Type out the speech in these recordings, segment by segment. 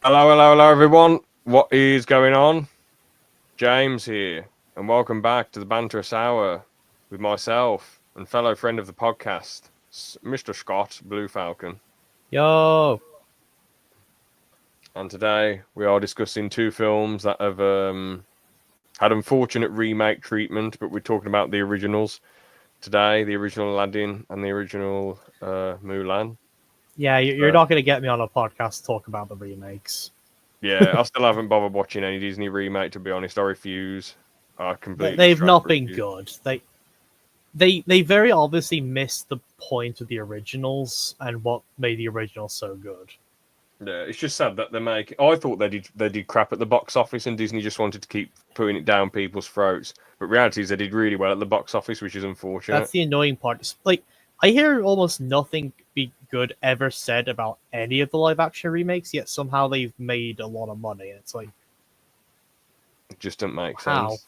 Hello, everyone. What is going on? James here, and welcome back to the Banterous Hour with myself and fellow friend of the podcast, Mr. Scott Blue Falcon. Yo, And today we are discussing two films that have had unfortunate remake treatment, but we're talking about the originals today, the original Aladdin and the original Mulan. yeah, you're So, not gonna get me on a podcast to talk about the remakes. yeah, I still haven't bothered watching any Disney remake, to be honest. I refuse. I completely They've straight up not been refuse. good. They very obviously missed the point of the originals and what made the originals so good. Yeah, it's just sad that they make. I thought they did crap at the box office, and Disney just wanted to keep putting it down people's throats. But reality is they did really well at the box office, which is unfortunate. That's the annoying part. Like, I hear almost nothing be good ever said about any of the live action remakes, yet somehow they've made a lot of money. And it's like, It just doesn't make how? sense.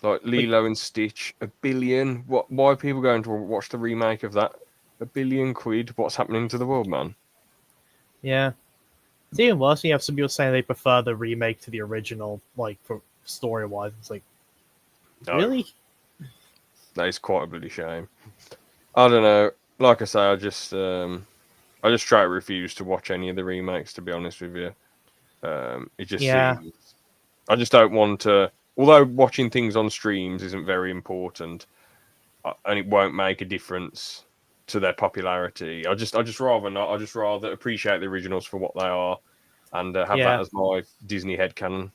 Like Like, Lilo and Stitch, 1 billion. What? Why are people going to watch the remake of that? 1 billion quid. What's happening to the world, man? yeah. It's even worse when you have some people saying they prefer the remake to the original, like for story wise. It's like, No, really? that is quite a bloody shame. I don't know. Like I say, I just try to refuse to watch any of the remakes. To be honest with you, it just Yeah. seems. I just don't want to. Although watching things on streams isn't very important, and it won't make a difference to their popularity. I just rather not. I just rather appreciate the originals for what they are, and have that Yeah. as my Disney headcanon.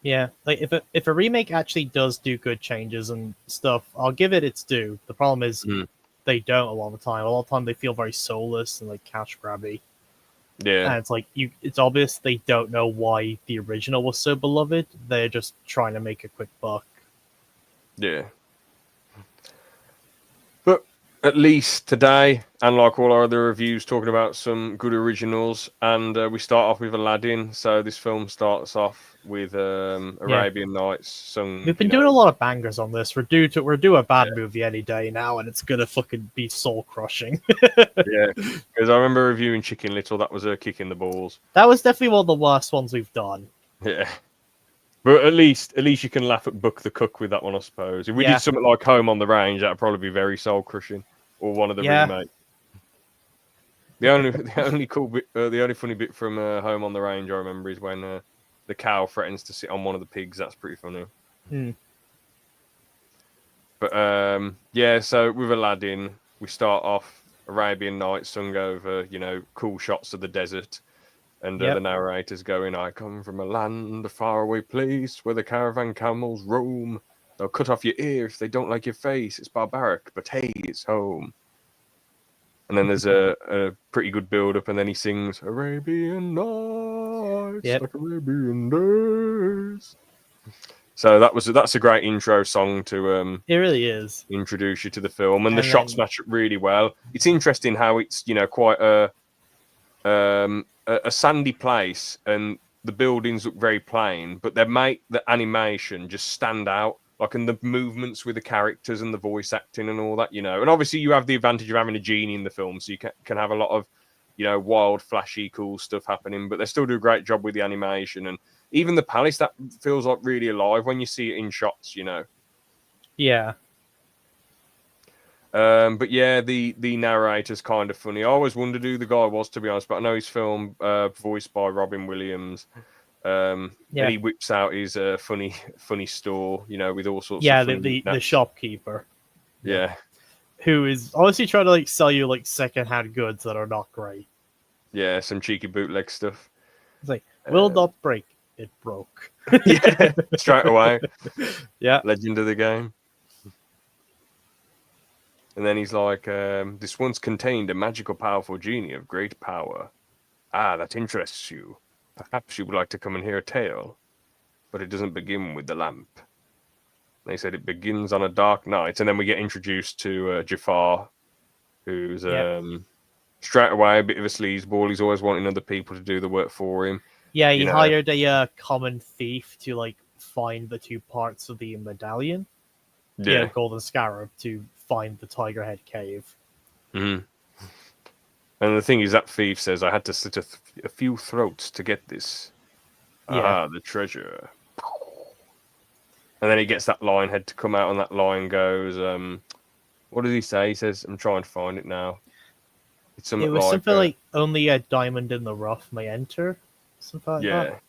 Yeah, like if a remake actually does do good changes and stuff, I'll give it its due. The problem is Mm. they don't a lot of the time. A lot of the time they feel very soulless and like cash grabby, Yeah, and it's like it's obvious they don't know why the original was so beloved. They're just trying to make a quick buck. yeah. But at least today, and like all our other reviews, talking about some good originals, and we start off with Aladdin. So this film starts off with Yeah, Arabian Nights sung, we've been doing a lot of bangers on this. We're due a bad movie any day now, and it's gonna fucking be soul crushing. yeah. Because I remember reviewing Chicken Little. That was a kick in the balls. That was definitely one of the worst ones we've done. Yeah. But at least you can laugh at Buck the Cook with that one, I suppose. If we did Yeah, something like Home on the Range, that'd probably be very soul crushing, or one of the yeah, remakes. The only funny bit from Home on the Range I remember is when the cow threatens to sit on one of the pigs. That's pretty funny. hmm. But yeah, so with Aladdin, we start off Arabian Nights sung over, cool shots of the desert. And the Yep, narrator's going, I come from a land, a faraway place where the caravan camels roam. They'll cut off your ear if they don't like your face. It's barbaric, but hey, it's home. And then there's a pretty good build up, and then he sings Arabian Nights, yep. like Arabian Days. So that's a great intro song to It really is. introduce you to the film, and the And shots then match up really well. It's interesting how it's quite a sandy place, and the buildings look very plain, but they make the animation just stand out, like in the movements with the characters and the voice acting and all that. And obviously you have the advantage of having a genie in the film, so you can have a lot of wild, flashy, cool stuff happening, but they still do a great job with the animation, and even the palace that feels like really alive when you see it in shots. yeah, But yeah, the narrator's kind of funny. I always wondered who the guy was, to be honest, but I know his film voiced by Robin Williams. And yeah, he whips out his funny store, with all sorts of yeah. The funny the, the knickknacks. shopkeeper, yeah, Yeah, who is honestly trying to like sell you like secondhand goods that are not great. yeah, some cheeky bootleg stuff. It's like will Um, not break, it broke. yeah, straight away, Yeah, legend of the game. And then he's like, "This once contained a magical, powerful genie of great power. Ah, that interests you. Perhaps you would like to come and hear a tale, but it doesn't begin with the lamp." They said it begins on a dark night, and then we get introduced to Jafar, who's yeah, straight away a bit of a sleazeball. He's always wanting other people to do the work for him. yeah. He You know, hired a common thief to like find the two parts of the medallion, yeah. golden scarab, to find the tiger head cave. Mhm. And the thing is, that thief says, "I had to slit a few throats to get this. Yeah. The treasure." And then he gets that lion head to come out, and that lion goes, what does he say? He says, I'm trying to find it now. It's something It was like, something like only a diamond in the rough may enter. Something like that.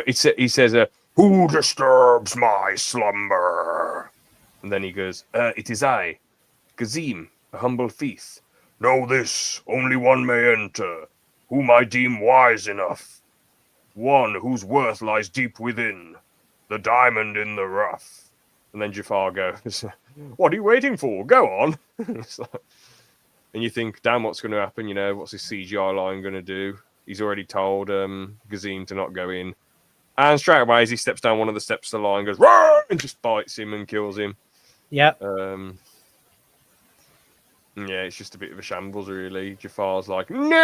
he says, "Who disturbs my slumber?" And then he goes, "It is I, Gazim, a humble thief. Know this, only one may enter, whom I deem wise enough. One whose worth lies deep within, the diamond in the rough." And then Jafar goes, "What are you waiting for? Go on." And you think, damn, what's going to happen? You know, what's this CGI lion going to do? He's already told Gazim to not go in. And straight away, as he steps down one of the steps, the lion goes, "Roar!" and just bites him and kills him. Yep. Yeah, it's just a bit of a shambles, really. Jafar's like, "No!"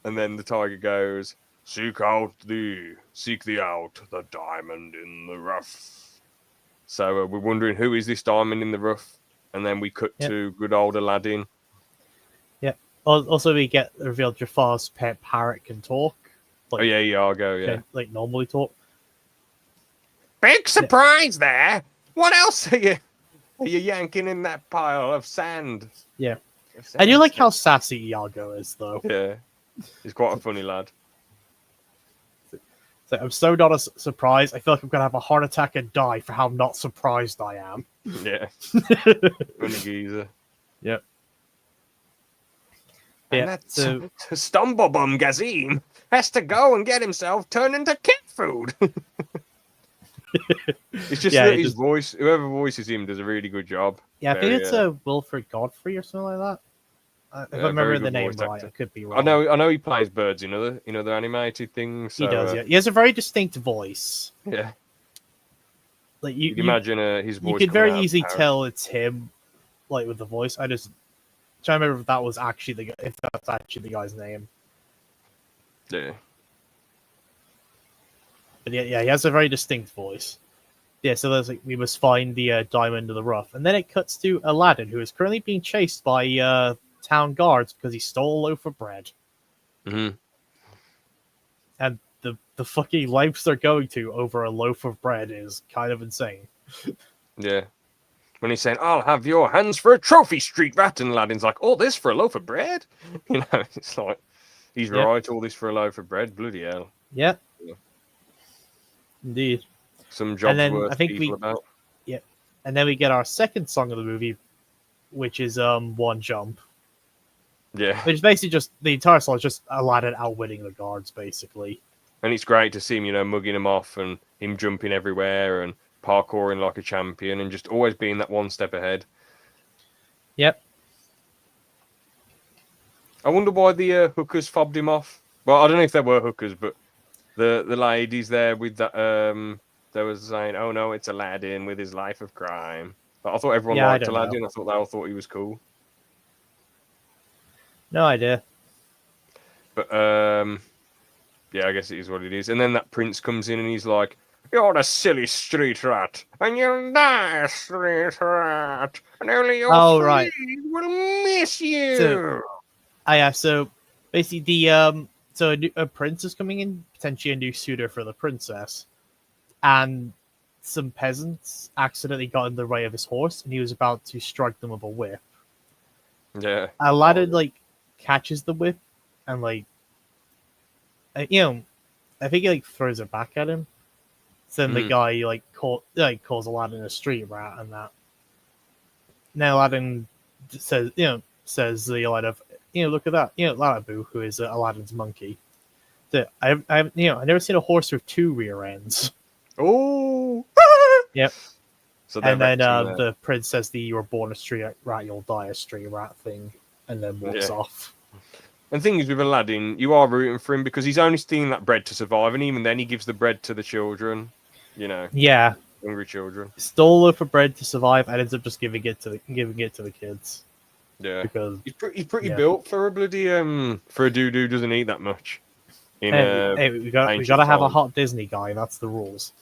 And then the tiger goes, Seek thee out, the diamond in the rough." So we're wondering, who is this diamond in the rough? And then we cut to good old Aladdin. Yeah. Also, we get revealed Jafar's pet parrot can talk. Like, Iago, can, like normally talk. Big surprise there. What else are you yanking in that pile of sand? Yeah. I do like how sassy Iago is, though. Yeah. He's quite a funny lad. So I'm so not surprised. I feel like I'm going to have a heart attack and die for how not surprised I am. Yeah. Funny geezer. Yep. And that's Stumblebum Gazim has to go and get himself turned into cat food. It's just that his voice, whoever voices him does a really good job. Yeah, I think it's Wilfred Godfrey or something like that. If I remember the name right, I could be wrong. I know he plays birds in other animated things. So, he does, yeah. He has a very distinct voice. Yeah. Like you can imagine his voice. You could very easily tell it's him, like with the voice. I just trying to remember if that's actually the guy's name. Yeah. But yeah, he has a very distinct voice. Yeah, so there's we must find the diamond in the rough, and then it cuts to Aladdin, who is currently being chased by town guards because he stole a loaf of bread. Mm-hmm. And the fucking lengths they're going to over a loaf of bread is kind of insane. Yeah. When he's saying, "I'll have your hands for a trophy, street rat," and Aladdin's like, "All this for a loaf of bread?" You know, it's like, he's right, all this for a loaf of bread? Bloody hell. Yeah. Indeed. Some jobs worth people about. Yeah. And then we get our second song of the movie, which is One Jump. Yeah. Which is basically just the entire song is just Aladdin outwitting the guards, basically. And it's great to see him, mugging them off and him jumping everywhere and parkouring like a champion and just always being that one step ahead. Yep. I wonder why the hookers fobbed him off. Well, I don't know if there were hookers, but the ladies there with that they was saying, "Oh no, it's Aladdin with his life of crime." But I thought everyone liked Aladdin. I thought they all thought he was cool. No idea. But yeah, I guess it is what it is. And then that prince comes in and he's like, "You're a silly street rat, and you'll die, street rat, and only your friends will miss you." So basically a prince is coming in, potentially a new suitor for the princess, and some peasants accidentally got in the way of his horse, and he was about to strike them with a whip. Yeah. Aladdin catches the whip and I think he throws it back at him. So then the guy calls Aladdin a street rat and that. Now Aladdin says the line of, "Look at that, Lalabu, who is Aladdin's monkey. I've never seen a horse with two rear ends." Oh. Yep. So and then the prince says, "You were born a street rat, you'll die a street rat" thing, and then walks off. And the thing is, with Aladdin, you are rooting for him because he's only stealing that bread to survive, and even then he gives the bread to the children, Yeah. Hungry children. Stole it for bread to survive and ends up just giving it to the kids. Yeah. Because he's pretty built for a bloody for a dude who doesn't eat that much. We gotta have a hot Disney guy, that's the rules.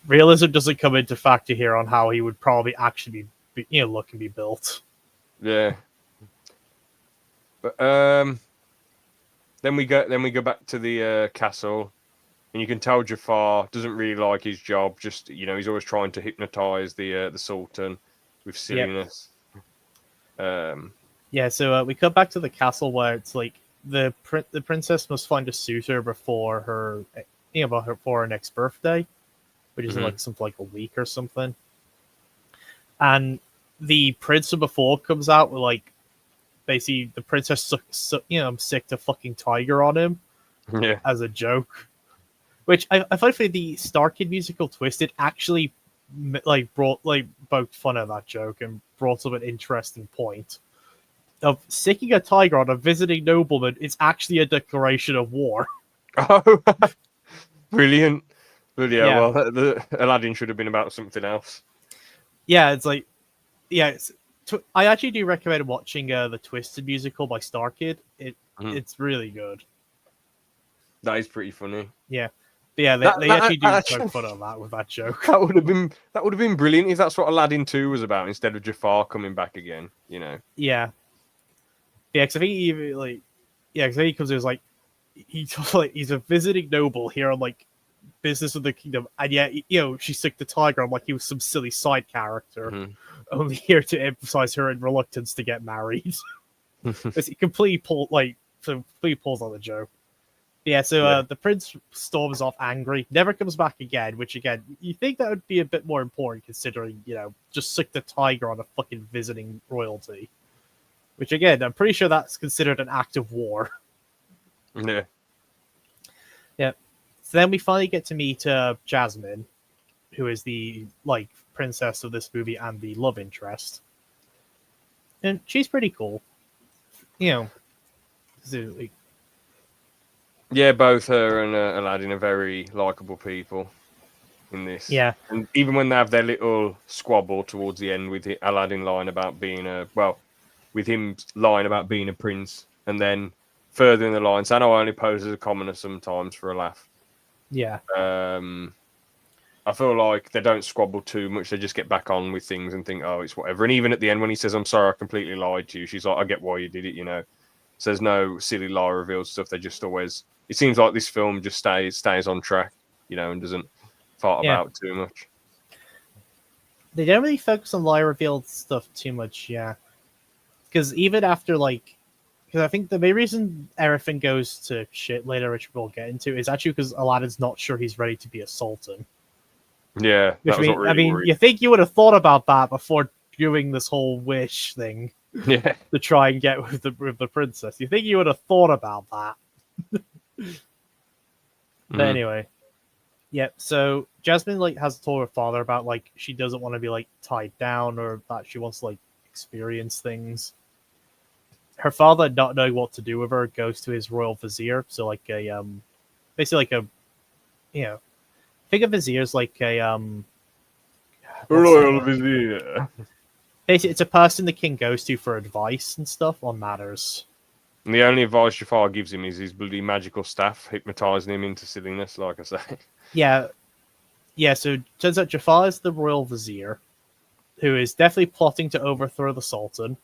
Realism doesn't come into factor here on how he would probably actually be look and be built. Yeah. But then we go back to the castle, and you can tell Jafar doesn't really like his job. Just he's always trying to hypnotize the Sultan with silliness. Yeah, so we cut back to the castle where it's like the princess must find a suitor before her before her next birthday, which is in like something like a week or something. And the prince from before comes out with like basically the princess sick to fucking tiger on him as a joke, which I find for the Star Kid musical twist, it actually poked fun at that joke and brought up an interesting point of sicking a tiger on a visiting nobleman. It's actually a declaration of war. Oh, brilliant! Yeah. Well, the Aladdin should have been about something else. Yeah, it's like I actually do recommend watching the Twisted musical by Star Kid. It's really good. That is pretty funny. Yeah. But yeah, they actually do poke fun at that with that joke. That would have been brilliant if that's what Aladdin 2 was about, instead of Jafar coming back again. Yeah. Yeah, because I think he comes in as like he's a visiting noble here on like business of the kingdom, and yet she's sick to tiger. I'm like he was some silly side character, only here to emphasize her reluctance to get married. It's completely pulls on the joke. Yeah, so the prince storms off angry, never comes back again, which again, you think that would be a bit more important considering, just sick the tiger on a fucking visiting royalty. Which again, I'm pretty sure that's considered an act of war. Yeah. Yeah. So then we finally get to meet Jasmine, who is the princess of this movie and the love interest. And she's pretty cool. Yeah, both her and Aladdin are very likable people in this. Yeah. And even when they have their little squabble towards the end with Aladdin lying about being with him lying about being a prince, and then further in the line saying, I only pose as a commoner sometimes for a laugh. Yeah. I feel like they don't squabble too much. They just get back on with things and think, oh, it's whatever. And even at the end when he says, I'm sorry, I completely lied to you, she's like, I get why you did it, So there's no silly lie revealed stuff. They just always... It seems like this film just stays on track, and doesn't fart about too much. They don't really focus on lie revealed stuff too much, yeah. Because even after, because I think the main reason everything goes to shit later, which we'll get into, is actually because Aladdin's not sure he's ready to be a sultan. Yeah, which you think you would have thought about that before doing this whole wish thing. Yeah. To try and get with the princess. You think you would have thought about that. But anyway. Yeah, so Jasmine has told her father about she doesn't want to be tied down, or that she wants to experience things. Her father, not knowing what to do with her, goes to his royal vizier. So basically think of vizier as royal vizier. Basically, it's a person the king goes to for advice and stuff on matters. And the only advice Jafar gives him is his bloody magical staff, hypnotizing him into silliness, like I say. Yeah. Yeah, so it turns out Jafar is the royal vizier, who is definitely plotting to overthrow the sultan.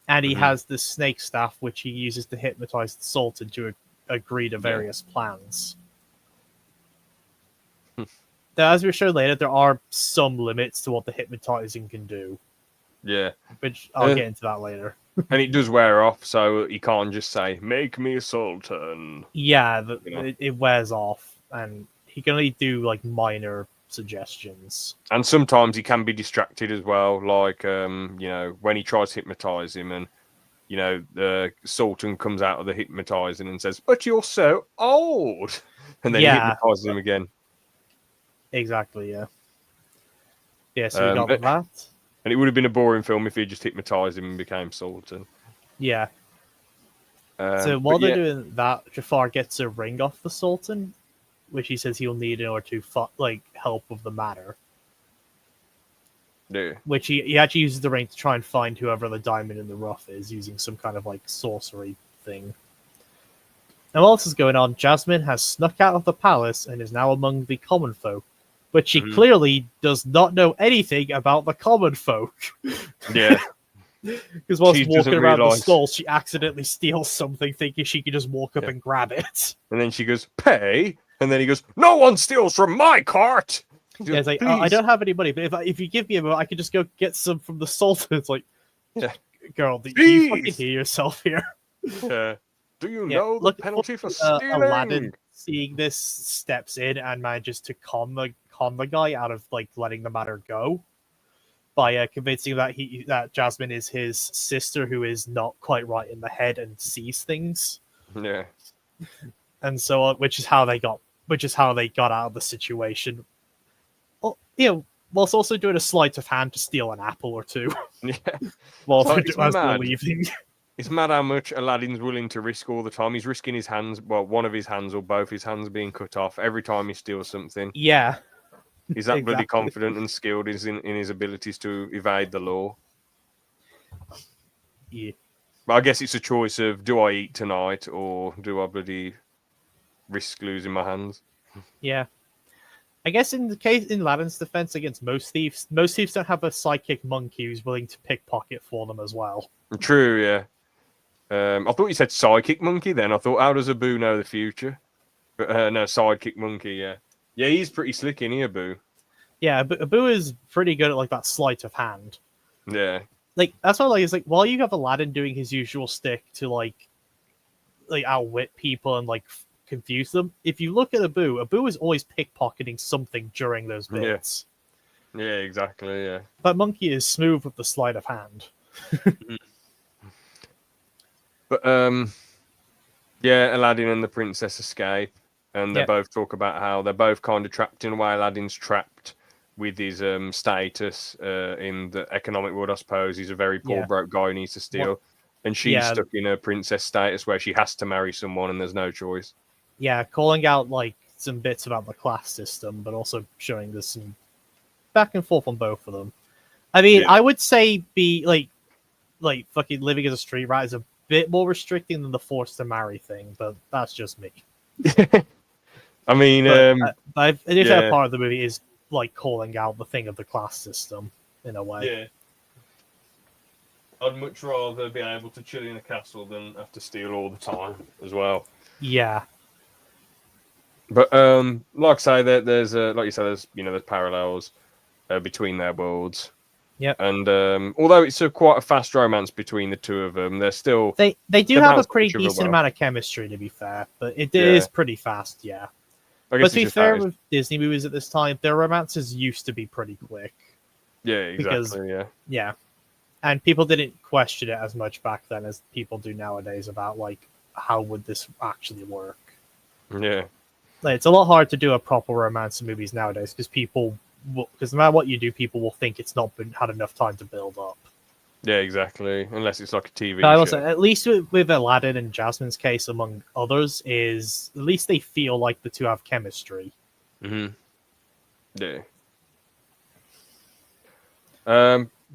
And he has this snake staff, which he uses to hypnotize the sultan to agree to various plans. Now, as we show later, there are some limits to what the hypnotizing can do. Yeah. Which I'll get into that later. And it does wear off, so he can't just say, make me a sultan. Yeah, it wears off, and he can only do minor suggestions. And sometimes he can be distracted as well, when he tries to hypnotize him, and the sultan comes out of the hypnotizing and says, but you're so old, and then he hypnotizes him again. Exactly, yeah. Yeah, so we got that. And it would have been a boring film if he just hypnotized him and became sultan. Yeah. So while they're doing that, Jafar gets a ring off the sultan, which he says he'll need in order to help with the matter. Yeah. Which he actually uses the ring to try and find whoever the diamond in the rough is, using some kind of sorcery thing. And while this is going on, Jasmine has snuck out of the palace and is now among the common folk, but she clearly does not know anything about the common folk. Yeah. Because whilst She walking doesn't around the realise. stall, she accidentally steals something, thinking she could just walk up Yeah. and grab it. And then she goes, pay? And then he goes, no one steals from my cart! Yeah, it's like, I don't have any money, but if you give me a moment, I could just go get some from the Sultan. It's like, Yeah. girl, do you fucking Please! hear yourself here? Yeah. Do you Yeah, know the look, penalty for stealing? Aladdin, seeing this, steps in and manages to calm the guy out of like letting the matter go by convincing that Jasmine is his sister, who is not quite right in the head and sees things, Yeah. and so which is how they got out of the situation. Well, whilst also doing a sleight of hand to steal an apple or two Yeah. while So as it's they're mad. leaving. It's mad how much Aladdin's willing to risk all the time. He's risking his hands, well, one of his hands or both his hands being cut off every time he steals something. Yeah, He's that bloody exactly. confident and skilled in his abilities to evade the law. Yeah. But I guess it's a choice of, do I eat tonight or do I bloody risk losing my hands? Yeah. I guess in Aladdin's defense against most thieves don't have a psychic monkey who's willing to pickpocket for them as well. True, yeah. I thought you said psychic monkey then. I thought, how does Abu know the future? But no, sidekick monkey, yeah. Yeah, he's pretty slick, isn't he, Abu? Yeah, but Abu is pretty good at like that sleight of hand. Yeah. Like that's what I like. Is like while you have Aladdin doing his usual stick to like outwit people and like confuse them, if you look at Abu is always pickpocketing something during those bits. Yeah, exactly, yeah. But Monkey is smooth with the sleight of hand. But yeah, Aladdin and the princess escape, and they both talk about how they're both kind of trapped in a way. Aladdin's trapped with his status in the economic world, I suppose. He's a very poor, broke guy who needs to steal. And she's stuck in a princess status where she has to marry someone and there's no choice. Yeah, calling out like some bits about the class system, but also showing there's some back and forth on both of them. I mean, I would say be like fucking living as a street rat is a bit more restricting than the forced to marry thing, but that's just me. I mean, but that part of the movie is like calling out the thing of the class system in a way. Yeah. I'd much rather be able to chill in a castle than have to steal all the time as well. Yeah. But like I say, there's like you said, there's parallels between their worlds. Yeah. And although it's quite a fast romance between the two of them, they're still they do have a pretty decent amount of chemistry, to be fair, but it is pretty fast. Yeah. But to be fair, with Disney movies at this time, their romances used to be pretty quick. Yeah, exactly. Yeah. And people didn't question it as much back then as people do nowadays about like how would this actually work. Yeah. Like, it's a lot hard to do a proper romance in movies nowadays because no matter what you do, people will think it's not had enough time to build up. Yeah, exactly. Unless it's like a TV show. show. At least with Aladdin and Jasmine's case, among others, is at least they feel like the two have chemistry. Mm-hmm. Yeah.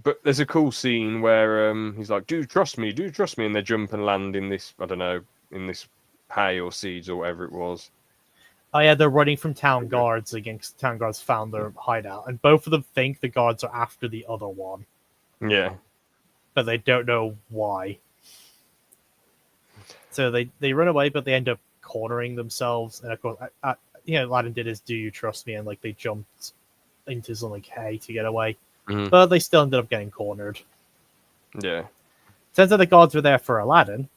But there's a cool scene where he's like, "Do you trust me? Do you trust me?" And they jump and land in this, I don't know, in this hay or seeds or whatever it was. Oh yeah, they're running from town guards against town guards found their hideout, and both of them think the guards are after the other one. Yeah. But they don't know why. So they run away, but they end up cornering themselves. And of course, Aladdin did his "Do you trust me?" and like they jumped into some like hay to get away, but they still ended up getting cornered. Yeah. Turns out the guards were there for Aladdin,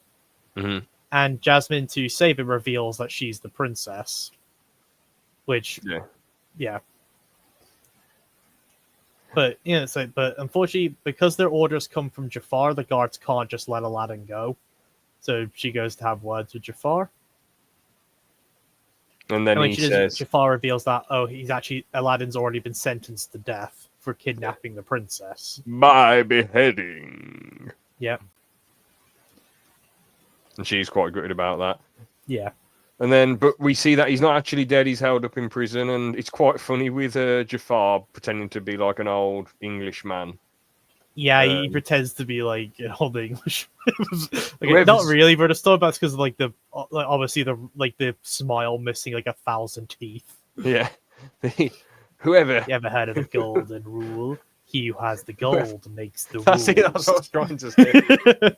and Jasmine, to save him, reveals that she's the princess. Which, yeah. But but unfortunately, because their orders come from Jafar, the guards can't just let Aladdin go. So she goes to have words with Jafar. And then Jafar reveals that Aladdin's already been sentenced to death for kidnapping the princess by beheading. Yeah. And she's quite gutted about that. Yeah. And then, but we see that he's not actually dead. He's held up in prison, and it's quite funny with Jafar pretending to be like an old English man. Yeah, he pretends to be like an old English. Not really, but it's still because of obviously the smile missing like 1,000 teeth. Yeah, Whoever. You ever heard of the golden rule? He who has the gold makes the That's it. That's what I was rules. trying to say.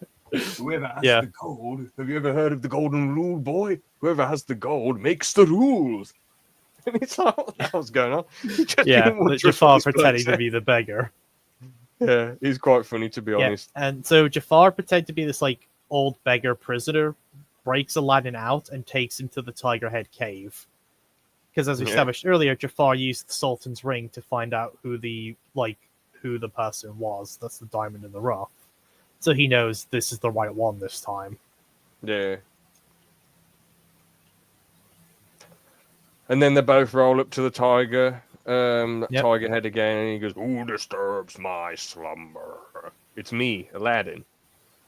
Whoever has Yeah. the gold. Have you ever heard of the golden rule, boy? Whoever has the gold makes the rules. And it's like, what the hell's going on? He just Yeah, didn't want but to trust what Jafar this bloke pretending to said. be the beggar. Yeah, he's quite funny, to be Yeah, honest. and so Jafar pretending to be this like old beggar prisoner, breaks Aladdin out and takes him to the Tiger Head cave. Because as we Yeah. established earlier, Jafar used the Sultan's ring to find out who the person was. That's the diamond in the rough. So he knows this is the right one this time. Yeah. And then they both roll up to the tiger, Yep. tiger head again, and he goes, "Who disturbs my slumber? It's me, Aladdin.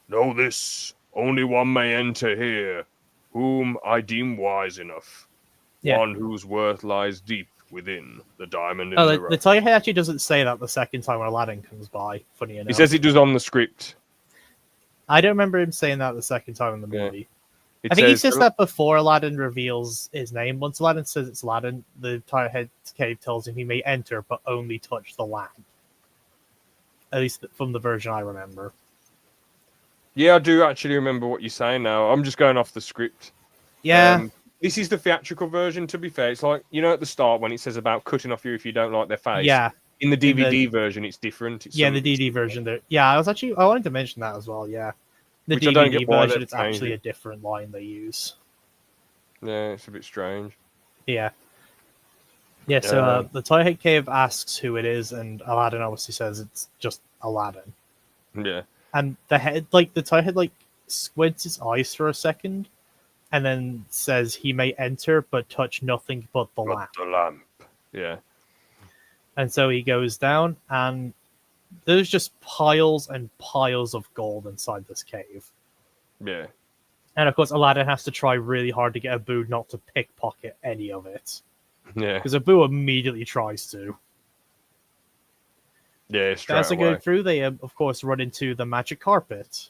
Know this, only one may enter here, whom I deem wise enough. Yeah. One whose worth lies deep within the diamond in Oh, the the rough." Tiger Head actually doesn't say that the second time when Aladdin comes by, funny enough. He says it does on the script. I don't remember him saying that the second time in the Yeah. movie. It I think he says, says that before Aladdin reveals his name. Once Aladdin says it's Aladdin, the Tiger Head cave tells him he may enter, but only touch the lamp. At least from the version I remember. Yeah, I do actually remember what you're saying now. I'm just going off the script. Yeah, This is the theatrical version, to be fair. It's like, at the start when it says about cutting off you if you don't like their face. yeah. In the DVD version, it's different. It's The DVD version there. Yeah, I wanted to mention that as well, yeah. The Which I don't DVD get why version, they've it's actually changed a different line they use. Yeah, it's a bit strange. Yeah. Yeah, so the Tiger Head cave asks who it is, and Aladdin obviously says it's just Aladdin. Yeah. And the Tiger Head squints his eyes for a second, and then says he may enter but touch nothing but the lamp. The lamp. Yeah. And so he goes down, and there's just piles and piles of gold inside this cave. Yeah. And of course, Aladdin has to try really hard to get Abu not to pickpocket any of it. Yeah. Because Abu immediately tries to. Yeah, straight As they away. go through, they of course run into the magic carpet,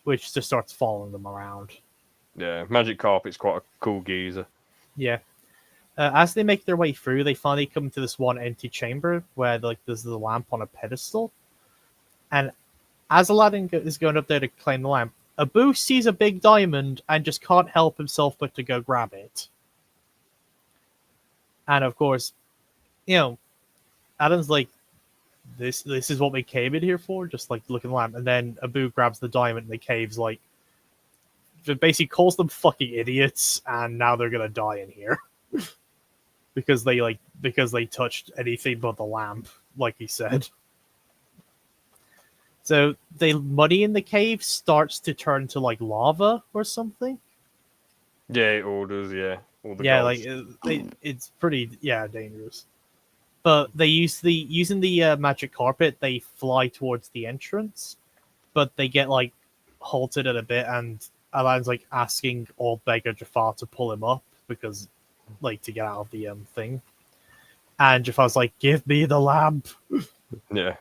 which just starts following them around. Yeah, Magic Carpet's quite a cool geezer. Yeah. As they make their way through, they finally come to this one empty chamber where there's the lamp on a pedestal. And as Aladdin is going up there to claim the lamp, Abu sees a big diamond and just can't help himself but to go grab it. And of course, Adam's like, this is what we came in here for, just like looking at the lamp. And then Abu grabs the diamond and the cave's like, basically calls them fucking idiots, and now they're gonna die in here. because they touched anything but the lamp, like he said. So the money in the cave starts to turn to like lava or something. Yeah, it orders, yeah. All the gold. It's pretty dangerous. But they using the magic carpet, they fly towards the entrance, but they get halted at a bit, and Aladdin's asking old beggar Jafar to pull him up because to get out of the thing. And Jafar's like, "Give me the lamp." Yeah.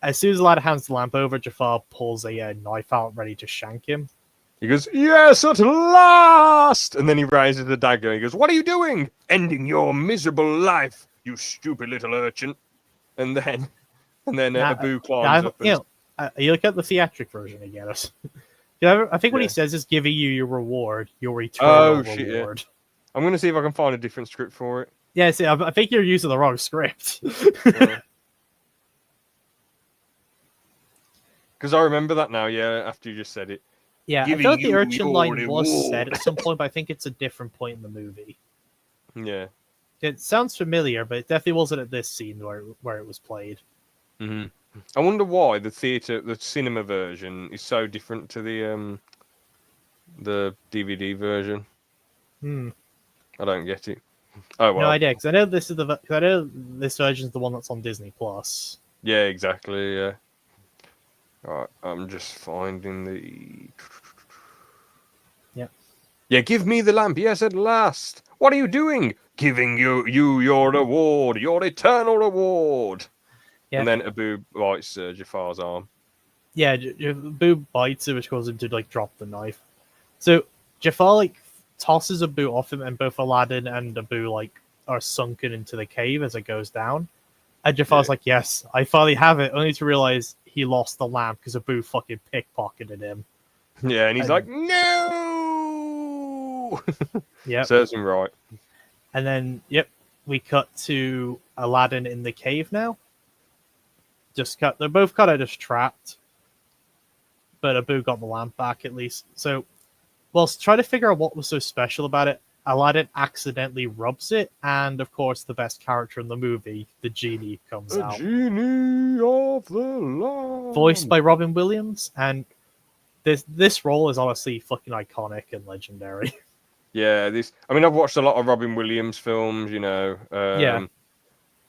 As soon as Aladdin hands the lamp over, Jafar pulls a knife out ready to shank him. He goes, "Yes, at last!" And then he raises the dagger. He goes, "What are you doing? Ending your miserable life, you stupid little urchin." And then Abu climbs up. You look at the theatric version again. I think what he says is giving you your reward, your eternal reward. Yeah. I'm going to see if I can find a different script for it. Yeah, see, I think you're using the wrong script. Because I remember that now, after you just said it. Yeah, I thought the urchin line was said at some point, but I think it's a different point in the movie. Yeah. It sounds familiar, but it definitely wasn't at this scene where it was played. Mm-hmm. I wonder why the cinema version is so different to the DVD version. I don't get it. Oh well. No idea, because I know this version is the one that's on Disney Plus. Yeah, exactly. Yeah. All right, I'm just finding the. Yeah. Yeah, give me the lamp. Yes, at last. What are you doing? Giving you your reward, your eternal reward. Yeah. And then Abu bites Jafar's arm. Yeah, Abu bites it, which causes him to drop the knife. So Jafar tosses Abu off him, and both Aladdin and Abu are sunken into the cave as it goes down. And Jafar's like, yes, I finally have it, only to realize he lost the lamp because Abu fucking pickpocketed him. Yeah, and he's like, no! Yep. Serves him right. And then, we cut to Aladdin in the cave now. They're both kind of just trapped. But Abu got the lamp back at least. So, whilst trying to figure out what was so special about it, Aladdin accidentally rubs it, and of course, the best character in the movie, the genie, comes out. Genie of the lamp. Voiced by Robin Williams, and this role is honestly fucking iconic and legendary. Yeah, I've watched a lot of Robin Williams films, Yeah.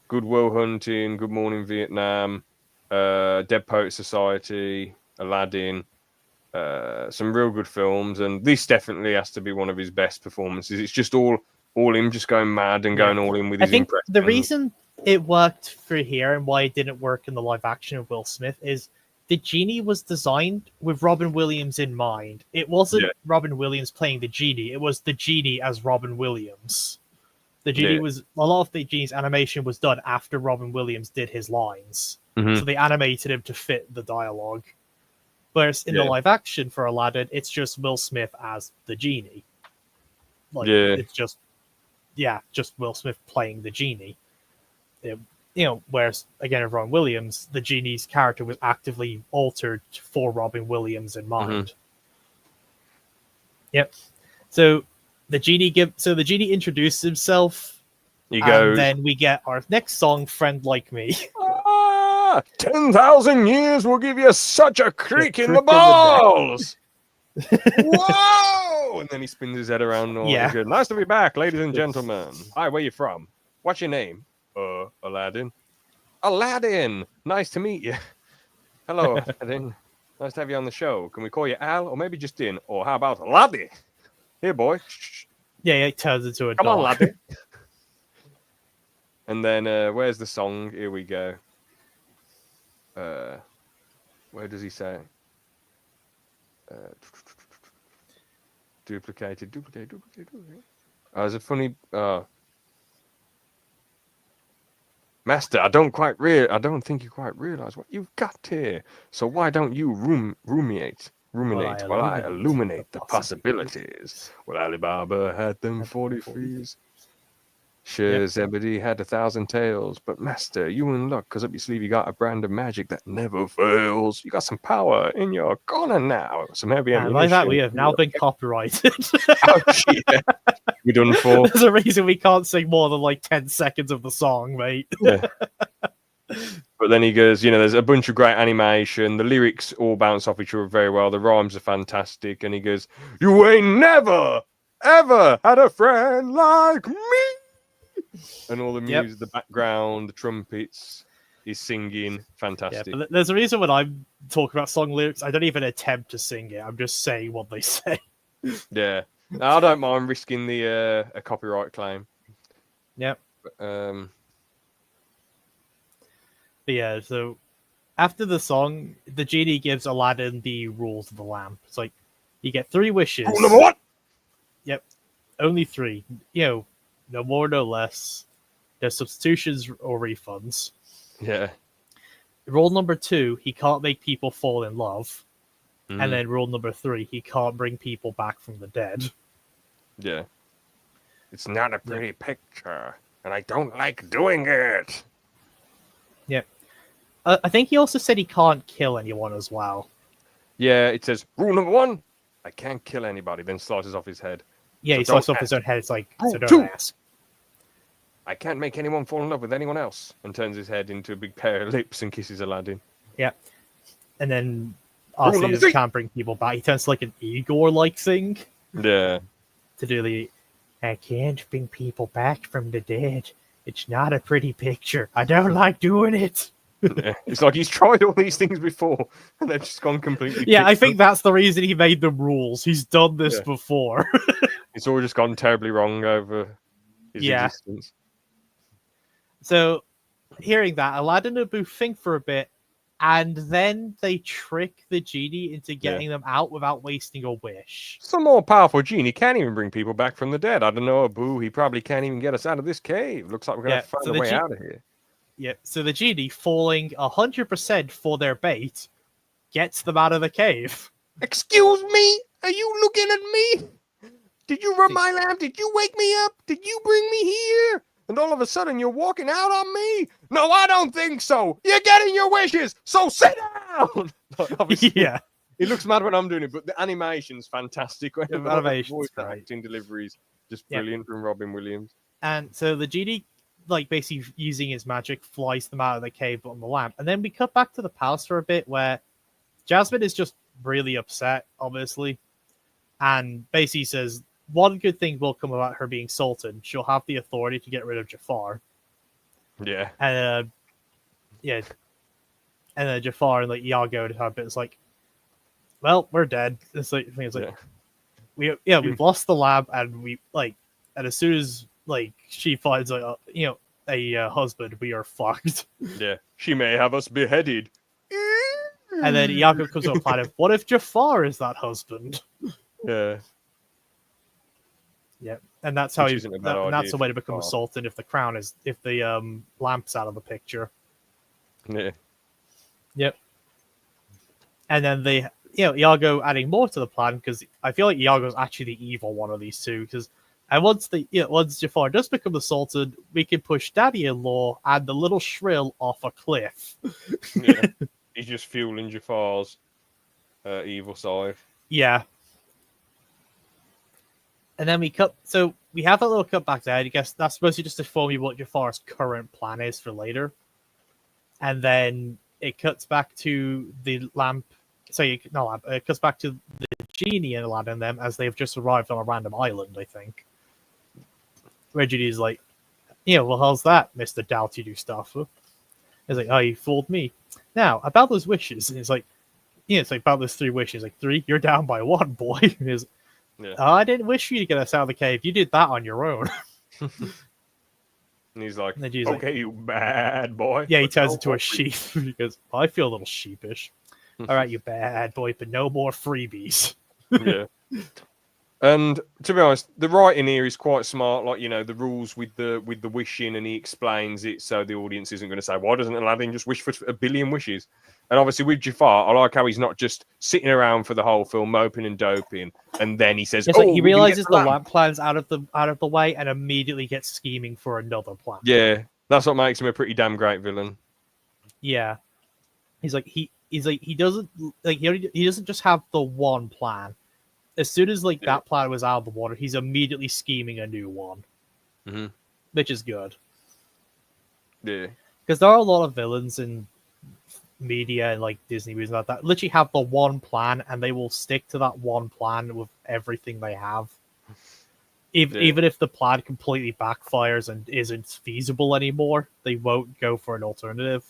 Good Will Hunting, Good Morning Vietnam, Dead Poet Society, Aladdin, some real good films, and this definitely has to be one of his best performances. It's just all him just going mad and going all in with his impressions. The reason it worked for here and why it didn't work in the live action of Will Smith is the genie was designed with Robin Williams in mind. It wasn't Robin Williams playing the genie, it was the genie as Robin Williams. The genie was a lot of the genie's animation was done after Robin Williams did his lines. Mm-hmm. So they animated him to fit the dialogue. Whereas in the live action for Aladdin, it's just Will Smith as the genie. It's just Will Smith playing the genie. Whereas again, with Robin Williams, the genie's character was actively altered for Robin Williams in mind. Mm-hmm. Yep. So the genie introduces himself. He goes, and then we get our next song, "Friend Like Me." 10,000 years will give you such a creak in the balls. Whoa! And then he spins his head around. Good. Nice to be back, ladies and gentlemen. Hi, where you from? What's your name? Aladdin. Aladdin! Nice to meet you. Hello, Aladdin. Nice to have you on the show. Can we call you Al, or maybe just Din? Or how about Aladdin? Here, boy. Shh. Yeah, he turns into a Come dog. on, Aladdin. And then, where's the song? Here we go. Where does he say? Duplicate. There's a funny. Master, I don't think you quite realize what you've got here. So why don't you ruminate while I illuminate the possibilities? Well, Alibaba had them 40 fees. Sure, Zebedee had 1,000 tails, but Master, you in luck, because up your sleeve you got a brand of magic that never fails. You got some power in your corner now. Some heavy ammunition. Like that, we have now been copyrighted. Ouch, yeah. We're done for. There's a reason we can't sing more than 10 seconds of the song, mate. Yeah. But then he goes, there's a bunch of great animation. The lyrics all bounce off each other very well. The rhymes are fantastic. And he goes, you ain't never, ever had a friend like me. And all the music, the background, the trumpets, he's singing. Fantastic. Yeah, but there's a reason when I'm talking about song lyrics, I don't even attempt to sing it. I'm just saying what they say. Yeah. No, I don't mind risking a copyright claim. Yep. But yeah, so after the song, the genie gives Aladdin the rules of the lamp. It's like, you get 3 wishes. Rule number 1? Yep. Only 3. No more, no less. No substitutions or refunds. Yeah. Rule number 2, he can't make people fall in love. And then rule number 3, he can't bring people back from the dead. Yeah. It's not a pretty picture, and I don't like doing it. Yeah. I think he also said he can't kill anyone as well. Yeah, it says, rule number 1, I can't kill anybody, then slices off his head. Yeah, So he slices off his own head. It's like, Rule so don't 2, ask. I can't make anyone fall in love with anyone else, and turns his head into a big pair of lips and kisses Aladdin. Yeah. And then obviously he just can't bring people back. He turns to like an Igor-like thing. Yeah. To do the, I can't bring people back from the dead. It's not a pretty picture. I don't like doing it. Yeah. It's like he's tried all these things before, and they've just gone completely. Yeah, I think that's the reason he made the rules. He's done this before. It's all just gone terribly wrong over his existence. So, hearing that, Aladdin and Abu think for a bit, and then they trick the genie into getting them out without wasting a wish. Some more powerful genie can't even bring people back from the dead. I don't know, boo. He probably can't even get us out of this cave. Looks like we're gonna have to find a way out of here. Yeah, so the genie, falling 100% for their bait, gets them out of the cave. Excuse me? Are you looking at me? Did you rub my lamp? Did you wake me up? Did you bring me here? And all of a sudden you're walking out on me? No, I don't think so. You're getting your wishes, so sit down! Obviously, Yeah. it looks mad when I'm doing it, but the animation's fantastic. The animation's voice great. acting deliveries just brilliant from Robin Williams. And so the genie, like, basically using his magic, flies them out of the cave on the lamp. And then we cut back to the palace for a bit where Jasmine is just really upset, obviously, and basically says one good thing will come about her being Sultan. She'll have the authority to get rid of Jafar. Yeah. And and Jafar and like Iago and have it's like, well, we're dead. It's like we've lost the lab, and we like, and as soon as like she finds like a husband, we are fucked. Yeah, she may have us beheaded. And then Iago comes to a plan of, what if Jafar is that husband? Yeah. Yeah, and that's how and that's the way to become a sultan if the lamp's out of the picture. Yeah. Yep. And then Iago adding more to the plan, because I feel like Iago's actually the evil one of these two. Because once Jafar does become the sultan, we can push Daddy-in-law and the little shrill off a cliff. Yeah. He's just fueling Jafar's evil side. Yeah. And then we have a little cut back there. I guess that's supposed to just inform you what Jafar's current plan is for later. And then it cuts back to the lamp. It cuts back to the genie and Aladdin and them as they've just arrived on a random island, I think. Where Genie's like, well, how's that, Mr. Doughty-Do stuff? He's like, oh, you fooled me. Now, about those wishes. And it's like, it's like about those 3 wishes. Like, 3? You're down by 1, boy. And he's, I didn't wish for you to get us out of the cave. You did that on your own. And he's like, okay, like, you bad boy. Yeah, he turns into a sheep. He goes, I feel a little sheepish. All right, you bad boy, but no more freebies. Yeah. And to be honest, the writing here is quite smart. Like, the rules with the wishing, and he explains it so the audience isn't going to say, why doesn't Aladdin just wish for 1 billion wishes? And obviously with Jafar, I like how he's not just sitting around for the whole film, moping and doping, and then he says, he realizes the lamp plan's out of the way and immediately gets scheming for another plan. Yeah, that's what makes him a pretty damn great villain. Yeah, he doesn't just have the one plan. As soon as that plan was out of the water, he's immediately scheming a new one, which is good. Yeah, because there are a lot of villains in media and Disney movies like that literally have the one plan, and they will stick to that one plan with everything they have. Even if the plan completely backfires and isn't feasible anymore, they won't go for an alternative.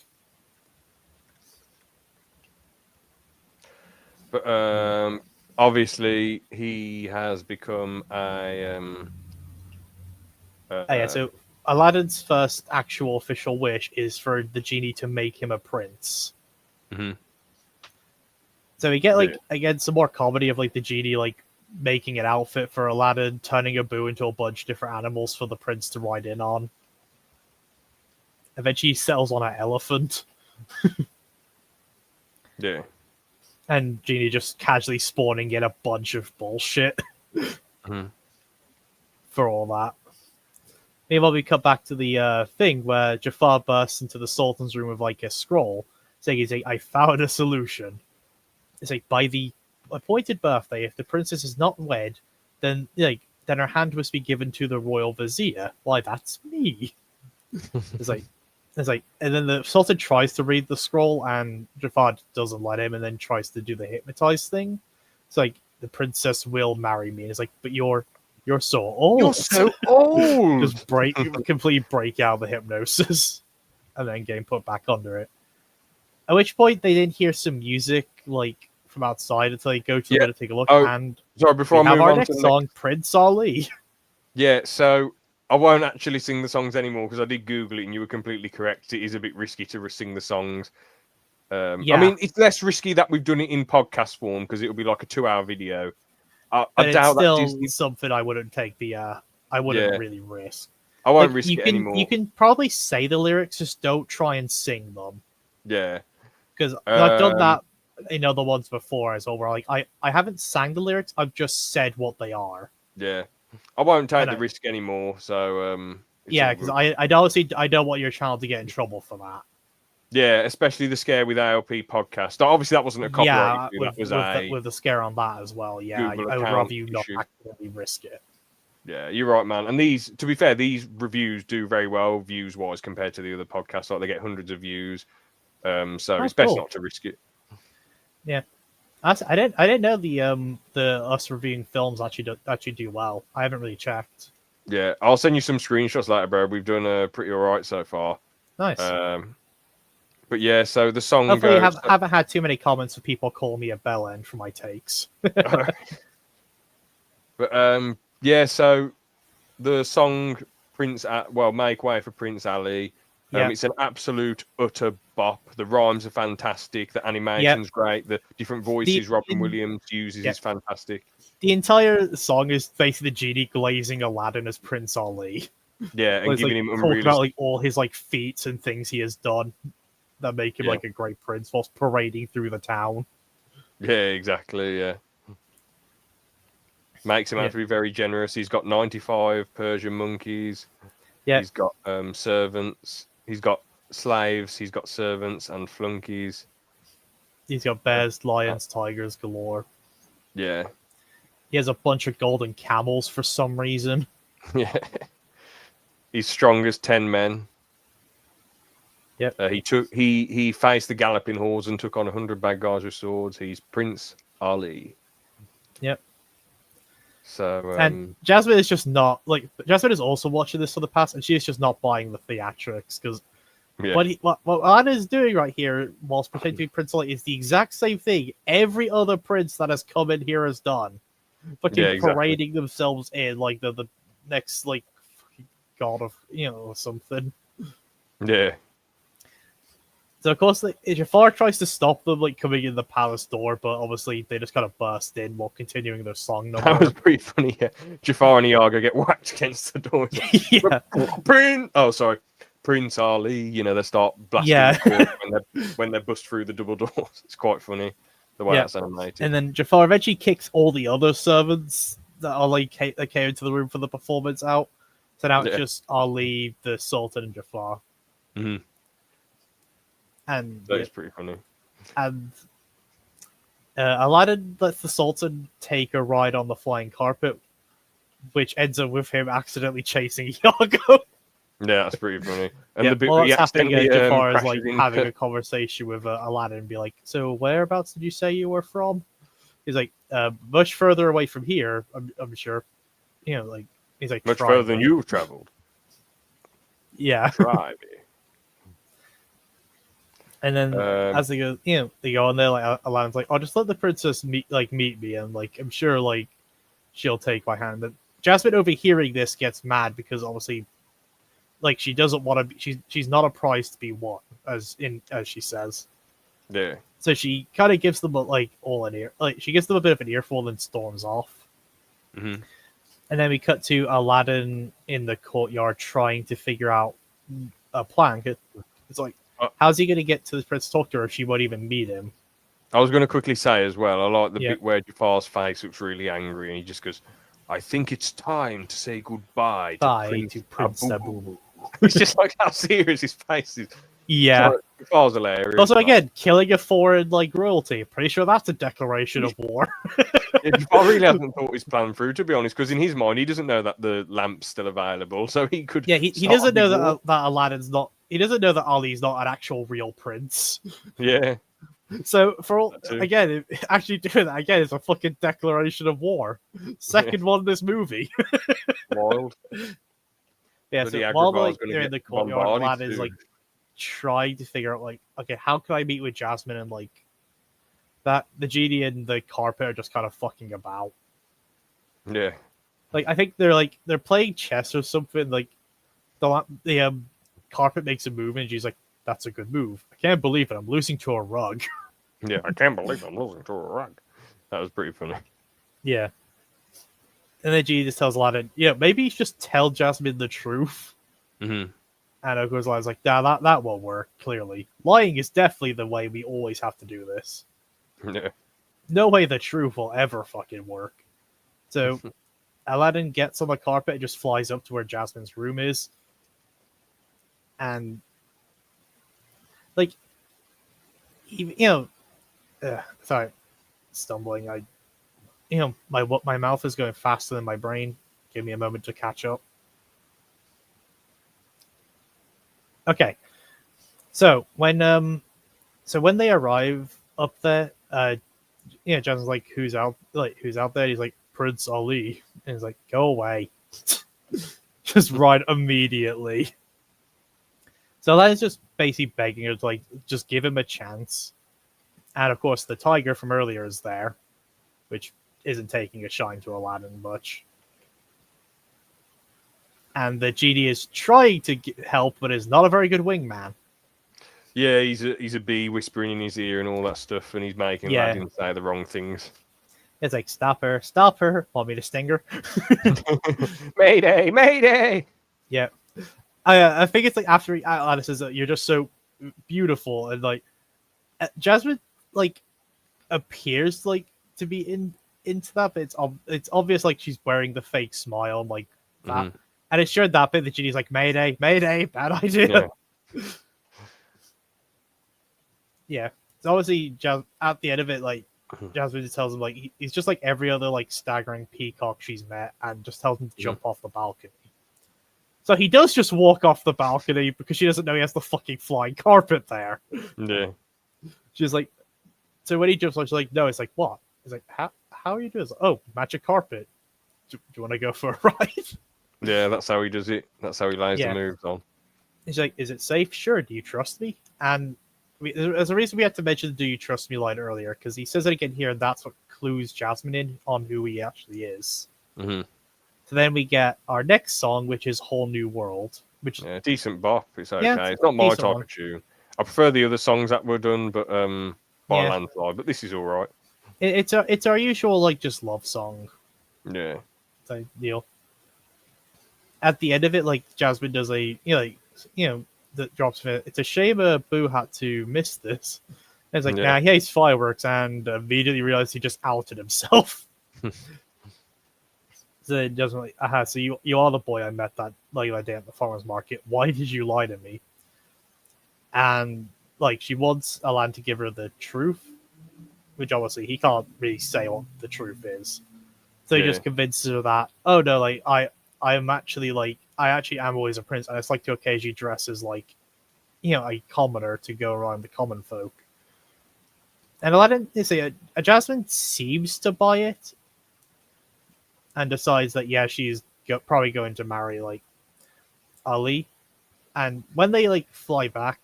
But obviously, he has become a. So Aladdin's first actual official wish is for the genie to make him a prince. Mm-hmm. So we get again some more comedy of the genie making an outfit for Aladdin, turning Abu into a bunch of different animals for the prince to ride in on. Eventually, he settles on an elephant. Yeah. And Genie just casually spawning in a bunch of bullshit for all that. Meanwhile, we cut back to the thing where Jafar bursts into the Sultan's room with a scroll, saying, I found a solution. It's by the appointed birthday, if the princess is not wed, then her hand must be given to the royal vizier. Why, that's me. And then the Sultan tries to read the scroll, and Jafar doesn't let him, and then tries to do the hypnotize thing. It's the princess will marry me. And it's but you're so old. You're so old. Just completely break out the hypnosis, and then getting put back under it. At which point they then hear some music from outside until they go to to take a look. And sorry, before I move our on next song, Prince Ali. Yeah, so I won't actually sing the songs anymore because I did Google it and you were completely correct. It is a bit risky to sing the songs. I mean, it's less risky that we've done it in podcast form because it'll be like a 2-hour video. I but it's doubt that still Disney. something I wouldn't take I wouldn't Yeah, really risk. I won't Like risk it anymore. you can probably say the lyrics, just don't try and sing them. Yeah, Because I've done that in other ones before as well. Where like I haven't sang the lyrics, I've just said what they are. yeah. I won't take And the risk anymore. So it's yeah, all because good. I don't want your channel to get in trouble for that. Yeah, especially the Scare with ALP podcast. Obviously, that wasn't a copyright issue. That was with the scare on that as well. Yeah, Google I would account rather you not issue. accidentally risk it. Yeah, you're right, man. And these, to be fair, these reviews do very well views wise compared to the other podcasts. Like they get hundreds of views. So it's best not to risk it. Yeah, I didn't know the us reviewing films actually do well. I haven't really checked. Yeah, I'll send you some screenshots later, bro. We've done pretty all right so far. Nice. But yeah, so the song. Hopefully, haven't had too many comments of people calling me a bell end for my takes. But yeah, so the song Make Way for Prince Ali. It's an absolute utter bop. The rhymes are fantastic. The animation's great. The different voices Robin Williams uses is fantastic. The entire song is basically the genie glazing Aladdin as Prince Ali. Yeah, and giving him unrealistic... about like all his like feats and things he has done that make him like a great prince whilst parading through the town. Yeah, exactly. Yeah. Makes him out to be very generous. He's got 95 Persian monkeys. Yeah. He's got servants. He's got slaves. He's got servants and flunkies. He's got bears, lions, tigers galore. Yeah. He has a bunch of golden camels for some reason. Yeah. He's strong as 10 men. Yep. He faced the galloping hordes and took on 100 bad guys with swords. He's Prince Ali. Yep. So and Jasmine is just not like Jasmine is also watching this for the past, and she's just not buying the theatrics because what Aladdin is doing right here whilst pretending to be Prince Ali is the exact same thing every other prince that has come in here has done, fucking parading themselves in like the next like god of or something. Yeah. So of course, Jafar tries to stop them, like coming in the palace door, but obviously they just kind of burst in while continuing their song number. That was pretty funny. Yeah, Jafar and Iago get whacked against the door. Prince Ali. They start blasting when they bust through the double doors. It's quite funny the way that's animated. And then Jafar eventually kicks all the other servants that are that came into the room for the performance out. So now it's just Ali, the Sultan, and Jafar. Mm-hmm. And that is pretty funny. And Aladdin lets the Sultan take a ride on the flying carpet, which ends up with him accidentally chasing Iago. Yeah, that's pretty funny. And that's happening. Jafar is like having a conversation with Aladdin and be like, "So whereabouts did you say you were from?" He's like, "Much further away from here. I'm sure." Like he's like, "Much further than you've traveled." Yeah. Try me. And then as they go, they go on there. Like Aladdin's like, "I'll just let the princess meet me, and like I'm sure like she'll take my hand." But Jasmine, overhearing this, gets mad because obviously, like she doesn't want to be. She's not a prize to be won, as she says. Yeah. So she kind of gives them she gives them a bit of an earful and storms off. Mm-hmm. And then we cut to Aladdin in the courtyard trying to figure out a plan. It's like, how's he going to get to the prince to talk to her if she won't even meet him? I was going to quickly say as well, I like the bit where Jafar's face looks really angry and he just goes, "I think it's time to say goodbye to Prince Abu." It's just like how serious his face is. Yeah. So, Jafar's hilarious. Also, again, killing a foreign royalty. Pretty sure that's a declaration of war. Jafar really hasn't thought his plan through, to be honest, because in his mind he doesn't know that the lamp's still available, so he could. Yeah, he doesn't know that Aladdin's not. He doesn't know that Ali's not an actual real prince. Yeah. So again, actually doing that again is a fucking declaration of war. Second one in this movie. Wild. Yeah. So while they're in the courtyard, Aladdin is trying to figure out okay, how can I meet with Jasmine and that the genie and the carpet are just kind of fucking about. Yeah. I think they're playing chess or something. The carpet makes a move and she's like, That's a good move. I can't believe it. I'm losing to a rug. Yeah, I can't believe I'm losing to a rug. That was pretty funny. Yeah. And then Genie just tells Aladdin, yeah, maybe just tell Jasmine the truth. Mm-hmm. And of course, Aladdin's like, nah, that won't work, clearly. Lying is definitely the way we always have to do this. Yeah. No way the truth will ever fucking work. So Aladdin gets on the carpet and just flies up to where Jasmine's room is. And, like, sorry, stumbling. My mouth is going faster than my brain. Give me a moment to catch up. Okay, so when they arrive up there, Jasmine's like, who's out there? He's like, Prince Ali, and he's like, go away, just right immediately. So Aladdin's just basically begging her to like just give him a chance, and of course the tiger from earlier is there, which isn't taking a shine to Aladdin much. And the genie is trying to help, but is not a very good wingman. Yeah, he's a bee whispering in his ear and all that stuff, and he's making Aladdin say the wrong things. It's like, stop her. Want me to sting her? Mayday, mayday! Yeah. I think it's like after Aladdin says that you're just so beautiful, and like Jasmine like appears like to be into that, but it's obvious like she's wearing the fake smile like that. Mm-hmm. And it's sure that bit that Genie's like, Mayday, bad idea. Yeah. So obviously at the end of it, like Jasmine just tells him like he's just like every other like staggering peacock she's met, and just tells him to jump off the balcony. So he does just walk off the balcony because she doesn't know he has the fucking flying carpet there. Yeah. She's like, so when he jumps on, she's like, no. It's like, what? He's like, how are you doing? Like, oh, magic carpet. Do you want to go for a ride? Yeah, that's how he does it. That's how he lays the moves on. He's like, is it safe? Sure. Do you trust me? And there's a reason we had to mention the "Do you trust me" line earlier, because he says it again here, and that's what clues Jasmine in on who he actually is. Mm-hmm. So then we get our next song, which is "Whole New World," which decent bop. It's okay. It's not my type of tune. I prefer the other songs that were done, but by landslide. But this is all right. It's our usual like just love song. Yeah. Type deal. At the end of it, like Jasmine does that drops it. It's a shame Boo had to miss this. And it's like, nah, he hates fireworks, and immediately realized he just outed himself. So it doesn't like, so you are the boy I met that day at the farmer's market. Why did you lie to me? And like she wants Aladdin to give her the truth, which obviously he can't really say what the truth is. So he just convinces her that, oh no, like I actually am always a prince, and it's like to occasionally dress as like, a commoner to go around the common folk. And Aladdin, Jasmine seems to buy it, and decides that she's probably going to marry like Ali. And when they like fly back,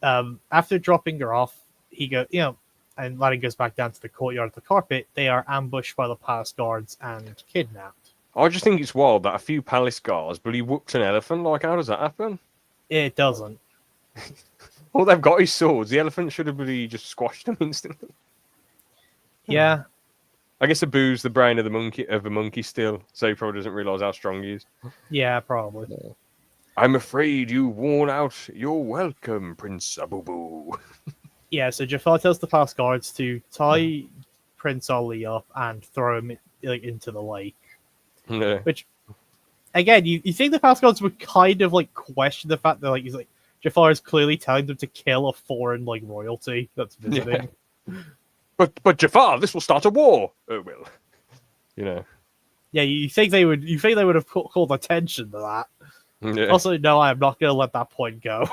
after dropping her off, and Aladdin goes back down to the courtyard of the carpet. They are ambushed by the palace guards and kidnapped. I just think it's wild that a few palace guards, but he whooped an elephant. Like, how does that happen? It doesn't. Well, they've got his swords. The elephant should have really just squashed them instantly. Yeah. I guess Abu's the brain of a monkey still, so he probably doesn't realise how strong he is. Yeah, probably. I'm afraid you've worn out your welcome, Prince Abubu. Yeah, so Jafar tells the palace guards to tie Prince Ali up and throw him into the lake. Yeah. Which, again, you think the palace guards would kind of like question the fact that Jafar is clearly telling them to kill a foreign royalty that's visiting. Yeah. But Jafar, this will start a war. Oh well. Yeah, you think they would have called attention to that. Yeah. Also, no, I am not going to let that point go.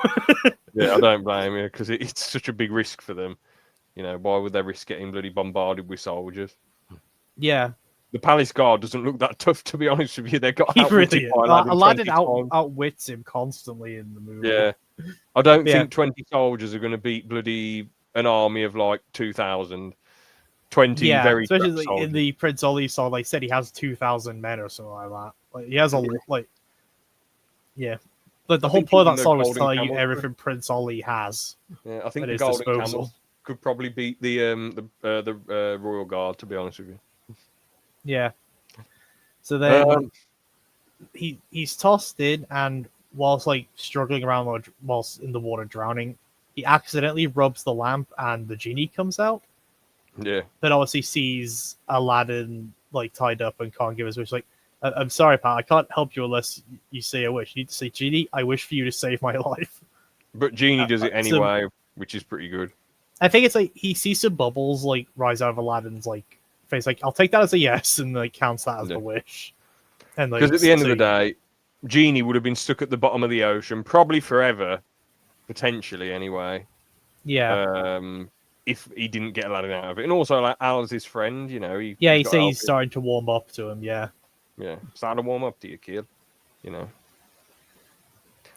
Yeah, I don't blame you, because it's such a big risk for them. Why would they risk getting bloody bombarded with soldiers? Yeah. The palace guard doesn't look that tough, to be honest with you. They got outwitted by Aladdin outwits him constantly in the movie. Yeah. I don't think 20 soldiers are going to beat bloody an army of 2,000. 20 very especially in the Prince Ali song, said he has 2,000 men or something like that. He has a yeah. But the I whole think point of even that the song was golden telling you camel everything Prince Ali has Yeah, I think at the his golden disposal. camel could probably beat the royal guard. To be honest with you. Yeah. So then Um, he's tossed in, and whilst like struggling around whilst in the water drowning, he accidentally rubs the lamp, and the genie comes out. yeah. But obviously sees Aladdin like tied up and can't give his wish. Like, I'm sorry, pal, I can't help you unless you say a wish. You need to say, Genie, I wish for you to save my life. But Genie does it So anyway, which is pretty good. I think it's like he sees some bubbles like rise out of Aladdin's like face. Like, I'll take that as a yes, and like counts that as Yeah. the wish. And like, Because at the end of so the day, Genie would have been stuck at the bottom of the ocean, probably forever, potentially anyway. yeah, If he didn't get Aladdin out of it, and also like Al's his friend, yeah. he's He got to says help he's him. starting to warm up to him. Yeah, Yeah, start to warm up to you, kid. You know.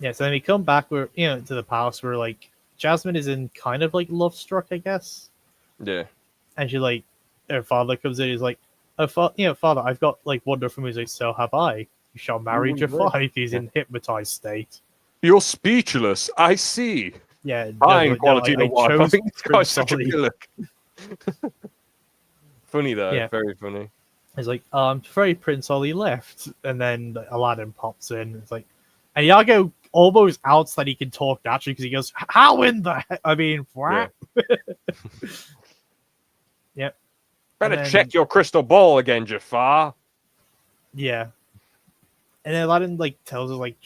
yeah. So then we come back. We're to the palace where like Jasmine is in kind of like love struck, I guess. Yeah. And she like her father comes in. He's like, "Oh, father, I've got like wonderful music. So have I. You shall marry Jafar if he's Yeah. in hypnotized state." You're speechless. I see. Yeah, Fine like, quality I to wife. I chose think this guy's Prince such a Ali. pillock. Funny though, Yeah, very funny. he's like, I'm afraid Prince Ali left, and then Aladdin pops in. It's like, and Iago almost outs that he can talk naturally because he goes, "How in the I mean, Yeah. what?" Yep. Better And then- check your crystal ball again, Jafar. Yeah. And then Aladdin like tells us like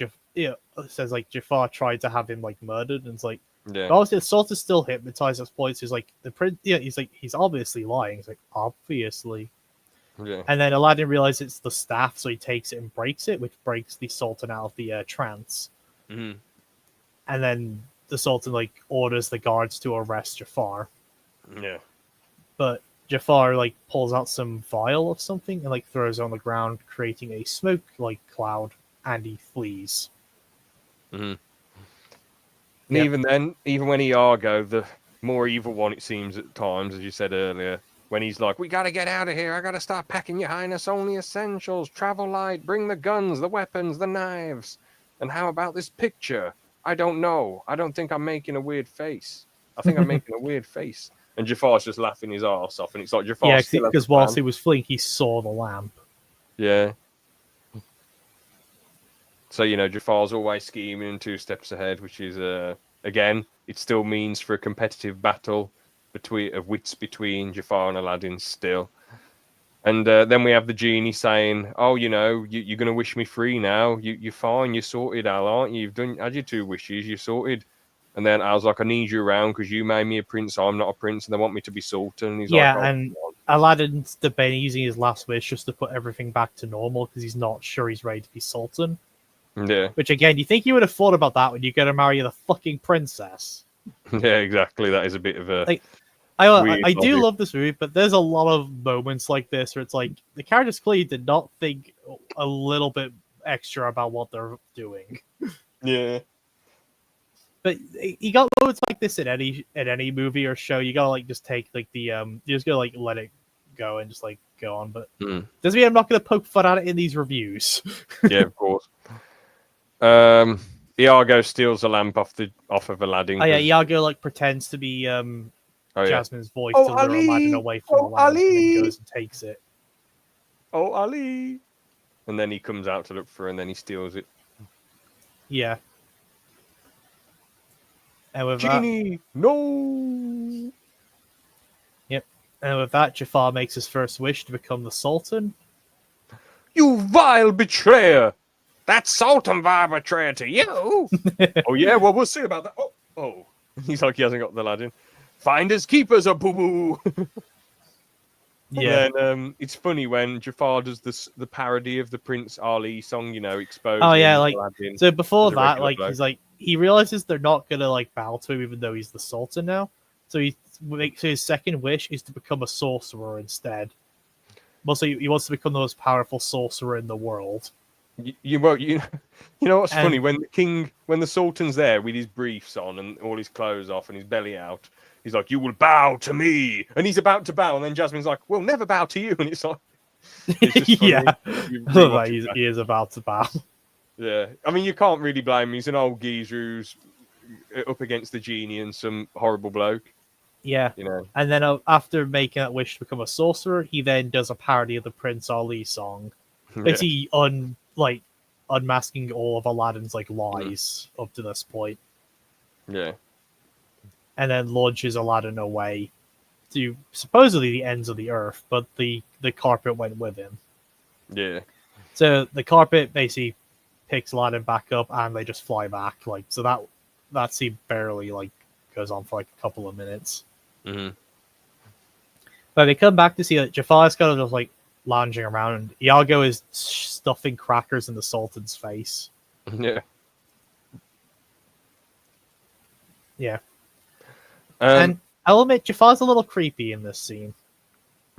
says like Jafar tried to have him like murdered, and it's like, Yeah. but obviously the salt is still hypnotized at points. He's like the prince. Yeah, he's like he's obviously lying. He's like obviously. Yeah. And then Aladdin realizes it's the staff, so he takes it and breaks it, which breaks the Sultan out of the trance. Mm-hmm. And then the Sultan like orders the guards to arrest Jafar, Yeah. but Jafar like pulls out some vial of something and like throws it on the ground, creating a smoke like cloud, and he flees. Mm-hmm. And Yep. even then, even when Iago, the more evil one, it seems at times, as you said earlier, when he's like, "We gotta get out of here. I gotta start packing, Your Highness. Only essentials. Travel light. Bring the guns, the weapons, the knives. And how about this picture? I don't know. I don't think I'm making a weird face. I think I'm making a weird face." And Jafar's just laughing his arse off, and it's like Jafar. Yeah, still has because a plan. whilst he was fleeing, he saw the lamp. Yeah. So Jafar's always scheming and 2 steps ahead, which is again, it still means for a competitive battle of wits between Jafar and Aladdin still. And then we have the genie saying, "Oh, you're going to wish me free now. You're fine. You're sorted, Al, aren't you? You've had your 2 wishes. You're sorted." And then I was like, "I need you around because you made me a prince. I'm not a prince, and they want me to be sultan." And he's Yeah, like, "Oh, and Aladdin's debating using his last wish just to put everything back to normal because he's not sure he's ready to be sultan. yeah, Which again, you think you would have thought about that when you're going to marry the fucking princess? yeah, exactly. That is a bit of a Like, I weird do logic. love this movie, but there's a lot of moments like this where it's like the characters clearly did not think a little bit extra about what they're doing. Yeah, But you got moments like this in any movie or show. You gotta like just take like the you just gotta like let it go and just like go on. But doesn't mean I'm not gonna poke fun at it in these reviews. yeah, of course. Iago steals a lamp off of Aladdin. Oh yeah, 'cause- Iago like pretends to be oh, yeah. Jasmine's voice Oh, to lure Ali! Aladdin away from the Oh, lamp, and Ali! then goes and takes it. Oh, Ali! And then he comes out to look for her, and then he steals it. Yeah. And with Genie, no! and with that, Jafar makes his first wish to become the Sultan. You vile betrayer! That's Sultan vile betrayer to you! Oh, yeah, well, we'll see about that. Oh. He's like, he hasn't got the Aladdin. Finders keepers are boo-boo! Yeah. And then it's funny when Jafar does the parody of the Prince Ali song, exposing Oh yeah, like Aladdin. so before as a that, regular like bloke. he's like he realizes they're not gonna like bow to him even though he's the Sultan now. So he makes his second wish is to become a sorcerer instead. Mostly he wants to become the most powerful sorcerer in the world. You know what's funny And- when the Sultan's there with his briefs on and all his clothes off and his belly out, he's like, "You will bow to me," and he's about to bow, and then Jasmine's like, "We'll never bow to you," and it's like, it's just funny. Yeah, You rewatch it he back. is about to bow. Yeah, I mean, you can't really blame him. He's an old geezer who's up against the genie and some horrible bloke. Yeah. You know. And then after making that wish to become a sorcerer, he then does a parody of the Prince Ali song, Yeah. basically unmasking all of Aladdin's like lies up to this point, Yeah. and then launches Aladdin away to supposedly the ends of the earth, but the carpet went with him. Yeah. So the carpet basically picks Aladdin back up, and they just fly back. Like so that scene barely like goes on for like a couple of minutes. Hmm. But they come back to see that Jafar's kind of just like lounging around, and Iago is stuffing crackers in the Sultan's face. Yeah. Yeah, and I'll admit Jafar's a little creepy in this scene.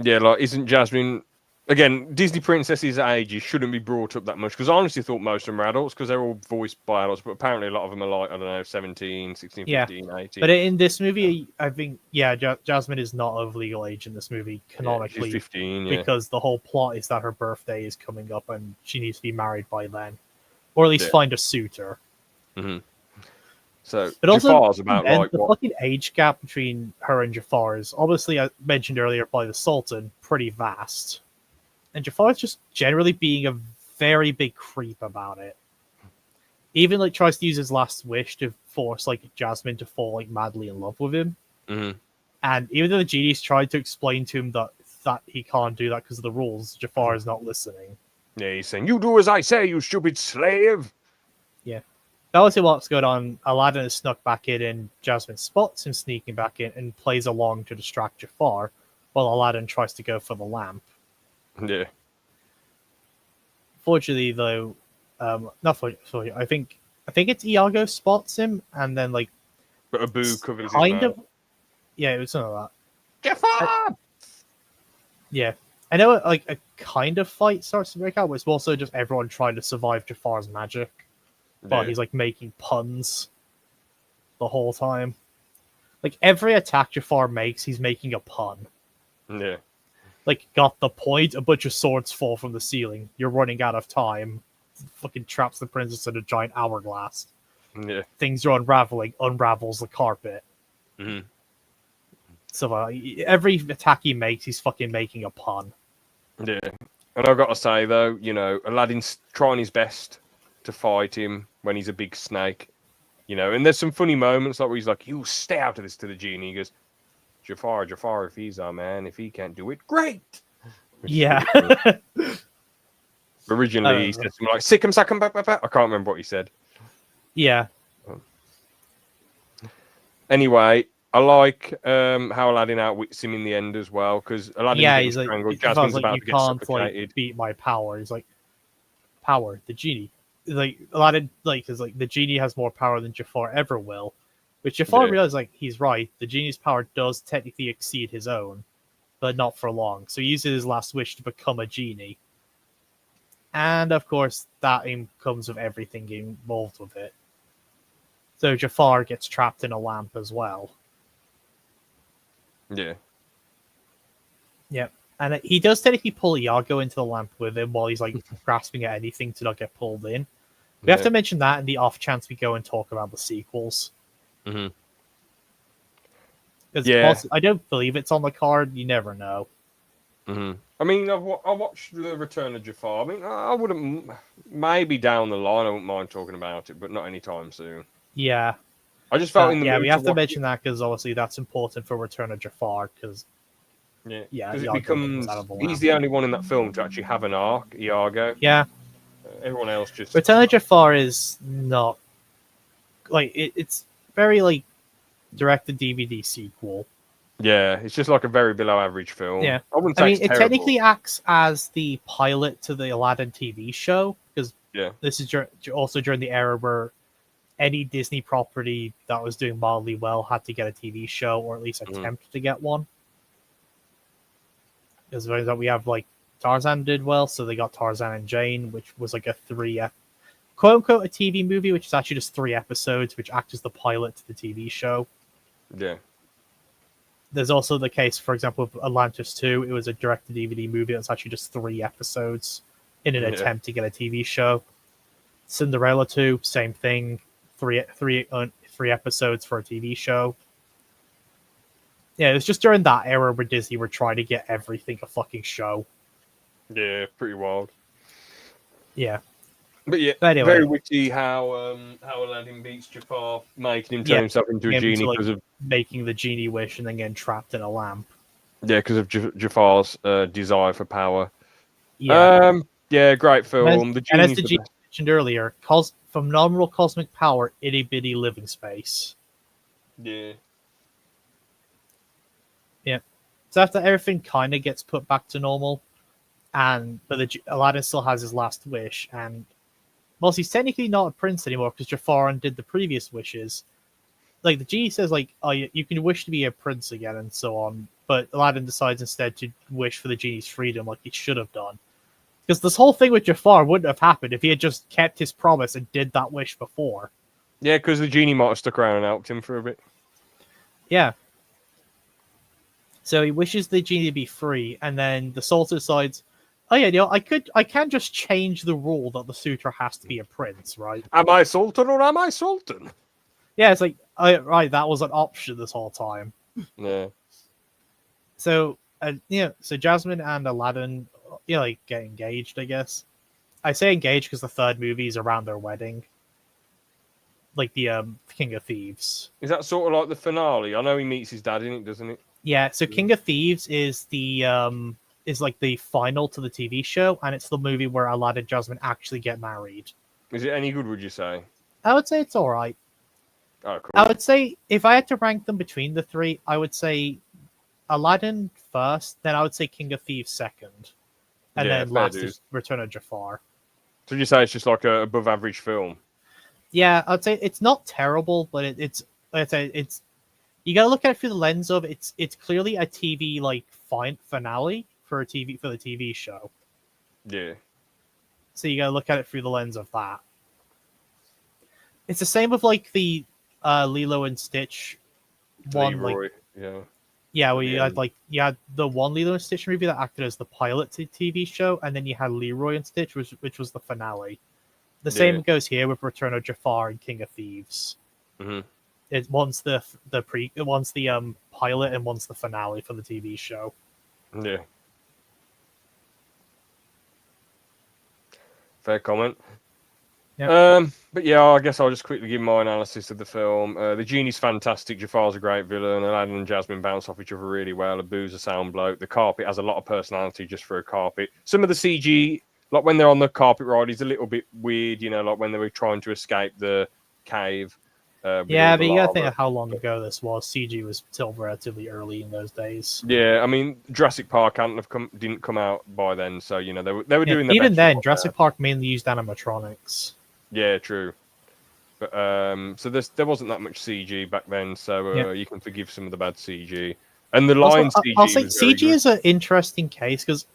Yeah, like, isn't Jasmine... Again, Disney princesses' ages shouldn't be brought up that much, because I honestly thought most of them were adults, because they're all voiced by adults, but apparently a lot of them are like, I don't know, 17, 16, 15, 18. But in this movie, I think, Jasmine is not of legal age in this movie, canonically. She's 15, because the whole plot is that her birthday is coming up and she needs to be married by then. Or at least find a suitor. Mm-hmm. So, but Jafar's also, about, like, the what? fucking age gap between her and Jafar is, obviously, I mentioned earlier by the Sultan, pretty vast. And Jafar's just generally being a very big creep about it. Even like tries to use his last wish to force like Jasmine to fall like madly in love with him. Mm-hmm. And even though the genie's tried to explain to him that he can't do that because of the rules, Jafar is not listening. Yeah, he's saying, "You do as I say, you stupid slave." Yeah. That was what's going on. Aladdin has snuck back in, and Jasmine spots him sneaking back in and plays along to distract Jafar, while Aladdin tries to go for the lamp. Yeah. Fortunately, though, not fortunately, I think it's Iago spots him, and then like, But Abu covers kind his of, yeah, it was something like that. Jafar! Yeah, I know like a kind of fight starts to break out, but it's also just everyone trying to survive Jafar's magic. But he's like making puns the whole time. Like every attack Jafar makes, he's making a pun. Yeah. Like, got the point? A bunch of swords fall from the ceiling. You're running out of time. Fucking traps the princess in a giant hourglass. Yeah. Things are unraveling. Unravels the carpet. Mm-hmm. So every attack he makes, he's fucking making a pun. Yeah. And I've got to say, though, you know, Aladdin's trying his best to fight him when he's a big snake. You know, and there's some funny moments like where he's like, "You stay out of this," to the genie. He goes, Jafar, if he's our man, if he can't do it, great. Yeah. Originally, he said something like, "Sick 'em, sack 'em, I can't remember what he said. Yeah. Anyway, I like how Aladdin outwits him in the end as well, because Aladdin's he's like, strangled. Jasmine's like, about you to get can't suffocated. like beat my power. He's like, power, the genie. Like Aladdin, like, because like the genie has more power than Jafar ever will. Which Jafar realizes, like, he's right. The genie's power does technically exceed his own, but not for long. So he uses his last wish to become a genie. And, of course, that comes with everything involved with it. So Jafar gets trapped in a lamp as well. Yeah. Yep. And he does technically pull Iago into the lamp with him while he's, like, grasping at anything to not get pulled in. We have to mention that in the off chance we go and talk about the sequels. Mm-hmm. Because I don't believe it's on the card. You never know. Mm-hmm. I mean, I watched The Return of Jafar. I mean, I wouldn't... Maybe down the line, I wouldn't mind talking about it, but not anytime soon. Yeah. I just felt in the mood we have to mention that because obviously that's important for Return of Jafar. Because because it becomes... He's the only one in that film to actually have an arc, Iago. Yeah. Everyone else just... Return of Jafar is not... Like, it's very, like, direct-to-DVD sequel. Yeah, it's just like a very below-average film. Yeah. I wouldn't say it technically acts as the pilot to the Aladdin TV show, because this is also during the era where any Disney property that was doing mildly well had to get a TV show, or at least attempt to get one. Because we have, like, Tarzan did well, so they got Tarzan and Jane, which was like a quote-unquote a TV movie, which is actually just 3 episodes, which act as the pilot to the TV show. Yeah. There's also the case, for example, with Atlantis 2. It was a direct-to-DVD movie. It was actually just 3 episodes in an attempt to get a TV show. Cinderella 2, same thing. Three episodes for a TV show. Yeah, it was just during that era where Disney were trying to get everything a fucking show. Yeah, pretty wild. Yeah. But yeah, But anyway, very witty how Aladdin beats Jafar, making him turn himself into a him genie to, like, because of making the genie wish and then getting trapped in a lamp. Jafar's desire for power. Yeah. Yeah, great film. The And as genie's the the genie best. mentioned earlier, phenomenal cosmic power, itty bitty living space. Yeah. Yeah. So after everything kind of gets put back to normal, but Aladdin still has his last wish, and whilst he's technically not a prince anymore because Jafar undid the previous wishes, like the genie says, like, oh, you can wish to be a prince again and so on, but Aladdin decides instead to wish for the genie's freedom, like he should have done. Because this whole thing with Jafar wouldn't have happened if he had just kept his promise and did that wish before. Yeah, because the genie might have stuck around and helped him for a bit. Yeah. So he wishes the genie to be free, and then the Sultan decides, oh yeah, I can just change the rule that the suitor has to be a prince, right? Am I Sultan or am I Sultan? Yeah, it's like, right, that was an option this whole time. Yeah. So, so Jasmine and Aladdin, like, get engaged, I guess. I say engaged because the third movie is around their wedding. Like the King of Thieves. Is that sort of like the finale? I know he meets his dad in it, doesn't it? Yeah, so King of Thieves is is like the final to the TV show, and it's the movie where Aladdin and Jasmine actually get married. Is it any good, would you say? I would say it's alright. Oh, cool. I would say if I had to rank them between the three, I would say Aladdin first, then I would say King of Thieves second, and then last is Return of Jafar. So you say it's just like a above average film? Yeah, I'd say it's not terrible, but it's you gotta look at it through the lens of it's clearly a TV like finale for the TV show. Yeah. So you gotta look at it through the lens of that. It's the same with like the Lilo and Stitch one, Leroy, like yeah, where you had the one Lilo and Stitch movie that acted as the pilot to TV show, and then you had Leroy and Stitch, which was the finale. The same goes here with Return of Jafar and King of Thieves. Mm-hmm. It one's the pilot and one's the finale for the TV show. Yeah. Fair comment. Yep. But yeah, I guess I'll just quickly give my analysis of the film. The genie's fantastic. Jafar's a great villain. Aladdin and Jasmine bounce off each other really well. Abu's a sound bloke. The carpet has a lot of personality just for a carpet. Some of the CG, like when they're on the carpet ride, is a little bit weird. Like when they were trying to escape the cave. Yeah, but you gotta think of how long ago this was. CG was still relatively early in those days. Yeah, I mean, Jurassic Park didn't come out by then, so they were doing even then. Jurassic Park mainly used animatronics. Yeah, true. But so there wasn't that much CG back then, so you can forgive some of the bad CG. And the lion CG. I'll say CG is an interesting case because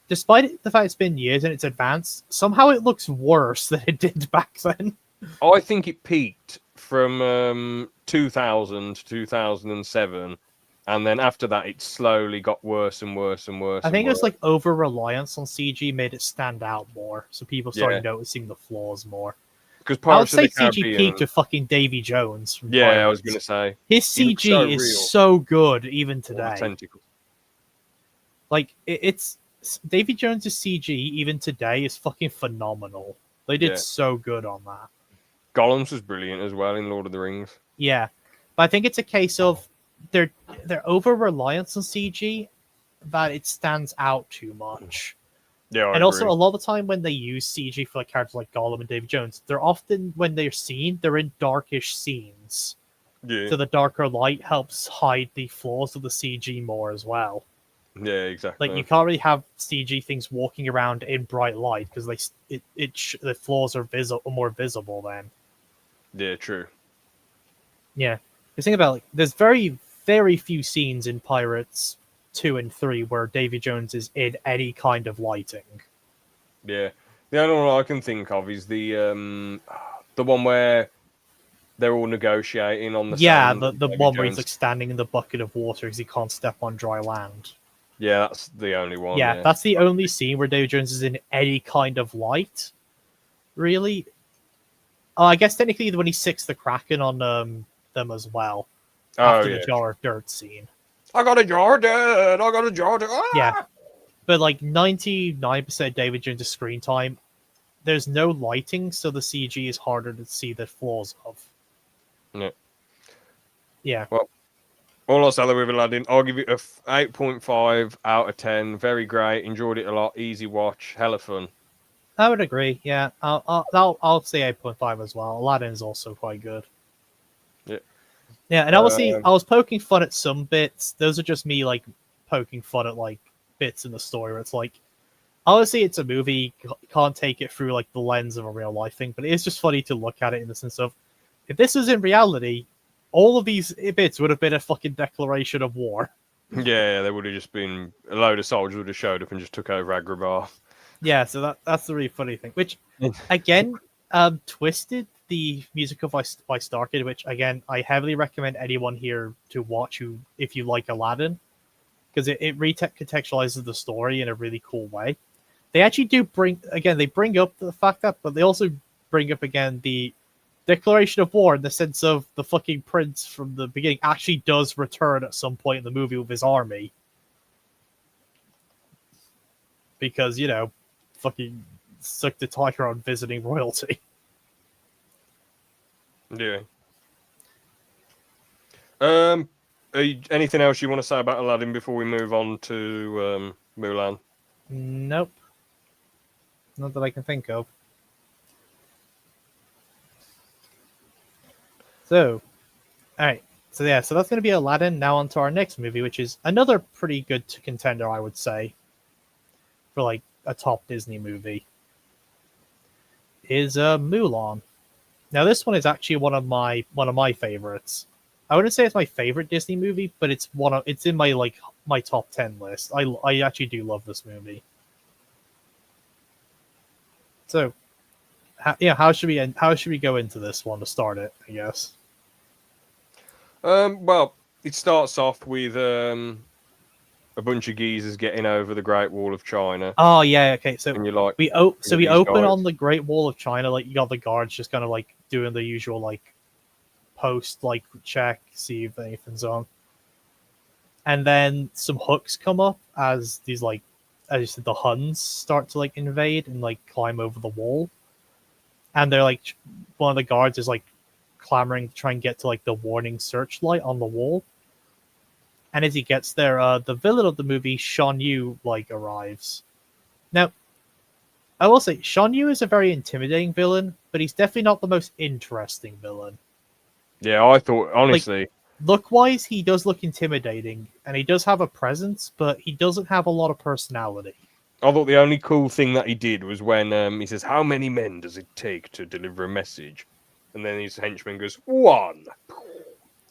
despite the fact it's been years and it's advanced, somehow it looks worse than it did back then. I think it peaked from 2000 to 2007, and then after that it slowly got worse and worse and worse. I think it was like over reliance on CG made it stand out more, so people started noticing the flaws more. Because I would say CG peaked with fucking Davy Jones. From Pirates. I was gonna say his CG is so good even today. Like it's Davy Jones's CG even today is fucking phenomenal. They did so good on that. Gollum was brilliant as well in Lord of the Rings. Yeah, but I think it's a case of their over reliance on CG that it stands out too much. Yeah, and also a lot of the time when they use CG for like characters like Gollum and David Jones, they're often when they're seen, they're in darkish scenes. Yeah. So the darker light helps hide the flaws of the CG more as well. Yeah, exactly. Like you can't really have CG things walking around in bright light because the flaws are more visible then. Yeah, true. Yeah, because think about there's very, very few scenes in Pirates 2 and 3 where Davy Jones is in any kind of lighting. Yeah, the only one I can think of is the one where they're all negotiating on the sand. The one where he's like standing in the bucket of water because he can't step on dry land. Yeah, that's the only one. Yeah, that's the only scene where Davy Jones is in any kind of light. Really, Oh, I guess technically when he sicks the Kraken on them as well Oh after the yeah. jar of dirt scene. I got a Jordan. I got a Jordan. Ah! Yeah, but like 99% David Jones' screen time, there's no lighting, so the CG is harder to see the flaws of. Yeah. Yeah. Well, all I'll say with Aladdin, I'll give it a 8.5 out of 10. Very great. Enjoyed it a lot. Easy watch. Hella fun. I would agree. Yeah, I'll say 8.5 as well. Aladdin is also quite good. Yeah. Yeah, and obviously I was poking fun at some bits. Those are just me like poking fun at like bits in the story where it's like, obviously it's a movie, can't take it through like the lens of a real life thing, but it is just funny to look at it in the sense of, if this was in reality, all of these bits would have been a fucking declaration of war. Yeah, there would have just been a load of soldiers would have showed up and just took over Agrabah. Yeah, so that's the really funny thing. Which, again, Twisted, the musical by Starkid, which again I heavily recommend anyone here to watch who, if you like Aladdin, because it recontextualizes the story in a really cool way. They actually do bring up the fact that, but they also bring up again the declaration of war in the sense of the fucking prince from the beginning actually does return at some point in the movie with his army. Because, fucking suck the tiger on visiting royalty. Yeah. Anything else you want to say about Aladdin before we move on to Mulan? Nope. Not that I can think of. So, alright. So that's going to be Aladdin. Now on to our next movie, which is another pretty good contender, I would say, for like a top Disney movie. Is Mulan. Now this one is actually one of my favorites. I wouldn't say it's my favorite Disney movie, but it's in my top 10 list. I actually do love this movie. So, how should we go into this one to start it? I guess. Well, it starts off with a bunch of geezers getting over the Great Wall of China. Oh yeah, okay. So and you're like, we open guys. on the Great Wall of China. Like you got the guards just kind of like doing the usual like post like check, see if anything's on, and then some hooks come up as these like, as you said, the Huns start to like invade and like climb over the wall, and they're like, one of the guards is like clamoring to try and get to like the warning searchlight on the wall. And as he gets there, the villain of the movie, Shan Yu, like arrives. Now, I will say, Shan Yu is a very intimidating villain, but he's definitely not the most interesting villain. Yeah, I thought, honestly. Like, look-wise, he does look intimidating, and he does have a presence, but he doesn't have a lot of personality. I thought the only cool thing that he did was when he says, "How many men does it take to deliver a message?" And then his henchman goes, "One."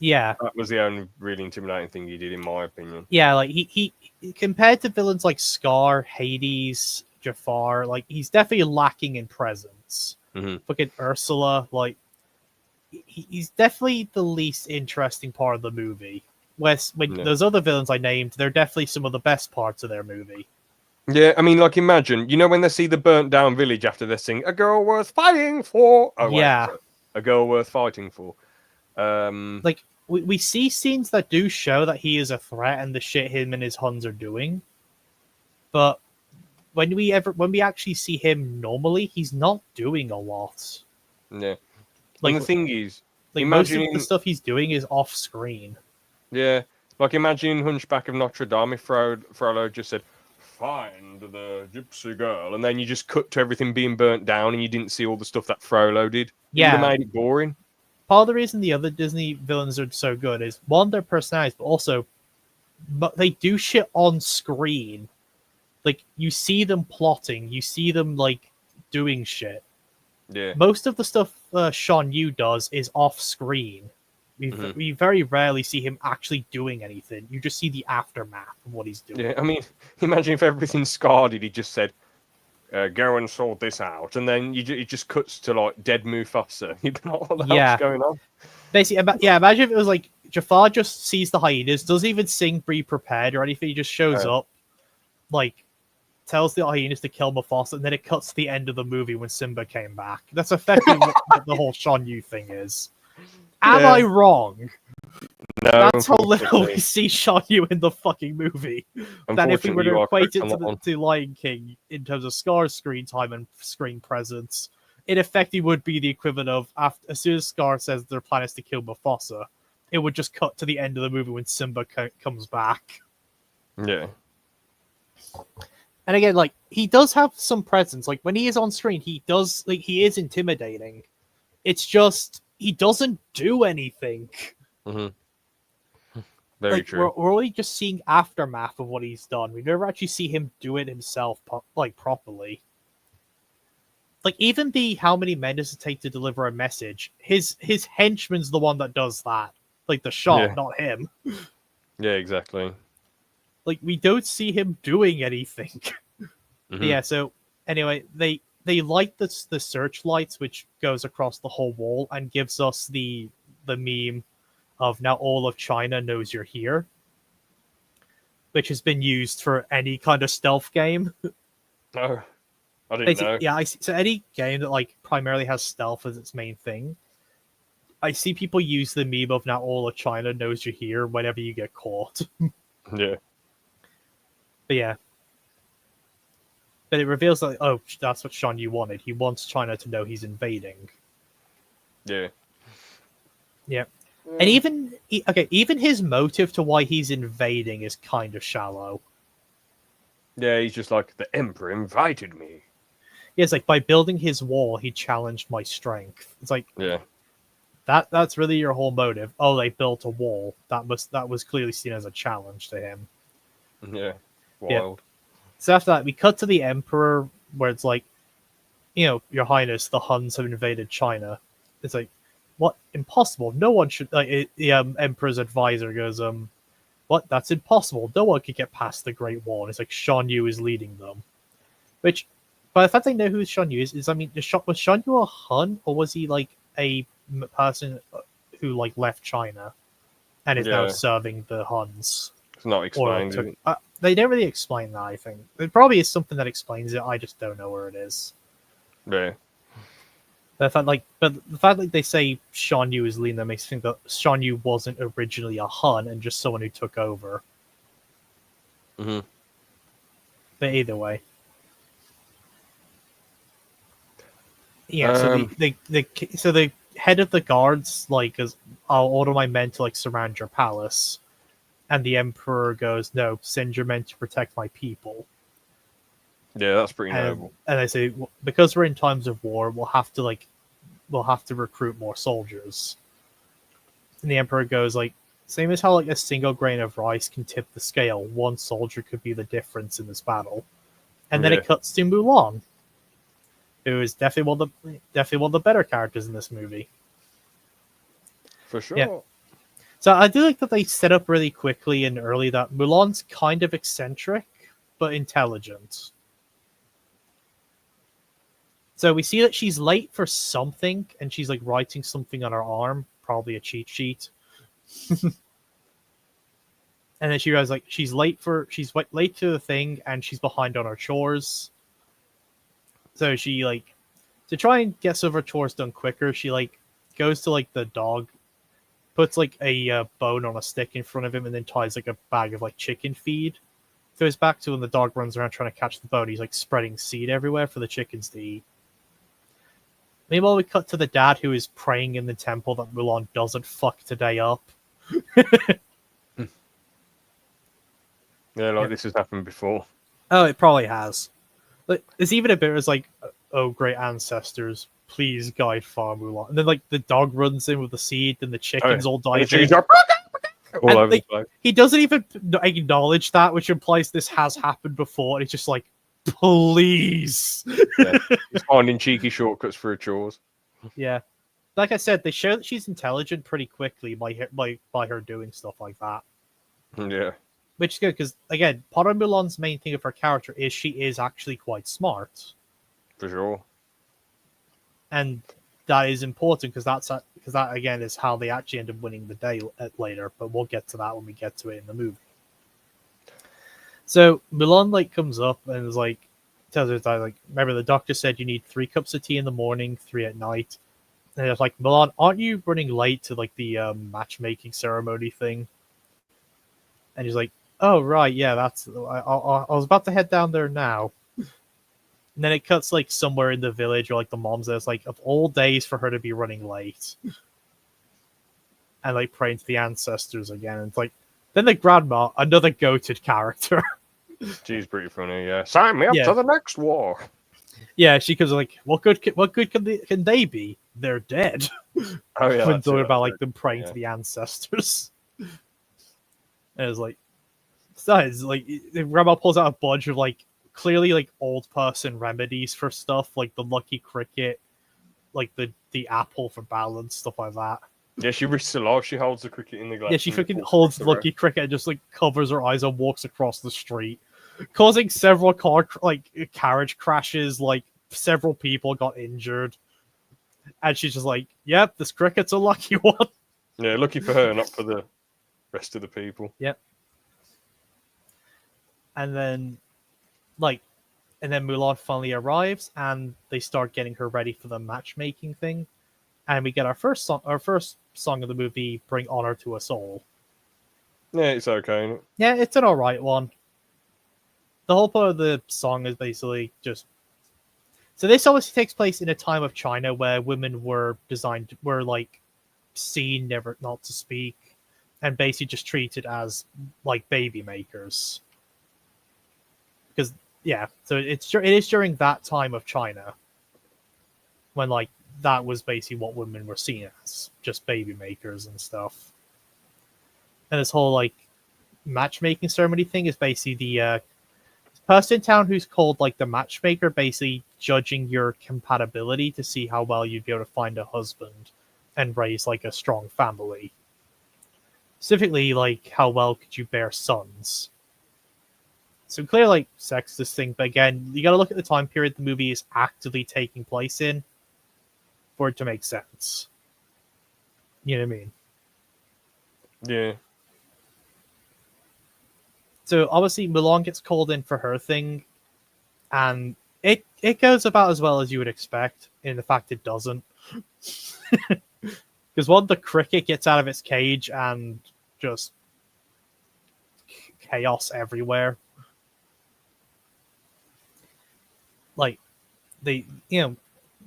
Yeah. That was the only really intimidating thing he did, in my opinion. Yeah, like, he compared to villains like Scar, Hades, Jafar, like, he's definitely lacking in presence. Mm-hmm. Fucking Ursula, like, he's definitely the least interesting part of the movie. When those other villains I named, they're definitely some of the best parts of their movie. Yeah, I mean, like, imagine, when they see the burnt down village after they sing "A Girl Worth Fighting For." Oh, yeah, wait, A Girl Worth Fighting For. Like, we see scenes that do show that he is a threat and the shit him and his Huns are doing, but when we actually see him normally, he's not doing a lot. Yeah, like, and the thing is, like, most of the stuff he's doing is off screen. Yeah, like, imagine Hunchback of Notre Dame if Frollo just said, "Find the gypsy girl," and then you just cut to everything being burnt down and you didn't see all the stuff that Frollo did. It would have made it boring. Part of the reason the other Disney villains are so good is, one, their personalities, but also they do shit on screen. Like, you see them plotting, you see them like doing shit. Yeah. Most of the stuff Shan Yu does is off screen. We very rarely see him actually doing anything. You just see the aftermath of what he's doing. Yeah, I mean, imagine if everything Scar did, he just said, "Go and sort this out," and then it just cuts to like dead Mufasa. You don't know what the hell's going on. Basically, imagine if it was like Jafar just sees the hyenas, doesn't even sing "Be Prepared" or anything. He just shows up, like, tells the hyenas to kill Mufasa, and then it cuts to the end of the movie when Simba came back. That's effectively what the whole Shan Yu thing is. Am I wrong? No, That's how little we unfortunately. see Shan Yu in the fucking movie. That if we were Unfortunately, to you are equate correct it on to, that one. to Lion King in terms of Scar's screen time and screen presence, it effectively would be the equivalent of as soon as Scar says their plan is to kill Mufasa, it would just cut to the end of the movie when Simba comes back. Yeah. And again, like, he does have some presence. Like, when he is on screen, he is intimidating. It's just he doesn't do anything. Hmm. Very Like, true. we're only just seeing aftermath of what he's done. We never actually see him do it himself, properly. Like, even the how many men does it take to deliver a message? His henchman's the one that does that. Like, the shot, Yeah. not him. Yeah, exactly. Like, we don't see him doing anything. Hmm. Yeah, so anyway, they light the searchlights, which goes across the whole wall and gives us the meme of now all of China knows you're here, which has been used for any kind of stealth game. Oh, I didn't know. Yeah, I see, so any game that like primarily has stealth as its main thing, I see people use the meme of now all of China knows you're here whenever you get caught. Yeah. But yeah. But it reveals that, oh, that's what Shan Yu wanted. He wants China to know he's invading. Yeah. Yeah. And even his motive to why he's invading is kind of shallow. Yeah, he's just like, the Emperor invited me. Yeah, it's like, by building his wall, he challenged my strength. It's like, Yeah. that's really your whole motive. Oh, they built a wall. That was clearly seen as a challenge to him. Yeah. Yeah. Wild. So after that, we cut to the Emperor, where it's like, Your Highness, the Huns have invaded China. It's like, what? Impossible. No one should. Like, the Emperor's advisor goes, what? That's impossible. No one could get past the Great Wall. And it's like Shan Yu is leading them. Which, by the fact I know who Shan Yu is I mean, was Shan Yu a Hun, or was he like a person who like left China and is now Yeah. serving the Huns? It's not Or explained. Is took, it? they don't really explain that. I think it probably is something that explains it. I just don't know where it is. Yeah. But the fact like they say Shan Yu is leading them makes me think that Shan Yu wasn't originally a Hun and just someone who took over. Hmm. But either way, yeah. So the head of the guards is, I'll order my men to like surround your palace, and the Emperor goes, no, send your men to protect my people. Yeah, that's pretty And noble. I say, because we're in times of war, we'll have to recruit more soldiers. And the Emperor goes like, same as how like a single grain of rice can tip the scale, one soldier could be the difference in this battle. And then Yeah. it cuts to Mulan, who is definitely one of the better characters in this movie. For sure. Yeah. So I do like that they set up really quickly and early that Mulan's kind of eccentric but intelligent. So we see that she's late for something, and she's like writing something on her arm, probably a cheat sheet. And then she realizes like she's late to the thing, and she's behind on her chores. So she like, to try and get some of her chores done quicker, she like goes to like the dog, puts like a bone on a stick in front of him, and then ties like a bag of like chicken feed to his back. So when the dog runs around trying to catch the bone, he's like spreading seed everywhere for the chickens to eat. Meanwhile, we cut to the dad who is praying in the temple that Mulan doesn't fuck today up. Yeah, like this has happened before. Oh, it probably has. But there's even a bit where it's like, oh, great ancestors, please guide Far Mulan. And then like the dog runs in with the seed, and the chickens all And the dive in. chickens are all And, over like, the place. he doesn't even acknowledge that, which implies this has happened before. And it's just like, please. Yeah. He's finding cheeky shortcuts for her chores. Yeah. Like I said, they show that she's intelligent pretty quickly by her doing stuff like that. Yeah. Which is good, because, again, part of Mulan's main thing of her character is she is actually quite smart. For sure. And that is important, because that, again, is how they actually end up winning the day later. But we'll get to that when we get to it in the movie. So Mulan like comes up and is like tells her that like remember the doctor said you need 3 cups of tea in the morning, 3 at night. And it's like Mulan, aren't you running late to like the matchmaking ceremony thing? And he's like, oh right, yeah, I was about to head down there now. And then it cuts like somewhere in the village or like the mom's there's like of all days for her to be running late. And like praying to the ancestors again. And it's like then the grandma, another goated character. She's pretty funny. Yeah, sign me up Yeah. to the next war. Yeah, she comes like, what good can they be? They're dead. Oh yeah, When that's talking it, about that's like them praying yeah. to the ancestors. And it's like, besides, like grandma pulls out a bunch of like clearly like old person remedies for stuff like the lucky cricket, like the apple for balance, stuff like that. Yeah, she risks a lot. She holds the cricket in the glass. Yeah, she and freaking walks holds across the road. lucky cricket and just like covers her eyes and walks across the street, causing several carriage crashes. Like several people got injured, and she's just like, "Yep, this cricket's a lucky one." Yeah, lucky for her, not for the rest of the people. Yep. And then, like, and then Mulan finally arrives, and they start getting her ready for the matchmaking thing, and we get our first song of the movie, "Bring Honor to Us All." Yeah, it's okay. Isn't it? Yeah, it's an alright one. The whole part of the song is basically just. So this obviously takes place in a time of China where women were like seen never not to speak, and basically just treated as like baby makers. Because yeah, so it is during that time of China when like that was basically what women were seen as, just baby makers and stuff. And this whole like matchmaking ceremony thing is basically the person in town who's called like the matchmaker, basically judging your compatibility to see how well you'd be able to find a husband and raise like a strong family. Specifically, like how well could you bear sons? So clear like sexist thing, but again, you got to look at the time period the movie is actively taking place in for it to make sense. You know what I mean? Yeah. So obviously Mulan gets called in for her thing, and it goes about as well as you would expect. In the fact it doesn't, because one, the cricket gets out of its cage and just chaos everywhere. Like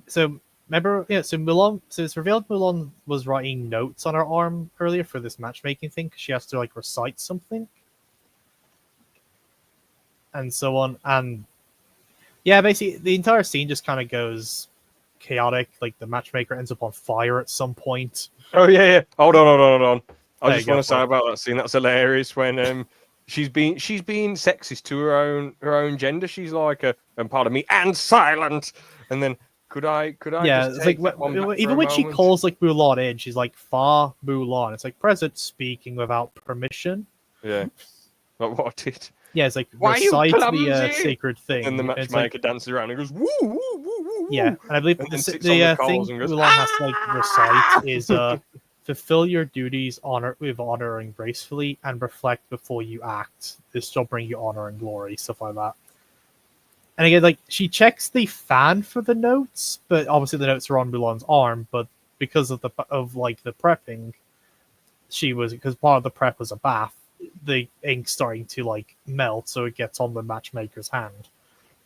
so remember, so Mulan. So it's revealed Mulan was writing notes on her arm earlier for this matchmaking thing because she has to like recite something. And so on, and yeah, basically the entire scene just kind of goes chaotic. Like the matchmaker ends up on fire at some point. Oh yeah. Hold on. I There just you go, want to say bud. about that scene. That's hilarious when she's being sexist to her own gender. She's like and pardon me, and silent. And then could I Yeah, just it's take like that one back for even a when she moment? calls like Mulan in, she's like Fa Mulan. It's like present speaking without permission. Yeah. Like what I did. Yeah, it's like Why are you recite the clumsy? sacred thing. And the And it's like matchmaker dances around and goes woo woo woo woo yeah, woo, and I believe and then sits on the the coals thing and goes Mulan has to like recite ah! is fulfill your duties with honor and gracefully, and reflect before you act. This shall bring you honor and glory, stuff like that. And again, like she checks the fan for the notes, but obviously the notes are on Mulan's arm. But because of the prepping, because part of the prep was a bath. The ink's starting to like melt, so it gets on the matchmaker's hand.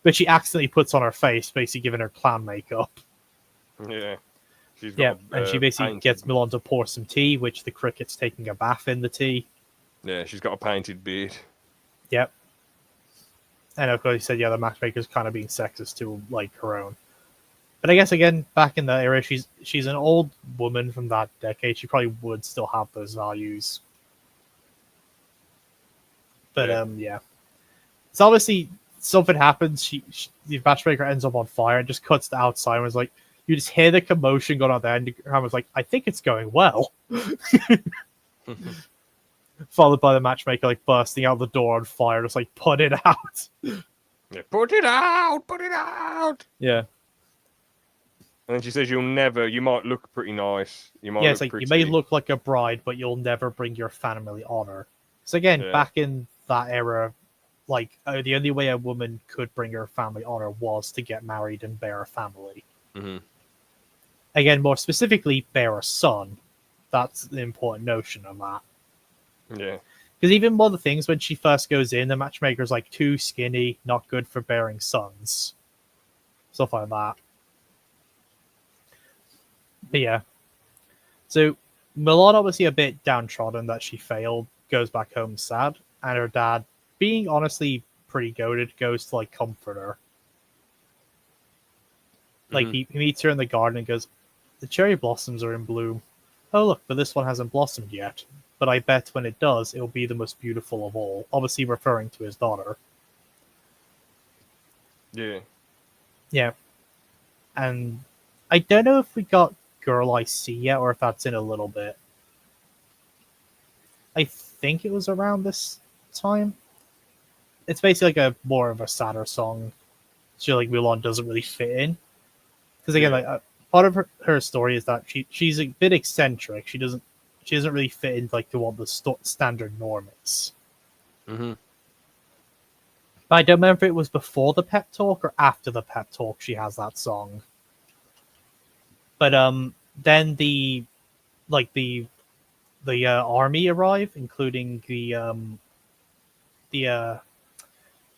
But she accidentally puts on her face, basically giving her clown makeup. Yeah. She's Yeah, got and she basically painted, gets Mulan to pour some tea, which the cricket's taking a bath in the tea. yeah, she's got a painted beard. Yep. And of course, he said, yeah, the matchmaker's kind of being sexist to like her own. But I guess again, back in that era, she's an old woman from that decade. She probably would still have those values. But yeah. So obviously something happens. The matchmaker ends up on fire and just cuts to outside and was like, you just hear the commotion going on there, and I was like, I think it's going well. Followed by the matchmaker like bursting out the door on fire, just like put it out. Yeah, put it out. Yeah. And then she says, you might look pretty nice. You might Yeah, look it's like pretty. you may look like a bride, but you'll never bring your family honor. So again, Yeah. back in that era, the only way a woman could bring her family honor was to get married and bear a family. Mm-hmm. Again, more specifically, bear a son. That's the important notion of that. Yeah. Because even one of the things when she first goes in, the matchmaker's like too skinny, not good for bearing sons. Stuff like that. But yeah. So Mulan, obviously a bit downtrodden that she failed, goes back home sad, and her dad, being honestly pretty goated, goes to like comfort her. Like he meets her in the garden and goes, "The cherry blossoms are in bloom. Oh look, but this one hasn't blossomed yet. But I bet when it does, it'll be the most beautiful of all." Obviously referring to his daughter. Yeah. Yeah. And I don't know if we got Girl I See yet, or if that's in a little bit. I think it was around this time. It's basically like a more of a sadder song. So like Mulan doesn't really fit in. Because again, Yeah. like part of her story is that she's a bit eccentric. She doesn't really fit into like to what the standard norm is. Mm-hmm. But I don't remember if it was before the pep talk or after the pep talk she has that song. But then the army arrive, including the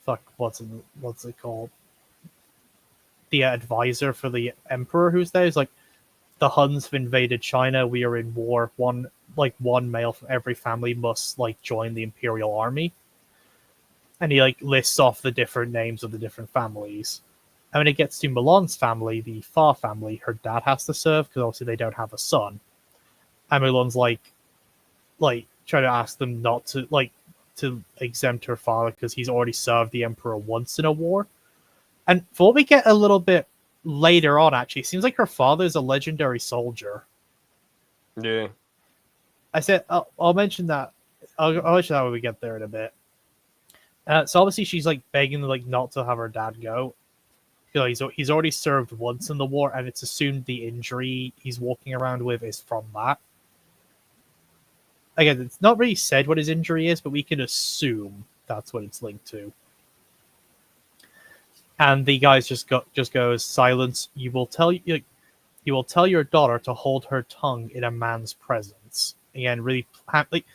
fuck what's it called? The advisor for the emperor who's there is like, the Huns have invaded China. We are in war. One male from every family must like join the imperial army. And he like lists off the different names of the different families. And when it gets to Mulan's family, the Fa family, her dad has to serve because obviously they don't have a son. And Mulan's like trying to ask them not to to exempt her father because he's already served the emperor once in a war. And for what we get a little bit later on, actually, it seems like her father is a legendary soldier. Yeah. I said I'll mention that. I'll mention that when we get there in a bit. So obviously she's like begging like not to have her dad go. You know, he's already served once in the war, and it's assumed the injury he's walking around with is from that. Again, it's not really said what his injury is, but we can assume that's what it's linked to. And the guys just goes, "Silence. You will tell your daughter to hold her tongue in a man's presence." Again, really like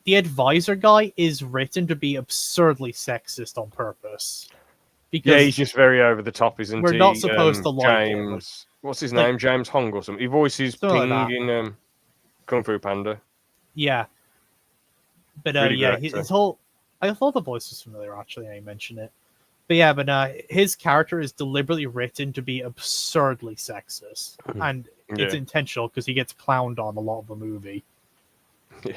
the advisor guy is written to be absurdly sexist on purpose. Because Yeah, he's just very over the top, isn't we're he? not supposed to like it. James, what's his Like name? James Hong or something. He voices something like Ping that. in Kung Fu Panda. Yeah, but Really good yeah, actor. his whole I thought the voice was familiar actually. I mentioned it, but yeah, but his character is deliberately written to be absurdly sexist, and it's Yeah. intentional because he gets clowned on a lot of the movie. Yeah.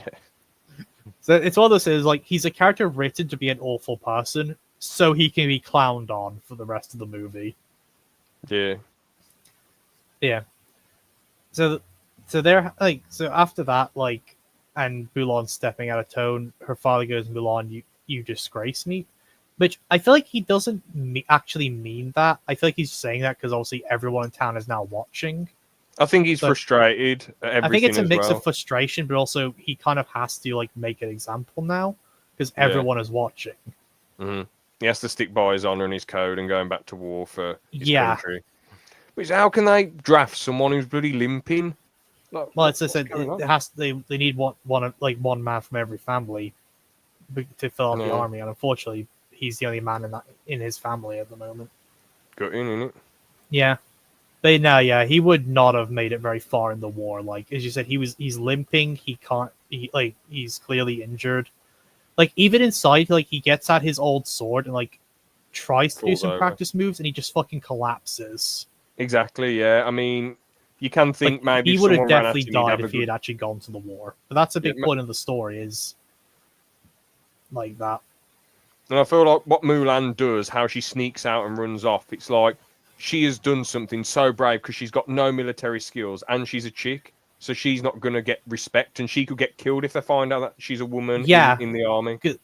So it's one of those is like he's a character written to be an awful person, so he can be clowned on for the rest of the movie. Yeah. Yeah. So they're like so after that and Mulan stepping out of tone, her father goes, "Mulan, you disgrace me," which I feel like he doesn't actually mean that. I feel like he's saying that because obviously everyone in town is now watching. I think he's So frustrated at I think it's everything a as mix of well. frustration, but also he kind of has to like make an example now because Yeah. everyone is watching. Hmm. He has to stick by his honor and his code and going back to war for his Yeah. country. Which how can they draft someone who's bloody limping? Like, Well, it's just what's that going it on? has they need one man from every family to fill out the No, army, and unfortunately, he's the only man in his family at the moment. got in it. Yeah, but no, yeah, he would not have made it very far in the war. Like as you said, he's limping. He can't. He's clearly injured. Like even inside, like he gets out his old sword and like tries to do Falls some over. practice moves, and he just fucking collapses. Exactly. Yeah. I mean, you can Like think maybe he if would have someone ran at definitely him, he'd died have a if he good. had actually gone to the war. But that's a Yeah. big point of the story is like that. And I feel like what Mulan does, how she sneaks out and runs off, it's like she has done something so brave because she's got no military skills and she's a chick, so she's not gonna get respect, and she could get killed if they find out that she's a woman Yeah. in the army. Good.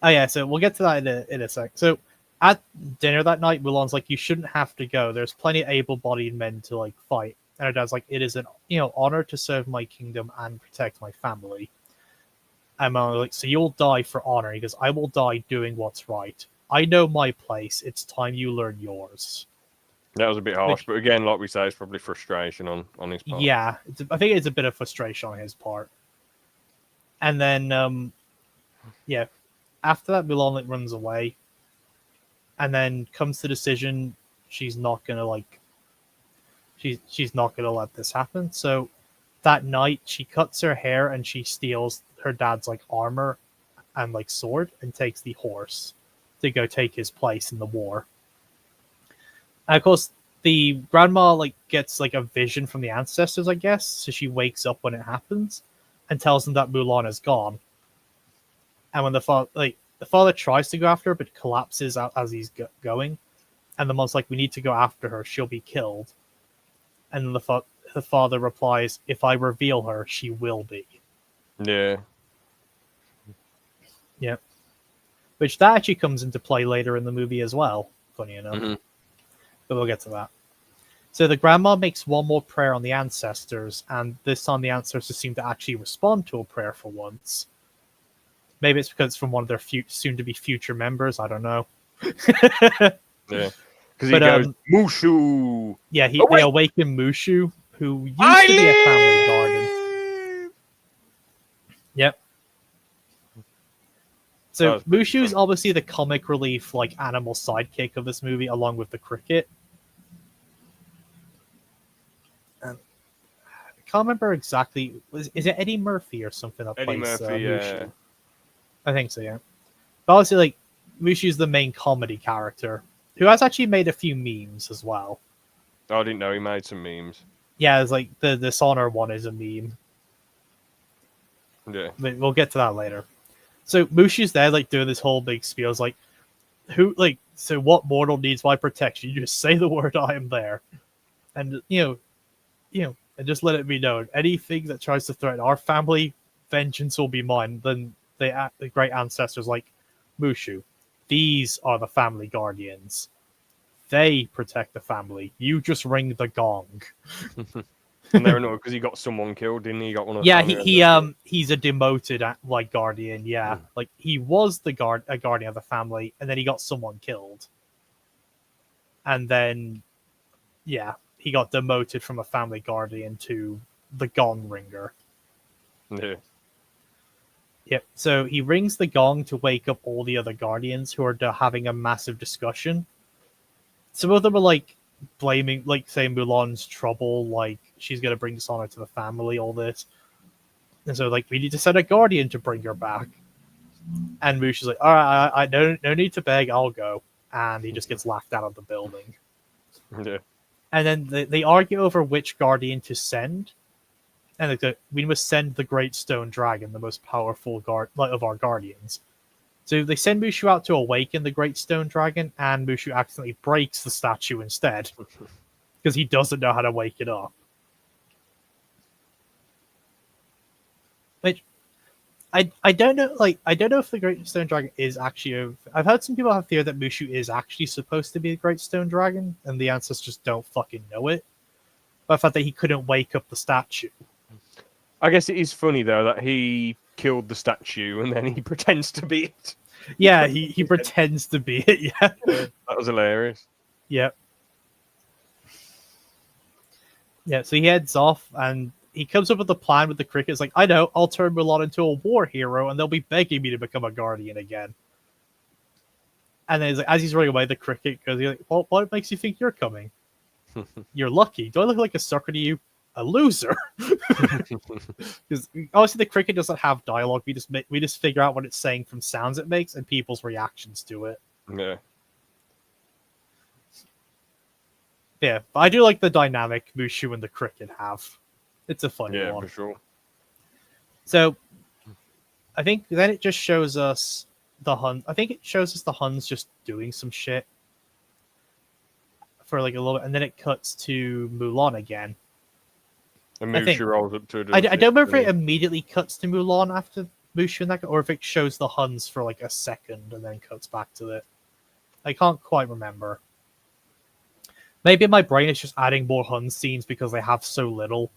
Oh yeah, so we'll get to that in a sec. So at dinner that night, Mulan's like, "You shouldn't have to go. There's plenty of able-bodied men to like fight." And her dad's like, "It is an honor to serve my kingdom and protect my family." And Mulan's like, so you'll die for honor. He goes, I will die doing what's right. I know my place. It's time you learn yours. That was a bit harsh, Which, but again, like we say, it's probably frustration on his part. yeah, I think it's a bit of frustration on his part. And then, yeah, after that, Mulan like runs away, and then comes to the decision she's not gonna like, she's not gonna let this happen. So that night, she cuts her hair and she steals her dad's like armor and like sword and takes the horse to go take his place in the war. And of course, the grandma like gets like a vision from the ancestors, I guess. So she wakes up when it happens and tells them that Mulan is gone. And when the father tries to go after her, but collapses out as he's going, and the mom's like, "We need to go after her. She'll be killed." And then the father replies, "If I reveal her, she will be." Yeah. Yeah. Which that actually comes into play later in the movie as well, funny enough. Mm-hmm. But we'll get to that. So the grandma makes one more prayer on the ancestors, and this time the ancestors seem to actually respond to a prayer for once. Maybe it's because it's from one of their soon-to-be future members. I don't know. Yeah. Because he But goes, Mushu! yeah, Oh, they wait! awaken Mushu, who used I to be a family live! guardian. Yep. So That was pretty Mushu's fun. obviously the comic relief, like animal sidekick of this movie, along with the cricket. I can't remember exactly. Is it Eddie Murphy or something that Eddie plays Murphy, yeah. Mushu? I think so, yeah. But obviously, like, Mushu's the main comedy character, who has actually made a few memes as well. I didn't know he made some memes. Yeah, it's like the Dishonor one is a meme. Yeah. But we'll get to that later. So Mushu's there, like, doing this whole big spiel. It's like, so what mortal needs my protection? You just say the word, I am there. And, and just let it be known. Anything that tries to threaten our family, vengeance will be mine. Then the great ancestors like, Mushu, these are the family guardians. They protect the family. You just ring the gong. And they're annoyed because he got someone killed, didn't he? He got one of the Yeah, family he's a demoted like guardian. Yeah, like he was a guardian of the family, and then he got someone killed, and then yeah, he got demoted from a family guardian to the gong ringer. Yeah. Yep. So he rings the gong to wake up all the other guardians who are having a massive discussion. Some of them are like blaming, like saying Mulan's trouble, like she's gonna bring dishonor to the family, all this. And so like we need to send a guardian to bring her back. And Mushu's like, all right, I don't no need to beg, I'll go. And he just gets laughed out of the building. Yeah. And then they argue over which guardian to send. And they go, we must send the Great Stone Dragon, the most powerful of our guardians. So they send Mushu out to awaken the Great Stone Dragon, and Mushu accidentally breaks the statue instead because he doesn't know how to wake it up. Which I don't know. Like I don't know if the Great Stone Dragon is actually. I've heard some people have theory that Mushu is actually supposed to be the Great Stone Dragon, and the ancestors don't fucking know it. But I thought that he couldn't wake up the statue. I guess it is funny though that he killed the statue and then he pretends to be it. Yeah, he pretends to be it. Yeah, that was hilarious. Yep. Yeah, so he heads off and he comes up with a plan with the cricket. It's like, I know, I'll turn Mulan into a war hero and they'll be begging me to become a guardian again. And then he's like, as he's running away, the cricket goes, like, well, what makes you think you're coming? You're lucky. Do I look like a sucker to you? A loser. Because obviously the cricket doesn't have dialogue. We just figure out what it's saying from sounds it makes and people's reactions to it. Yeah. Yeah, but I do like the dynamic Mushu and the cricket have. It's a funny one. Yeah, for sure. So, I think then it just shows us the Hun. I think it shows us the Huns just doing some shit for like a little bit, and then it cuts to Mulan again. And Mushu rolls up to I don't remember if it immediately cuts to Mulan after Mushu and that, or if it shows the Huns for like a second and then cuts back to it. I can't quite remember. Maybe my brain is just adding more Hun scenes because they have so little.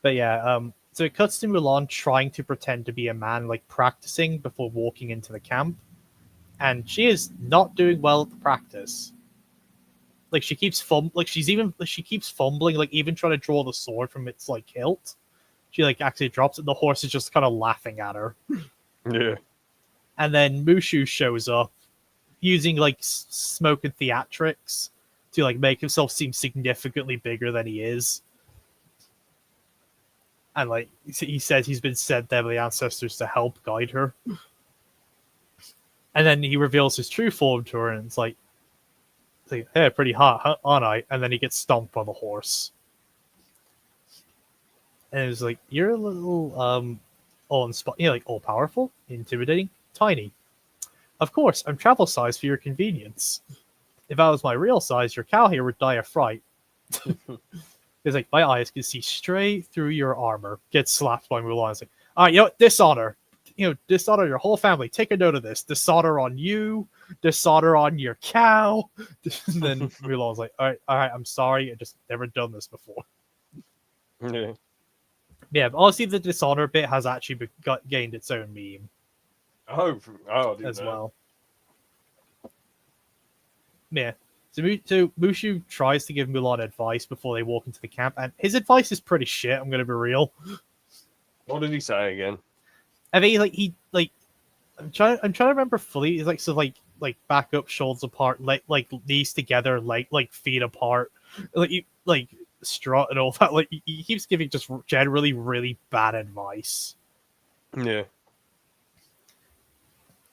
But yeah, so it cuts to Mulan trying to pretend to be a man, like practicing before walking into the camp, and she is not doing well at the practice. Like she keeps she keeps fumbling, like even trying to draw the sword from its like hilt. She like actually drops it. The horse is just kind of laughing at her. Yeah. And then Mushu shows up using like smoke and theatrics to like make himself seem significantly bigger than he is. And like he says he's been sent there by the ancestors to help guide her. And then he reveals his true form to her, and it's like, hey, pretty hot, huh, aren't I? And then he gets stomped by the horse. And it's like, you're a little all powerful, intimidating, tiny. Of course, I'm travel size for your convenience. If I was my real size, your cow here would die of fright. It's like, my eyes can see straight through your armor. Gets slapped by Mulan. It's like, all right, you know what? Dishonor. Dishonor your whole family. Take a note of this. Dishonor on you. Dishonor on your cow. And then Mulan's like, all right, I'm sorry. I just never done this before. Yeah. Yeah, but honestly, the dishonor bit has actually gained its own meme. I didn't as know. well. Yeah. So Mushu tries to give Mulan advice before they walk into the camp, and his advice is pretty shit. I'm gonna be real. What did he say again? I mean, I'm trying to remember fully. He's like back up, shoulders apart, like knees together, like feet apart, like strut and all that. Like he keeps giving just generally really bad advice. Yeah.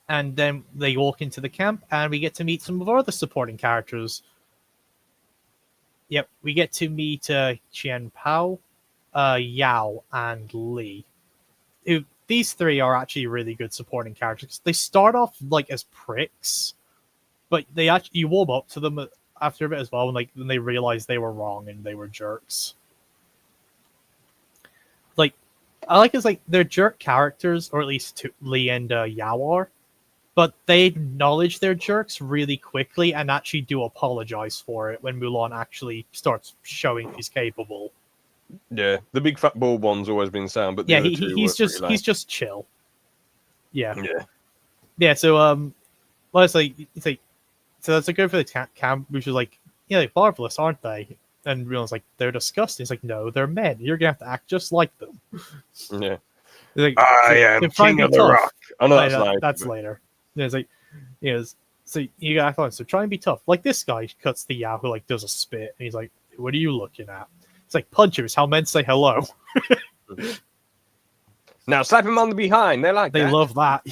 And then they walk into the camp, and we get to meet some of our other supporting characters. Yep, we get to meet Qian Pao, Yao, and Li. These three are actually really good supporting characters. They start off like as pricks, but you warm up to them after a bit as well, when they realize they were wrong and they were jerks. Like, I like it's like they're jerk characters, or at least Li and Yao are. But they acknowledge their jerks really quickly and actually do apologize for it when Mulan actually starts showing she's capable. Yeah, the big fat bald one's always been sound, but the other two he's just chill. Yeah. Yeah. So well, it's like so that's a good for the camp, which is like, yeah, they're marvelous, aren't they? And Mulan's like, they're disgusting. It's like, no, they're men. You're gonna have to act just like them. Yeah. Like, I am king of the rock. I know that's later. Yeah, it's like, so you got to so try and be tough. Like this guy cuts the Yao who like does a spit, and he's like, "What are you looking at?" It's like, punch him. It's how men say hello. Now slap him on the behind. They love that.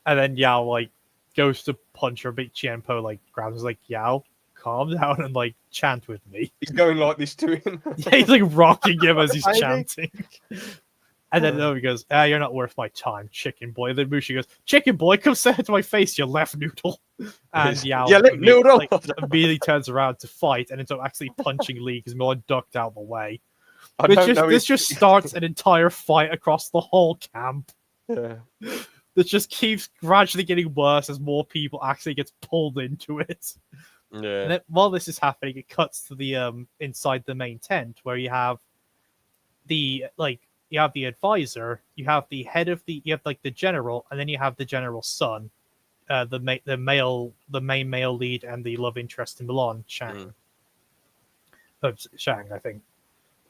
And then Yao like goes to punch her, but Qianpo like grabs him, like, Yao, calm down and like chant with me. He's going like this to him. Yeah, he's like rocking him as he's chanting. And then he goes, you're not worth my time, chicken boy. And then Mushu goes, chicken boy, come say it to my face, you left noodle. And Yao noodle. Like, immediately turns around to fight and ends up actually punching Lee because Mulan ducked out of the way. This just starts an entire fight across the whole camp. Yeah. That just keeps gradually getting worse as more people actually gets pulled into it. Yeah. And then while this is happening, it cuts to the inside the main tent where you have the advisor, you have the head of you have like the general, and then you have the general's son, the main male lead and the love interest in Mulan, Shang. Shang, I think.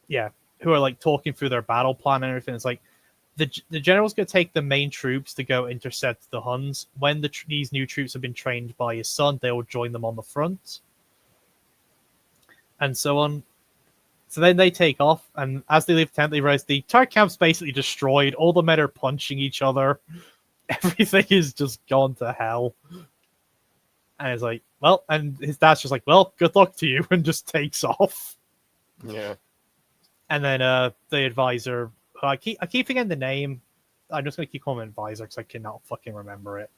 Yeah, who are like talking through their battle plan and everything. It's like the general's going to take the main troops to go intercept the Huns. When these new troops have been trained by his son, they will join them on the front, and so on. So then they take off, and as they leave the tent, they realize the entire camp's basically destroyed. All the men are punching each other. Everything is just gone to hell. And it's like, well, and his dad's just like, well, good luck to you, and just takes off. Yeah. And then the advisor, I keep forgetting the name. I'm just going to keep calling him advisor because I cannot fucking remember it.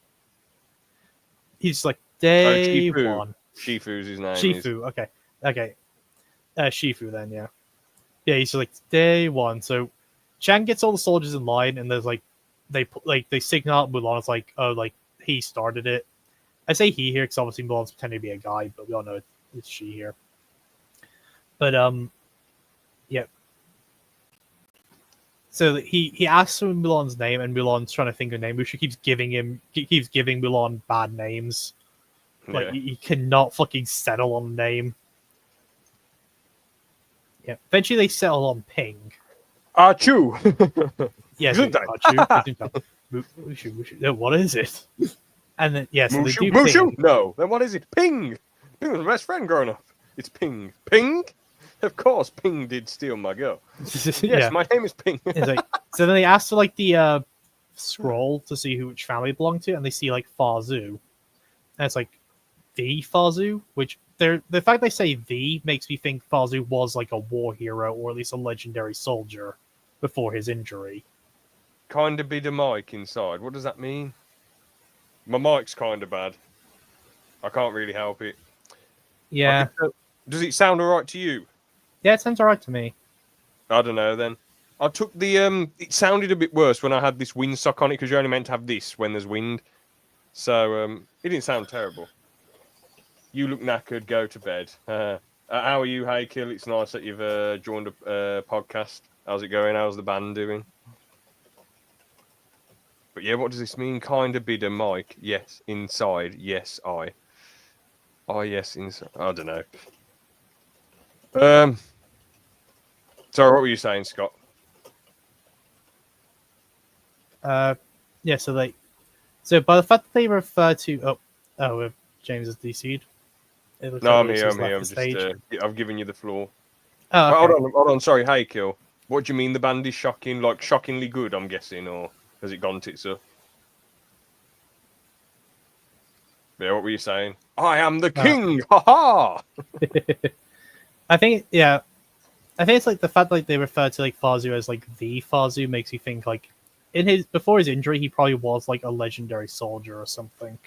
He's like, day one. Shifu's his name. Shifu, okay. Shifu then, yeah. Yeah, he's like, day one. So Chang gets all the soldiers in line, and there's like, they signal out Mulan. It's like, oh, like, he started it. I say he here because obviously Mulan's pretending to be a guy, but we all know it's she here. But, yeah. So he asks for Mulan's name, and Mulan's trying to think of a name. Mushu keeps giving Mulan bad names. Like, Yeah. he cannot fucking settle on a name. Yeah. Eventually, they settle on Ping. Achoo! Yes, Gesundheit. Mushu. No, what is it? And then, yeah, so they do Mushu? Ping. No. Then what is it? Ping! Ping was my best friend growing up. It's Ping. Ping? Of course, Ping did steal my girl. Yes, Yeah. my name is Ping. It's like, so then they ask for, like, the scroll to see which family it belonged to, and they see, like, Fazu. And it's like, the Fazu? Which, the fact they say the makes me think Fazu was, like, a war hero, or at least a legendary soldier, before his injury. Kind of be the mic inside. What does that mean? My mic's kind of bad. I can't really help it. Yeah. Does it sound alright to you? Yeah, it sounds alright to me. I don't know then. I took the it sounded a bit worse when I had this windsock on it because you're only meant to have this when there's wind. So it didn't sound terrible. You look knackered, go to bed. How are you, Hey Kill? It's nice that you've joined a podcast. How's it going? How's the band doing? But yeah, what does this mean? Kind of be the mic. Yes, inside. Yes, I. Oh, yes, inside. I don't know. Sorry, what were you saying, Scott? Yeah, so by the fact that they refer to James is DC'd. It looks No, like I'm Lewis here. has I'm here. left I'm the just. stage. I've given you the floor. Oh, But okay. hold on. Sorry, Hey Kill. What do you mean the band is shocking? Like shockingly good? I'm guessing, or has it gone tits up? Yeah, what were you saying? I am the king! Ha ha! I think it's like the fact like they refer to like Fazu as like the Fazu makes you think like before his injury he probably was like a legendary soldier or something.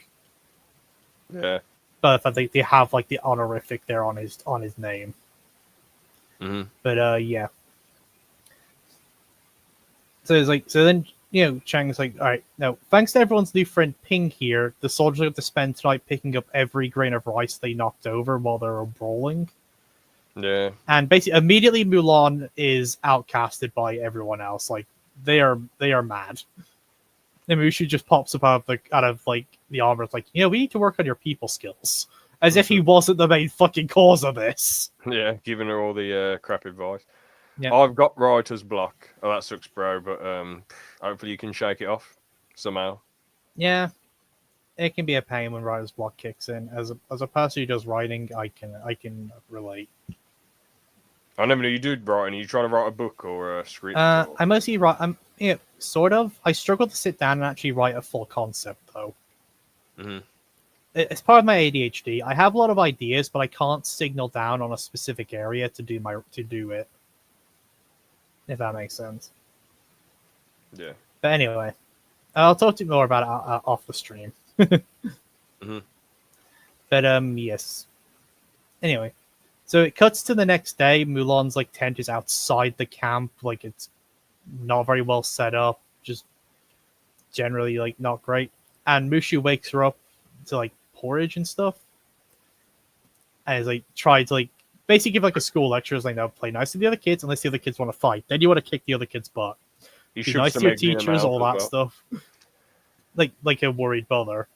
Yeah. But the fact that they have like the honorific there on his name. Mm-hmm. But yeah. So then Chang's like, all right, now thanks to everyone's new friend Ping here, the soldiers have to spend tonight picking up every grain of rice they knocked over while they were brawling. Yeah. And basically, immediately Mulan is outcasted by everyone else. Like they are mad. And Mushu just pops up out of the armor. It's like, we need to work on your people skills, as if he wasn't the main fucking cause of this. Yeah, giving her all the crap advice. Yeah, I've got writer's block. Oh, that sucks, bro. But hopefully you can shake it off somehow. yeah. It can be a pain when writer's block kicks in. As a person who does writing, I can relate. I never knew you do writing. Are you trying to write a book or a script? I mostly write. Sort of. I struggle to sit down and actually write a full concept, though. Mm-hmm. It's part of my ADHD. I have a lot of ideas, but I can't signal down on a specific area to do it. If that makes sense. Yeah. But anyway, I'll talk to you more about it off the stream. Mm-hmm. But yes. Anyway, so it cuts to the next day. Mulan's tent is outside the camp. It's not very well set up. Just generally not great. And Mushu wakes her up to porridge and stuff. And is try to basically give a school lecture. Is no, play nice to the other kids unless the other kids want to fight. Then you want to kick the other kids' butt. Be nice to your teachers, all that stuff. Like a worried mother.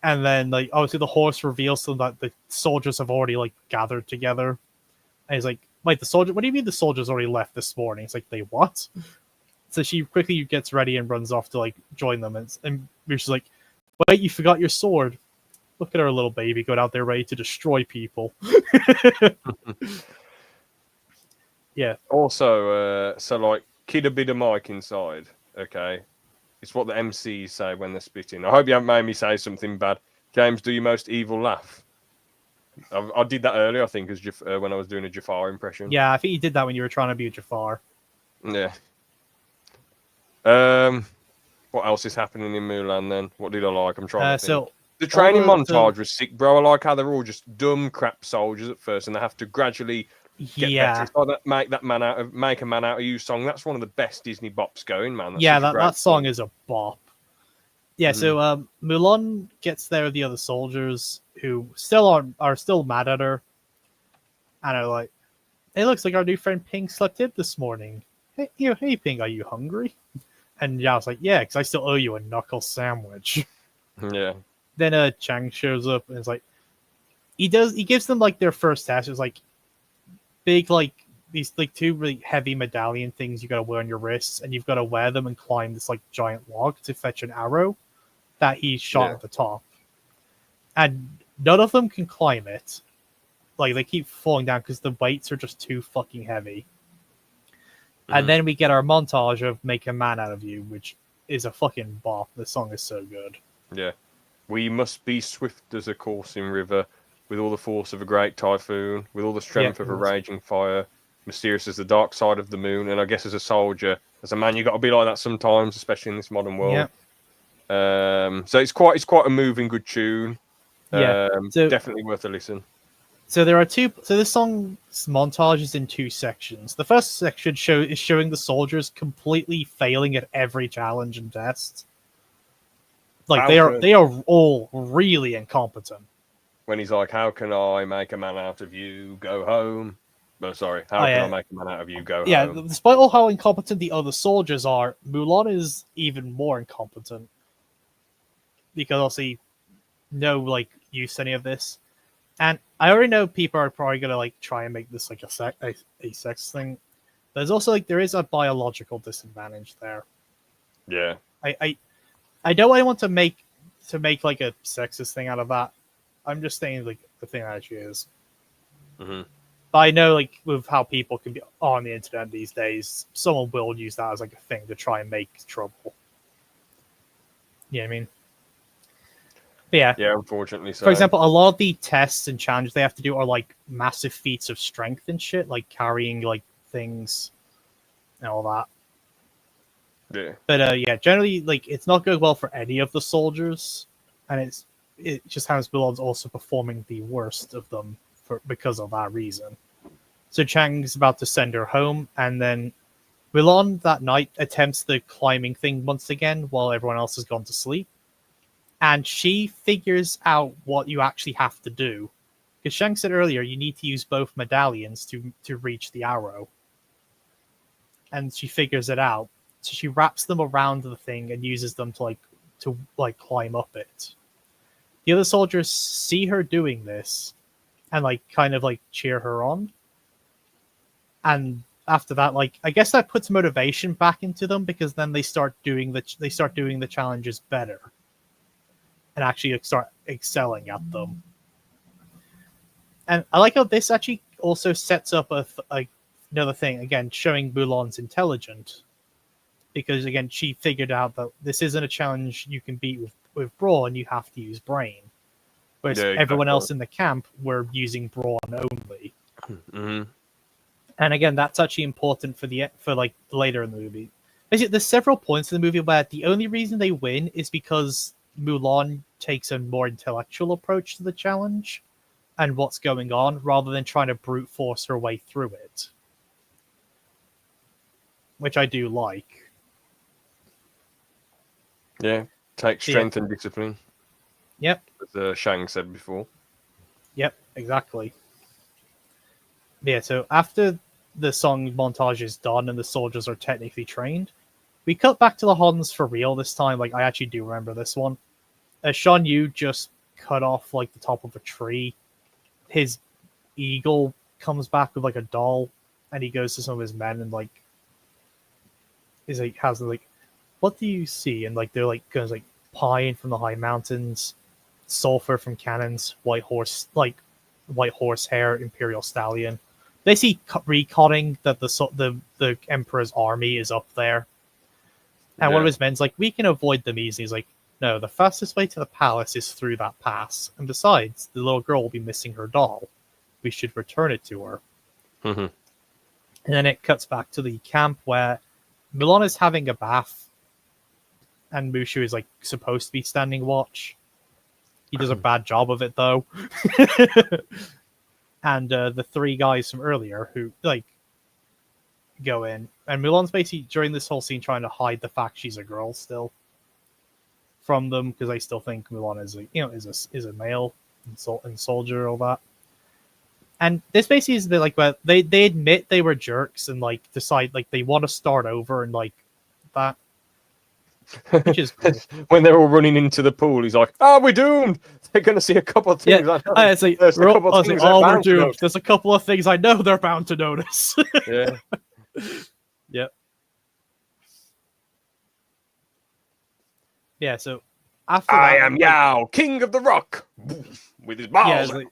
And then obviously the horse reveals to them that the soldiers have already gathered together. And he's like, wait, the soldier? What do you mean the soldiers already left this morning? It's like, they what? So she quickly gets ready and runs off to join them. And she's like, wait, you forgot your sword. Look at our little baby going out there ready to destroy people. Yeah. Also, kid a bit of mic inside. Okay. It's what the MCs say when they're spitting. I hope you haven't made me say something bad. James, do your most evil laugh. I did that earlier, I think, as when I was doing a Jafar impression. Yeah, I think you did that when you were trying to be a Jafar. Yeah. What else is happening in Mulan then? What did I like? I'm trying to think. So the training montage was sick, bro. I like how they're all just dumb crap soldiers at first, and they have to gradually get better. It's like that make a man out of you song. That's one of the best Disney bops going, man. That's that song is a bop. Yeah, so Mulan gets there with the other soldiers who still are still mad at her, and are like, "It looks like our new friend Ping slept in this morning. hey, Ping, are you hungry? And Yao's like, yeah, because I still owe you a knuckle sandwich. Yeah. Then Chang shows up and it's like, he gives them like their first task. It's like big, like these like two really heavy medallion things you got to wear on your wrists, and you've got to wear them and climb this like giant log to fetch an arrow that he shot at the top. And none of them can climb it. Like they keep falling down because the weights are just too fucking heavy. And then we get our montage of "Make a Man Out of You," which is a fucking bop. The song is so good. Yeah. We must be swift as a coursing river, with all the force of a great typhoon, with all the strength of a raging fire, mysterious as the dark side of the moon. And I guess as a soldier, as a man, you got to be like that sometimes, especially in this modern world. So it's quite a moving, good tune. So definitely worth a listen. So there are two. So this song's montage is in two sections. The first section is showing the soldiers completely failing at every challenge and test. Like they are all really incompetent. When he's like, "How can I make a man out of you? Go home." No, sorry. How can I make a man out of you? Go home. Yeah, despite all how incompetent the other soldiers are, Mulan is even more incompetent because obviously no like use any of this. And I already know people are probably gonna like try and make this like a sex thing. There's also like there is a biological disadvantage there. Yeah. I don't want to make like a sexist thing out of that. I'm just saying like the thing that actually is. Mm-hmm. But I know like with how people can be on the internet these days, someone will use that as like a thing to try and make trouble. You know what I mean? But yeah. Yeah, unfortunately so. For example, a lot of the tests and challenges they have to do are like massive feats of strength and shit, like carrying like things and all that. Yeah. But yeah, generally like it's not going well for any of the soldiers, and it just has Mulan's also performing the worst of them because of that reason. So Chang's about to send her home, and then Mulan that night attempts the climbing thing once again while everyone else has gone to sleep. And she figures out what you actually have to do. Because Shang said earlier, you need to use both medallions to reach the arrow. And she figures it out. So she wraps them around the thing and uses them to climb up it. The other soldiers see her doing this and like kind of like cheer her on. And after that, like I guess that puts motivation back into them because then they start doing the challenges better. And actually start excelling at them. And I like how this actually also sets up another thing, again, showing Mulan's intelligent. Because, again, she figured out that this isn't a challenge you can beat with brawn, you have to use brain. Whereas everyone else in the camp were using brawn only. Mm-hmm. And again, that's actually important for like later in the movie. Basically, there's several points in the movie where the only reason they win is because Mulan takes a more intellectual approach to the challenge and what's going on, rather than trying to brute force her way through it. Which I do like. Yeah, take strength and discipline. Yep. As Shang said before. Yep, exactly. Yeah, so after the song montage is done and the soldiers are technically trained, we cut back to the Huns for real this time. Like, I actually do remember this one. Shan Yu just cut off like the top of a tree. His eagle comes back with like a doll, and he goes to some of his men and like has like, what do you see? And like they're like goes like pine from the high mountains, sulfur from cannons, white horse hair, imperial stallion. They see recotting that the emperor's army is up there, and one of his men's like, we can avoid them easily. He's like, no, the fastest way to the palace is through that pass, and besides, the little girl will be missing her doll. We should return it to her. Mm-hmm. And then it cuts back to the camp where Mulan is having a bath, and Mushu is like supposed to be standing watch. He does a bad job of it though. And the three guys from earlier who like go in, and Mulan's basically during this whole scene trying to hide the fact she's a girl still from them because they still think Mulan is a male and soldier, all that. And this basically is a bit like where they admit they were jerks and like decide like they want to start over and like that, which is cool. When they're all running into the pool, he's like, "Oh, we're doomed. They're going to see a couple of things. Yeah, I know. it's like, There's a couple of things they're oh, we're bound to doomed. notice." There's a couple of things I know they're bound to notice. Yeah. Yep. Yeah. So after I that, am Yao, king of the rock, with his balls. yeah,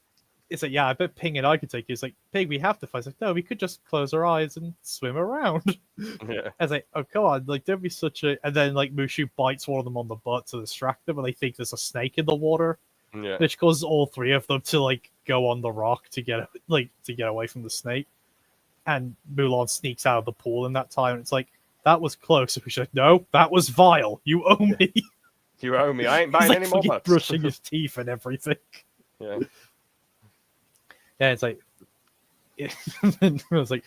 it's like, yeah, I bet Ping and I could take it. It's like, Ping, we have to fight. It's like, no, we could just close our eyes and swim around. Yeah. I was like, oh, come on, like, don't be such a. And then, like, Mushu bites one of them on the butt to distract them, and they think there's a snake in the water, Yeah. which causes all three of them to, like, go on the rock to get away from the snake. And Mulan sneaks out of the pool in that time, and it's like, that was close. And she's like, no, that was vile. You owe me. You owe me. I ain't He's buying like, any more fucking butts. brushing his teeth and everything. Yeah. Yeah, it's like, I was like,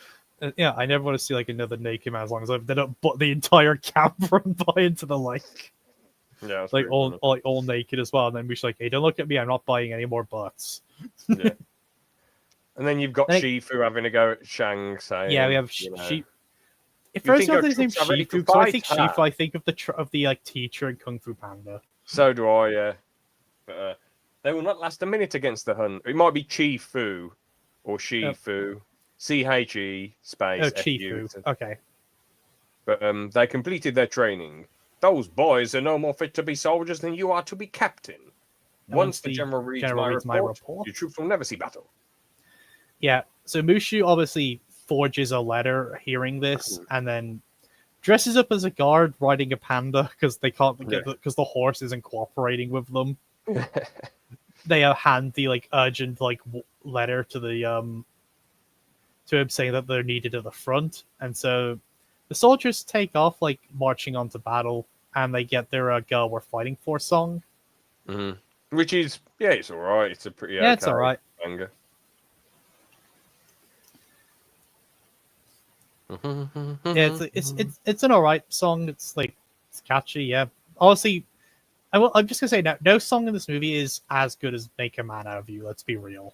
yeah, I never want to see like another naked man as long as they don't put the entire camp run by into the lake. Yeah. Like all naked as well. And then we're like, hey, don't look at me. I'm not buying any more butts. Yeah. And then you've got Like, Shifu having a go at Shang, saying, yeah, we have you know, Shifu. If You first think off, our his name's troops are ready Shifu, to because I think fight, Shifu, huh? I think of the like teacher in Kung Fu Panda. So do I, yeah. But they will not last a minute against the Hun. It might be Chi-Fu or Shifu. C-H-E space Oh, F-U. Chifu. Okay. But they completed their training. Those boys are no more fit to be soldiers than you are to be captain. And Once the general reads my report, your troops will never see battle. Yeah. So Mushu obviously forges a letter hearing this, and then dresses up as a guard riding a panda because they can't get because the horse isn't cooperating with them. They hand the like urgent like letter to the to him saying that they're needed at the front, and so the soldiers take off like marching onto battle, and they get their "Girl We're Fighting For" song. Mm-hmm. Which is it's all right. It's a pretty it's all right. banger. Yeah, it's an all right song. It's like it's catchy. Yeah, honestly, I'm just gonna say no song in this movie is as good as "Make a Man Out of You." Let's be real.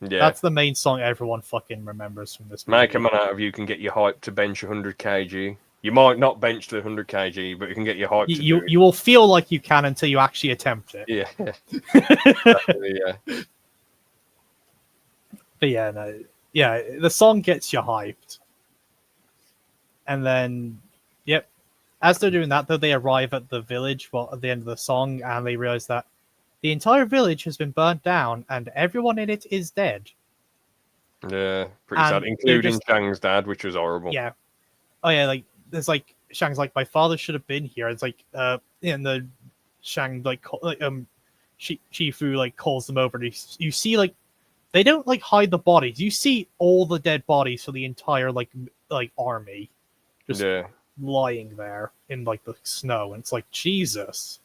Yeah, that's the main song everyone fucking remembers from this movie. Make a Man Out of You can get you hyped to bench 100 kg. You might not bench the 100 kg, but it can get you hyped. You will feel like you can until you actually attempt it. Yeah, exactly, yeah. But yeah, the song gets you hyped. And then, yep, as they're doing that, though, they arrive at the village at the end of the song, and they realize that the entire village has been burnt down, and everyone in it is dead. Yeah, pretty sad, including Shang's dad, which was horrible. Yeah. Oh, yeah, like, there's like, Shang's like, my father should have been here. It's like, and the Shang, Shifu, like, calls them over, and you see, like, they don't, like, hide the bodies. You see all the dead bodies for the entire, like army. Just lying there in like the snow, and it's like Jesus.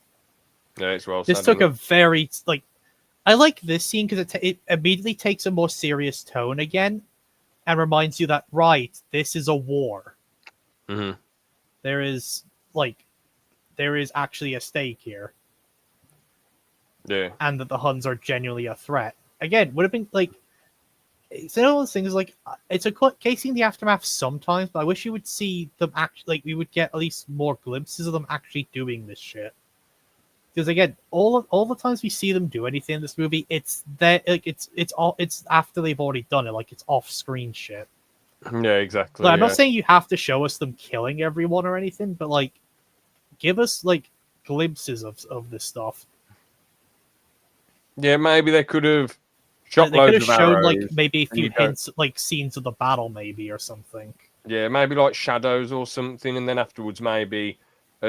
Yeah, it's well. This took a very like. I like this scene because it immediately takes a more serious tone again, and reminds you that this is a war. Mm-hmm. There is actually a stake here. Yeah, and that the Huns are genuinely a threat. Again, would have been like. It's one of those things like it's a case in the aftermath sometimes, but I wish you would see them actually we would get at least more glimpses of them actually doing this shit. Because again, all the times we see them do anything in this movie, it's after they've already done it, like it's off screen shit. Yeah, exactly. Like, I'm not saying you have to show us them killing everyone or anything, but like give us like glimpses of this stuff. Yeah, maybe they could have. They could have shown like maybe a few hints, like scenes of the battle, maybe or something. Yeah, maybe like shadows or something, and then afterwards maybe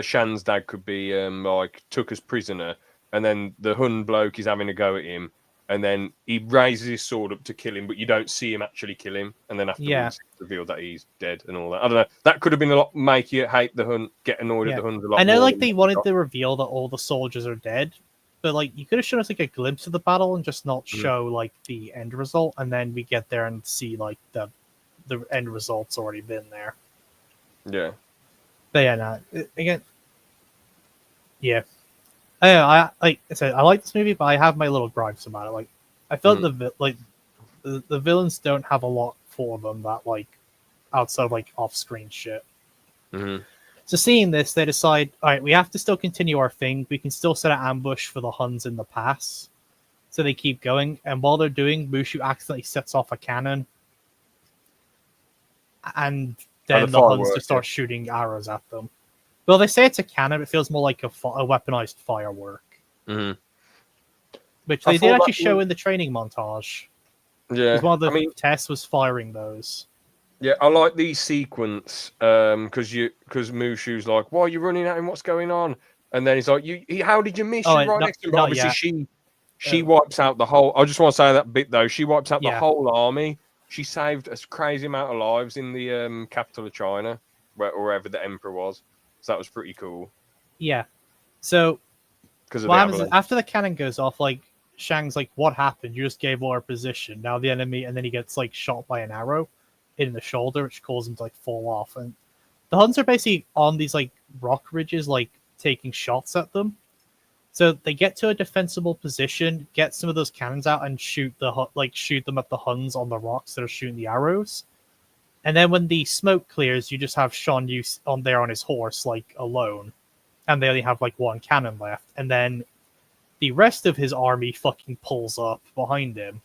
Shan's dad could be like took as prisoner, and then the Hun bloke is having a go at him, and then he raises his sword up to kill him, but you don't see him actually kill him, and then afterwards it's revealed that he's dead and all that. I don't know. That could have been a lot make you hate the Hun, get annoyed at the Huns a lot. I know, like they wanted to reveal that all the soldiers are dead. But like you could have shown us like a glimpse of the battle and just not show like the end result, and then we get there and see like the end result's already been there. Yeah. But yeah, again, yeah. I like I said, I like this movie, but I have my little gripes about it. Like I felt the the villains don't have a lot for them that like outside of, like off-screen shit. Mm-hmm. So seeing this, they decide, all right, we have to still continue our thing. We can still set an ambush for the Huns in the pass. So they keep going, and while they're doing, Mushu accidentally sets off a cannon, and then the Huns just start shooting arrows at them. Well, they say it's a cannon, but it feels more like a weaponized firework. Mm-hmm. Which they did actually show in the training montage. Yeah, Because one of the tests was firing those. Yeah, I like these sequence because Mushu's like, "Why are you running at him? What's going on?" And then he's like, how did you miss? You're right next to him." But obviously, she wipes out the whole. I just want to say that bit though. She wipes out the whole army. She saved a crazy amount of lives in the capital of China, wherever the emperor was. So that was pretty cool. Yeah. So what happens is after the cannon goes off, like Shang's like, "What happened? You just gave all our position. Now the enemy," and then he gets like shot by an arrow in the shoulder, which causes him to like fall off. And the Huns are basically on these like rock ridges, like taking shots at them. So they get to a defensible position, get some of those cannons out, and shoot them at the Huns on the rocks that are shooting the arrows. And then when the smoke clears, you just have Shan Yu on there on his horse, like alone, and they only have like one cannon left. And then the rest of his army fucking pulls up behind him,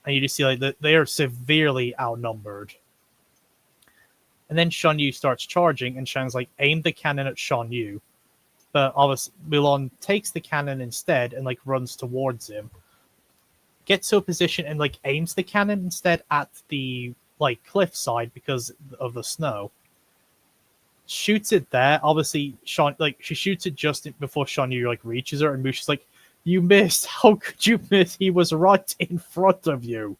and you just see like they are severely outnumbered. And then Shan Yu starts charging, and Shang's like, "Aim the cannon at Shan Yu." But obviously, Mulan takes the cannon instead and like runs towards him, gets to a position and like aims the cannon instead at the like cliffside because of the snow. Shoots it there. Obviously, she shoots it just before Shan Yu like reaches her, and Mushu's like, "You missed. How could you miss? He was right in front of you."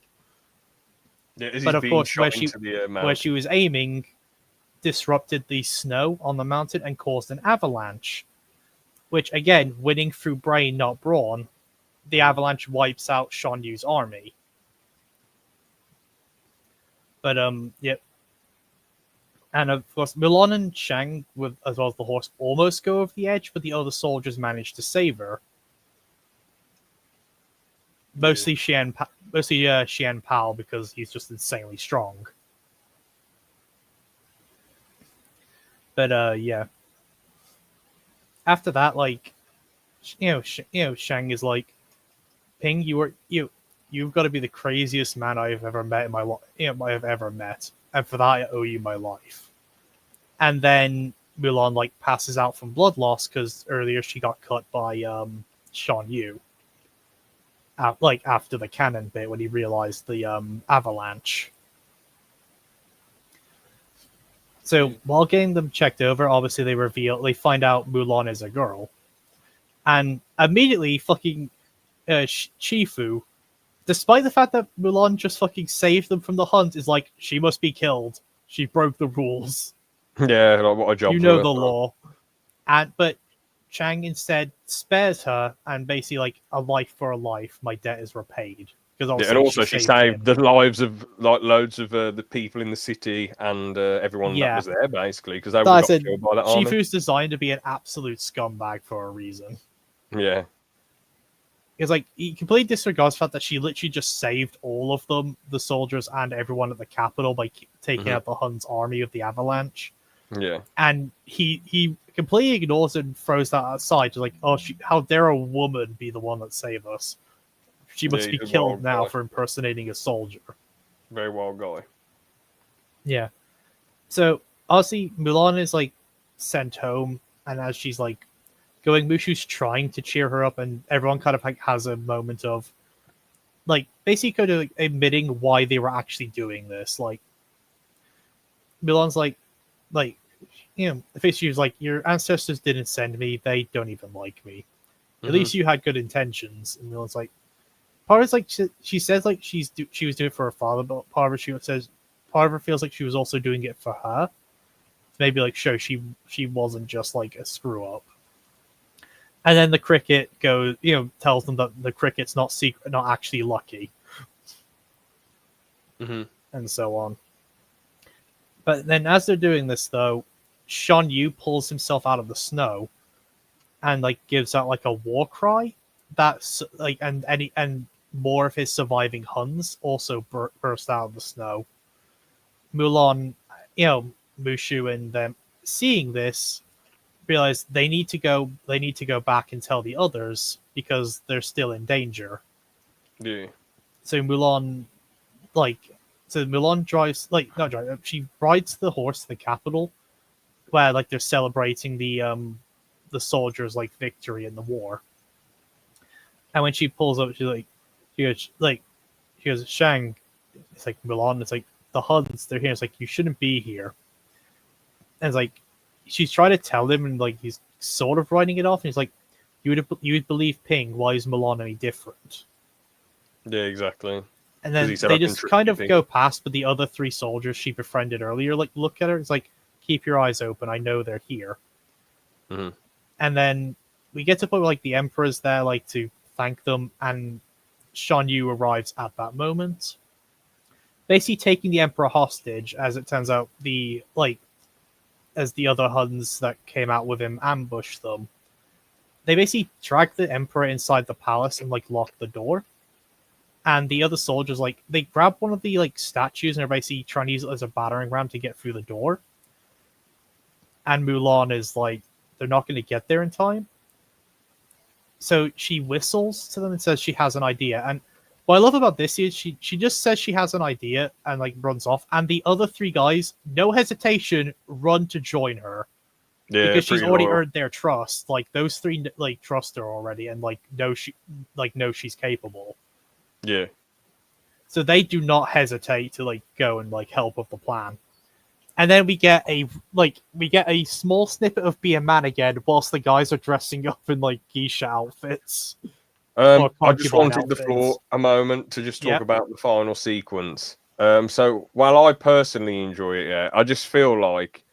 Yeah, but of course, where she was aiming disrupted the snow on the mountain and caused an avalanche. Which, again, winning through brain, not brawn, the avalanche wipes out Shan Yu's army. But, yep. And, of course, Mulan and Shang, as well as the horse, almost go over the edge, but the other soldiers manage to save her. Mostly Xian Pao, because he's just insanely strong. But, yeah. After that, like, Shang is like, "Ping, you've got to be the craziest man I've ever met in my life. I've ever met, and for that I owe you my life." And then Mulan like passes out from blood loss because earlier she got cut by Shan Yu. Like after the cannon bit when he realized the avalanche. So while getting them checked over, obviously they find out Mulan is a girl, and immediately fucking Shifu, despite the fact that Mulan just fucking saved them from the hunt, is like, "She must be killed. She broke the rules." Yeah, like, what a job. You know the law. But Chang instead spares her and basically like, "A life for a life. My debt is repaid." And also she saved the lives of like loads of the people in the city and everyone that was there basically because they would have got killed by that army. Shifu's designed to be an absolute scumbag for a reason. Yeah. It's like he completely disregards the fact that she literally just saved all of them, the soldiers and everyone at the capital, by taking out the Hun's army of the avalanche. Yeah. And he completely ignores it and throws that aside. Just like, "Oh, how dare a woman be the one that saved us? She must be killed now for impersonating a soldier." Very wild guy. Yeah. So obviously Mulan is like sent home, and as she's like going, Mushu's trying to cheer her up, and everyone kind of like has a moment of like basically kind of like admitting why they were actually doing this. Like Mulan's like she was like, "Your ancestors didn't send me. They don't even like me. At least you had good intentions." And Mulan's like, part of it's like she says like she was doing it for her father, but part of her feels like she was also doing it for her. Maybe like show she wasn't just like a screw up. And then the cricket tells them that the cricket's not actually lucky, and so on. But then as they're doing this though, Shan Yu pulls himself out of the snow and like gives out like a war cry that's like and more of his surviving Huns also burst out of the snow. Mulan, Mushu and them seeing this realize they need to go. They need to go back and tell the others because they're still in danger. Yeah. So Mulan, like, Mulan drives not drive. She rides the horse to the capital, where like they're celebrating the soldiers' like victory in the war. And when she pulls up, she goes, Shang. It's like Mulan. It's like the Huns. They're here. It's like you shouldn't be here. And it's like she's trying to tell him, and like he's sort of writing it off. And he's like, you would believe Ping. Why is Mulan any different? Yeah, exactly. And 'Cause then he said, they "I can just trust kind you, of Ping." go past, but the other three soldiers she befriended earlier like look at her. It's like, keep your eyes open. I know they're here. Mhm. And then we get to the point where like the Emperor's there, like to thank them, and Shan Yu arrives at that moment, basically taking the Emperor hostage. As it turns out, as the other Huns that came out with him ambush them, they basically drag the Emperor inside the palace and like lock the door. And the other soldiers they grab one of the like statues and are basically trying to use it as a battering ram to get through the door. And Mulan is like, they're not going to get there in time. So she whistles to them and says she has an idea. And what I love about this is she just says she has an idea and like runs off. And the other three guys, no hesitation, run to join her Yeah, because she's pretty already loyal. earned their trust. Like those three like trust her already and know she's capable. Yeah. So they do not hesitate to like go and like help with the plan. And then we get a small snippet of Be a Man again, whilst the guys are dressing up in like geisha outfits or I just concubine wanted the outfits. floor a moment to just talk Yep. about the final sequence. So while I personally enjoy it, yeah, I just feel like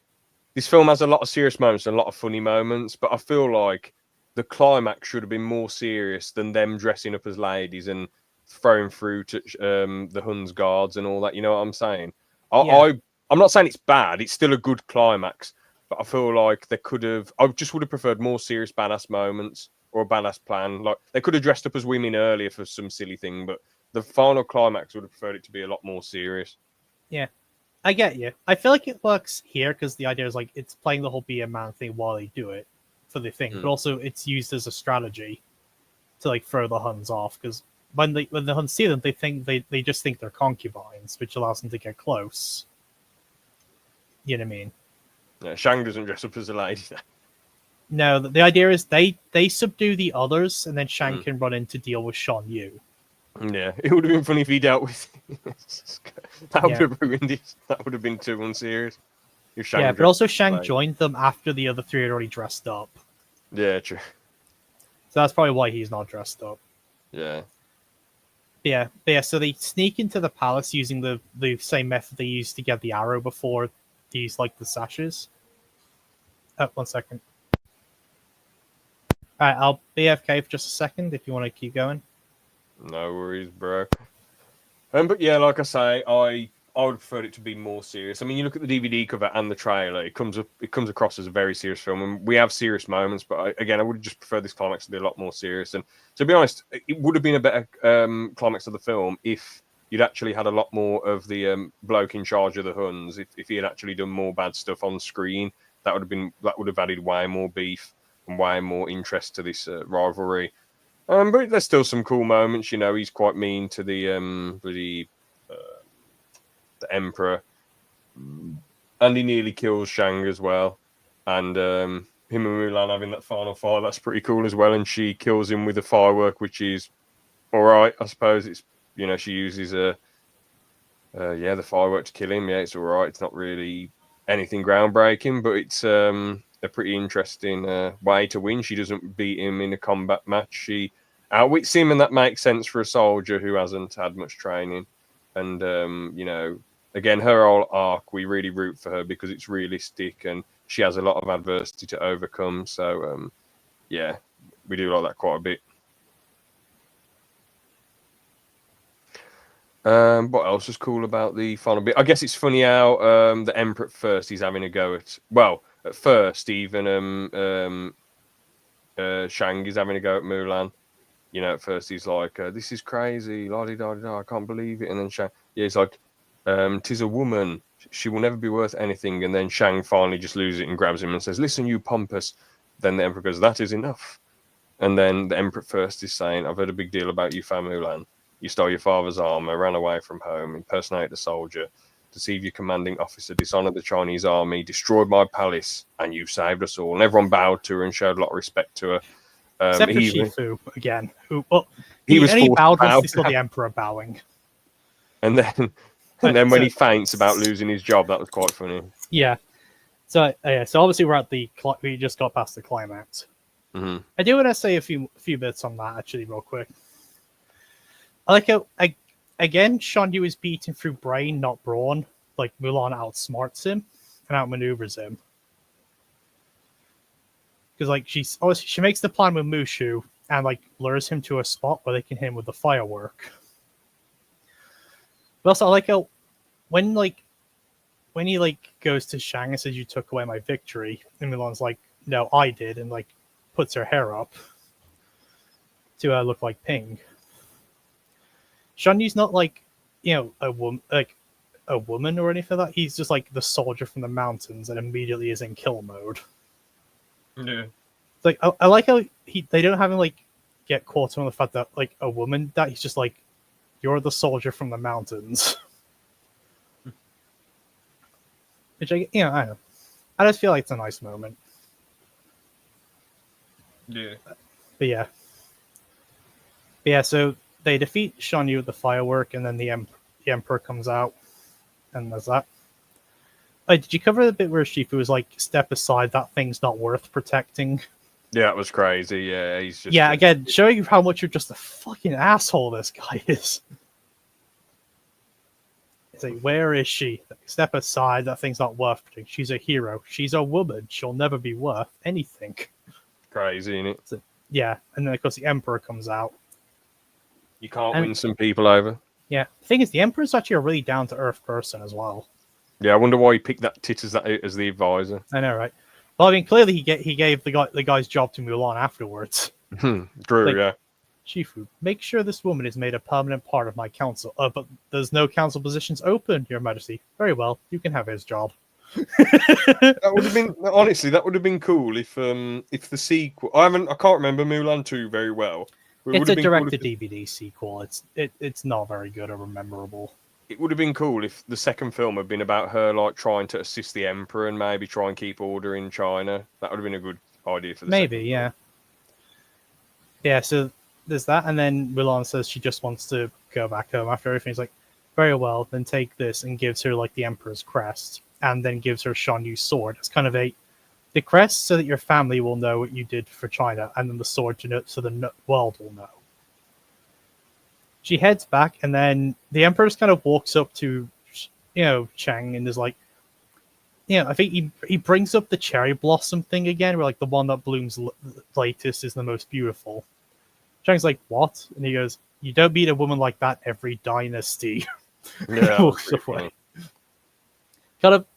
this film has a lot of serious moments and a lot of funny moments, but I feel like the climax should have been more serious than them dressing up as ladies and throwing through to the Huns guards and all that. You know what I'm saying? Yeah. I'm not saying it's bad. It's still a good climax, but I feel like they could have. I just would have preferred more serious badass moments or a badass plan. Like they could have dressed up as women earlier for some silly thing, but the final climax would have preferred it to be a lot more serious. Yeah. I get you. I feel like it works here because the idea is like it's playing the whole Be a Man thing while they do it for the thing, but also it's used as a strategy to like throw the Huns off because when the Huns see them, they just think they're concubines, which allows them to get close. You know what I mean? Yeah, Shang doesn't dress up as a lady. No, the idea is they subdue the others, and then Shang can run in to deal with Shan Yu. Yeah, it would have been funny if he dealt with. That would Yeah. have ruined it. That would have been too unserious. If Shang Yeah, but dressed also up Shang like- joined them after the other three had already dressed up, Yeah, true. so that's probably why he's not dressed up. Yeah. But yeah. So they sneak into the palace using the same method they used to get the arrow before these like the sashes. 1 second. All right, I'll be AFK for just a second if you want to keep going. No worries, bro. But yeah, like I say, I would prefer it to be more serious. I mean, you look at the DVD cover and the trailer; it comes across as a very serious film, and we have serious moments. But I would just prefer this climax to be a lot more serious. And to be honest, it would have been a better climax of the film if you'd actually had a lot more of the bloke in charge of the Huns. If he had actually done more bad stuff on screen, that would have added way more beef and way more interest to this rivalry. But there's still some cool moments. You know, he's quite mean to the Emperor, and he nearly kills Shang as well. And him and Mulan having that final fight, that's pretty cool as well. And she kills him with a firework, which is all right, I suppose. It's she uses the firework to kill him. Yeah, it's all right. It's not really anything groundbreaking, but it's a pretty interesting way to win. She doesn't beat him in a combat match. She outwits him, and that makes sense for a soldier who hasn't had much training. And again, her whole arc, we really root for her because it's realistic and she has a lot of adversity to overcome. So yeah, we do like that quite a bit. What else was cool about the final bit? I guess it's funny how the Emperor at first he's having a go at. Well, at first even Shang is having a go at Mulan. You know, at first he's like, "This is crazy, la di da da, I can't believe it." And then Shang, yeah, he's like, "'Tis a woman. She will never be worth anything." And then Shang finally just loses it and grabs him and says, "Listen, you pompous." Then the Emperor goes, "That is enough." And then the Emperor first is saying, "I've heard a big deal about you, Fan Mulan. You stole your father's armor, ran away from home, impersonated a soldier, deceived your commanding officer, dishonored the Chinese army, destroyed my palace, and you saved us all." And everyone bowed to her and showed a lot of respect to her. Except for He Shifu again, who well, he was he forced to bowed once bow, he saw the Emperor bowing. and then when he faints about losing his job, that was quite funny. Yeah. So so obviously we just got past the climax. Mm-hmm. I do want to say a few bits on that actually, real quick. I like how again Shan Yu is beaten through brain, not brawn. Like Mulan outsmarts him and outmaneuvers him. Because like she makes the plan with Mushu and like lures him to a spot where they can hit him with the firework. But also I like how when he like goes to Shang and says, "You took away my victory," and Mulan's like, "No, I did," and like puts her hair up to look like Ping. Shan Yu's not like a woman or anything like that. He's just like the soldier from the mountains and immediately is in kill mode. Yeah. It's like I like how they don't have him like get caught on the fact that like a woman that he's just like, "You're the soldier from the mountains." Which I don't know. I just feel like it's a nice moment. Yeah. But yeah, so they defeat Shan Yu with the firework, and then the Emperor comes out, and there's that. Did you cover the bit where Shifu was like, "Step aside, that thing's not worth protecting"? Yeah, it was crazy. Yeah, he's just again, showing you how much you're just a fucking asshole this guy is. It's like, where is she? Step aside, that thing's not worth protecting. She's a hero. She's a woman. She'll never be worth anything. crazy, isn't it? So, yeah, and then of course the Emperor comes out. You can't win some people over. Yeah, the thing is, the Emperor's actually a really down to earth person as well. Yeah, I wonder why he picked that tit as the advisor. I know, right? Well, I mean, clearly he gave the guy's job to Mulan afterwards. True, Like, yeah. Shifu, make sure this woman is made a permanent part of my council. But there's no council positions open, Your Majesty. Very well, you can have his job. That would have been honestly, that would have been cool if the sequel. I can't remember Mulan 2 very well. It's a direct-to-DVD sequel. It's not very good or memorable. It would have been cool if the second film had been about her like trying to assist the Emperor and maybe try and keep order in China. That would have been a good idea for the maybe, second yeah. Yeah, so there's that, and then Mulan says she just wants to go back home after everything. He's like, very well, then take this, and gives her like the Emperor's crest, and then gives her Shan Yu's sword. It's kind of the crest so that your family will know what you did for China, and then the sword to know so the world will know. She heads back, and then the Emperor just kind of walks up to, Chang, and is like, I think he brings up the cherry blossom thing again, where like the one that blooms latest is the most beautiful. Chang's like, what? And he goes, "You don't meet a woman like that every dynasty." Yeah, walks away.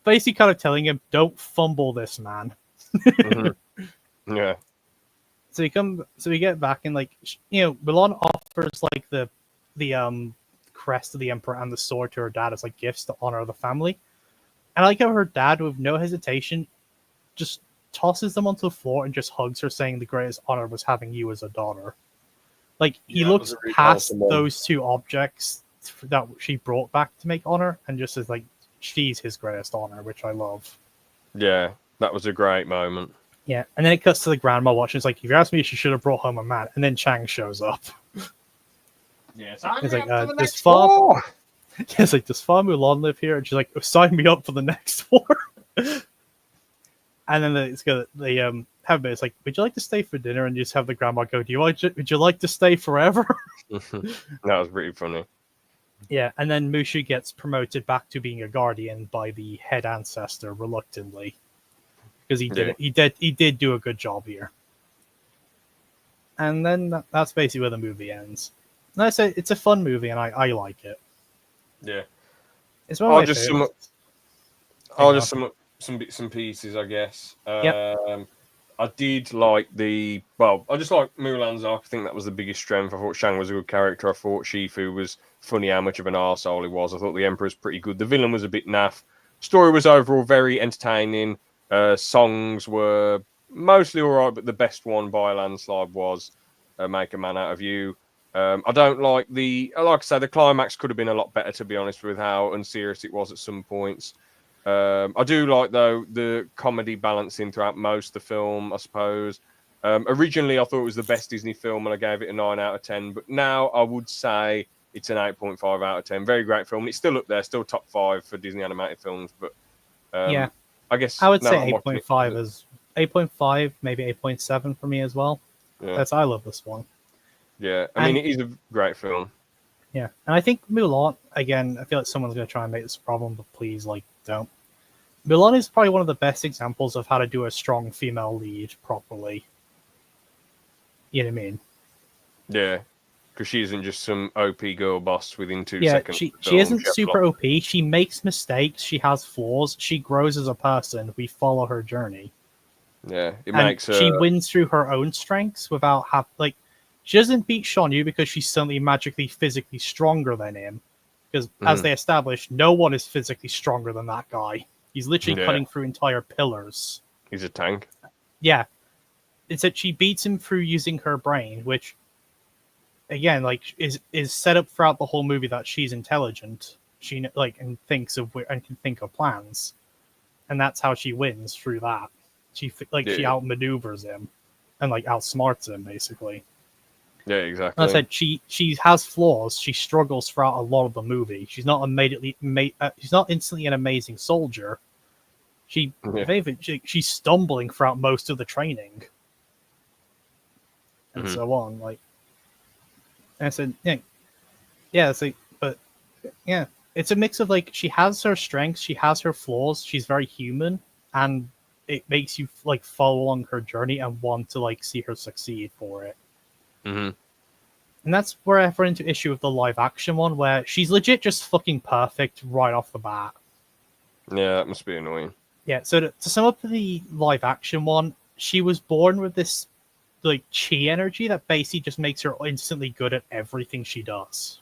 Basically telling him, "Don't fumble this, man." Mm-hmm. Yeah. So we get back and like Mulan offers like the crest of the Emperor and the sword to her dad as like gifts to honor the family. And I like how her dad, with no hesitation, just tosses them onto the floor and just hugs her, saying the greatest honor was having you as a daughter. Like, he looks really past those two objects that she brought back to make honor and just says, like, she's his greatest honor, which I love. Yeah, that was a great moment. Yeah, and then it cuts to the grandma watching. It's like, if you ask me, she should have brought home a man. And then Chang shows up. Yeah, it's like, does Farm Mulan live here? And she's like, sign me up for the next war. And then it's got they have a bit. It's like, would you like to stay for dinner? And you just have the grandma go, would you like to stay forever? That was pretty funny. Yeah, and then Mushu gets promoted back to being a guardian by the head ancestor reluctantly, because he did do a good job here. And then that's basically where the movie ends. And I say it's a fun movie, and I like it. Yeah, it's one of my favorites. I'll just sum up some bits and pieces, I guess. Yep. I did like I just like Mulan's arc. I think that was the biggest strength. I thought Shang was a good character. I thought Shifu was funny how much of an arsehole he was. I thought the Emperor's pretty good. The villain was a bit naff. Story was overall very entertaining. Songs were mostly all right, but the best one by a landslide was Make a Man Out of You. I don't like like I say, the climax could have been a lot better, to be honest, with how unserious it was at some points. I do like, though, the comedy balancing throughout most of the film, I suppose. Originally, I thought it was the best Disney film, and I gave it a 9 out of 10. But now I would say it's an 8.5 out of 10. Very great film. It's still up there, still top 5 for Disney animated films. But Yeah, I guess I would now say I'm watching 8.5 is 8.5, maybe 8.7 for me as well. Yeah. I love this one. Yeah, I mean, it is a great film. Yeah, and I think Mulan, again, I feel like someone's going to try and make this a problem, but please, like, don't. Mulan is probably one of the best examples of how to do a strong female lead properly. You know what I mean? Yeah, because she isn't just some OP girl boss within 2 Yeah, seconds. she isn't super OP. She makes mistakes. She has flaws. She grows as a person. We follow her journey. Yeah, it And makes her... she wins through her own strengths without she doesn't beat Sean Yu because she's suddenly magically physically stronger than him. Because as they established, no one is physically stronger than that guy. He's literally cutting through entire pillars. He's a tank. Yeah. It's that she beats him through using her brain, which again, is set up throughout the whole movie that she's intelligent. She and can think of plans. And that's how she wins through that. She outmaneuvers him and outsmarts him basically. Yeah, exactly. Like I said, she has flaws. She struggles throughout a lot of the movie. She's not she's not instantly an amazing soldier. She's stumbling throughout most of the training, and so on. And I said, it's a mix of she has her strengths, she has her flaws. She's very human, and it makes you follow along her journey and want to see her succeed for it. Mm-hmm. And that's where I run into issue with the live action one, where she's legit just fucking perfect right off the bat. Yeah, that must be annoying. Yeah, so to sum up the live action one, she was born with this chi energy that basically just makes her instantly good at everything she does.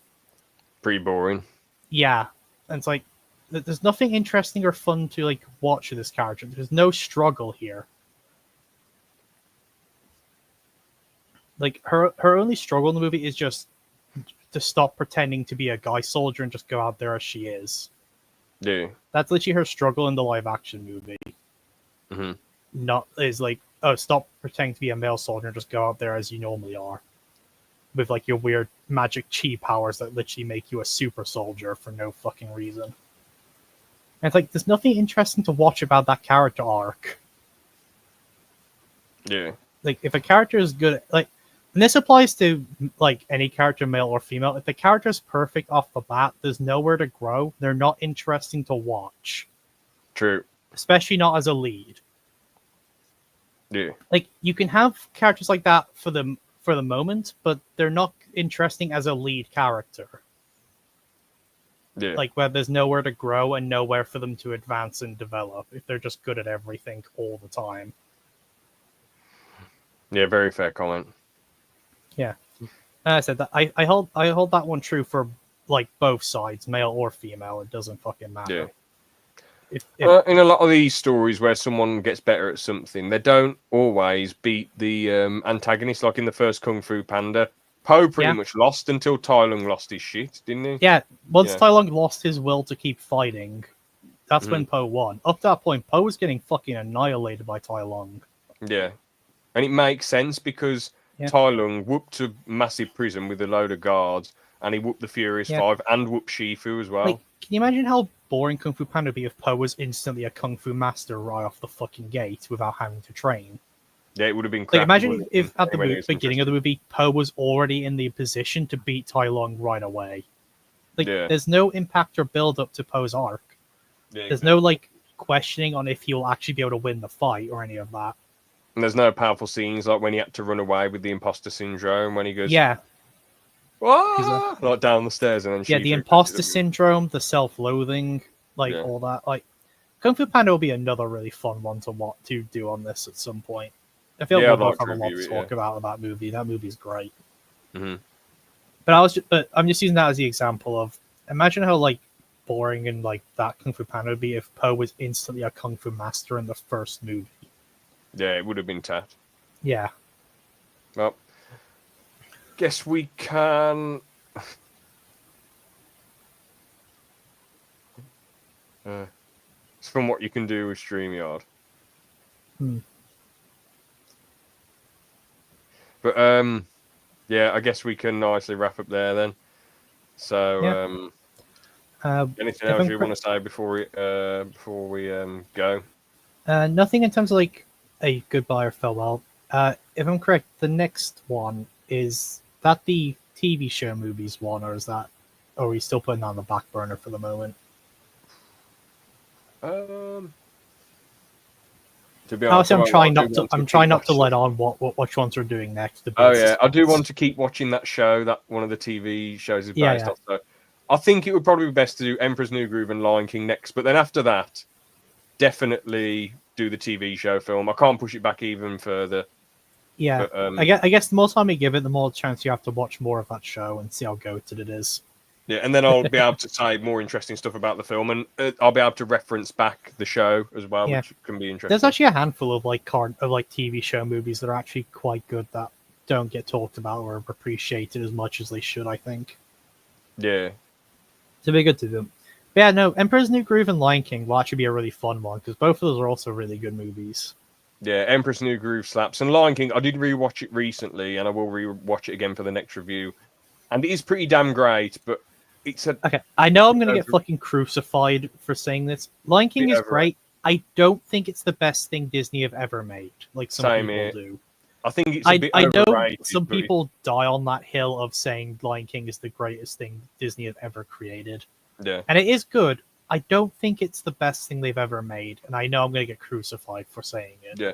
Pretty boring. Yeah, and it's there's nothing interesting or fun to watch with this character. There's no struggle here. Her only struggle in the movie is just to stop pretending to be a guy soldier and just go out there as she is. Yeah. That's literally her struggle in the live action movie. Mm-hmm. Not is stop pretending to be a male soldier and just go out there as you normally are. With your weird magic chi powers that literally make you a super soldier for no fucking reason. And it's there's nothing interesting to watch about that character arc. Yeah. If a character is good and this applies to any character, male or female. If the character is perfect off the bat, there's nowhere to grow. They're not interesting to watch. True. Especially not as a lead. Yeah. You can have characters like that for the moment, but they're not interesting as a lead character. Yeah. Where there's nowhere to grow and nowhere for them to advance and develop if they're just good at everything all the time. Yeah, very fair comment. Yeah, I said that I hold that one true for both sides, male or female. It doesn't fucking matter. Yeah. In a lot of these stories where someone gets better at something, they don't always beat the antagonist. Like in the first Kung Fu Panda, Po pretty much lost until Tai Lung lost his shit, didn't he? Yeah, once Tai Lung lost his will to keep fighting, that's when Po won. Up to that point, Po was getting fucking annihilated by Tai Lung. Yeah, and it makes sense because Tai Lung whooped a massive prison with a load of guards, and he whooped the Furious Five and whooped Shifu as well. Can you imagine how boring Kung Fu Panda would be if Po was instantly a Kung Fu master right off the fucking gate without having to train? Yeah, it would have been crappy. Imagine if at the beginning of the movie, Po was already in the position to beat Tai Lung right away. There's no impact or build up to Po's arc. Yeah, there's no questioning on if he'll actually be able to win the fight or any of that. And there's no powerful scenes like when he had to run away with the imposter syndrome, when he goes, like down the stairs, and then the imposter syndrome, the self-loathing, all that. Kung Fu Panda will be another really fun one to do on this at some point. I feel Yeah, we I'd both like to have a lot review to it. talk about that movie. That movie's great. Hmm. But I'm just using that as the example of imagine how like boring and like that Kung Fu Panda would be if Poe was instantly a Kung Fu master in the first movie. Yeah, it would have been tat. Yeah. Well, guess we can. It's from what you can do with StreamYard. Hmm. But yeah, I guess we can nicely wrap up there then. So Yeah. anything If else I'm you want to say before we go? nothing in terms of like a goodbye or farewell. If I'm correct, the next one is that the TV show movies one, or is that, or are we still putting that on the back burner for the moment? Um, to be honest, Obviously, I'm trying I do not to. want to I'm keep trying not to watching. let on which ones we're doing next to Oh build yeah, I do suspense. want to keep watching that show that one of the TV shows is Yeah, based yeah, off. So I think it would probably be best to do Emperor's New Groove and Lion King next. But then after that, definitely do the TV show film. I can't push it back even further. yeah. But I guess the more time you give it, the more chance you have to watch more of that show and see how goated it is. yeah, and then I'll be able to say more interesting stuff about the film, and I'll be able to reference back the show as well, Yeah. which can be interesting. There's actually a handful of like TV show movies that are actually quite good that don't get talked about or appreciated as much as they should. I think. Yeah, To be good to them. But yeah, no, Emperor's New Groove and Lion King will actually be a really fun one because both of those are also really good movies. yeah. Empress New Groove slaps, and Lion King. I did rewatch it recently, and I will rewatch it again for the next review. And it is pretty damn great, but it's a Okay, I know I'm bit gonna get over, fucking crucified for saying this. Lion King bit is overrated. great. I don't think it's the best thing Disney have ever made, like some Same people here. do. I think it's a bit I know overrated, some but people die on that hill of saying Lion King is the greatest thing Disney have ever created. yeah, And it is good. I don't think it's the best thing they've ever made, and I know I'm going to get crucified for saying it. yeah.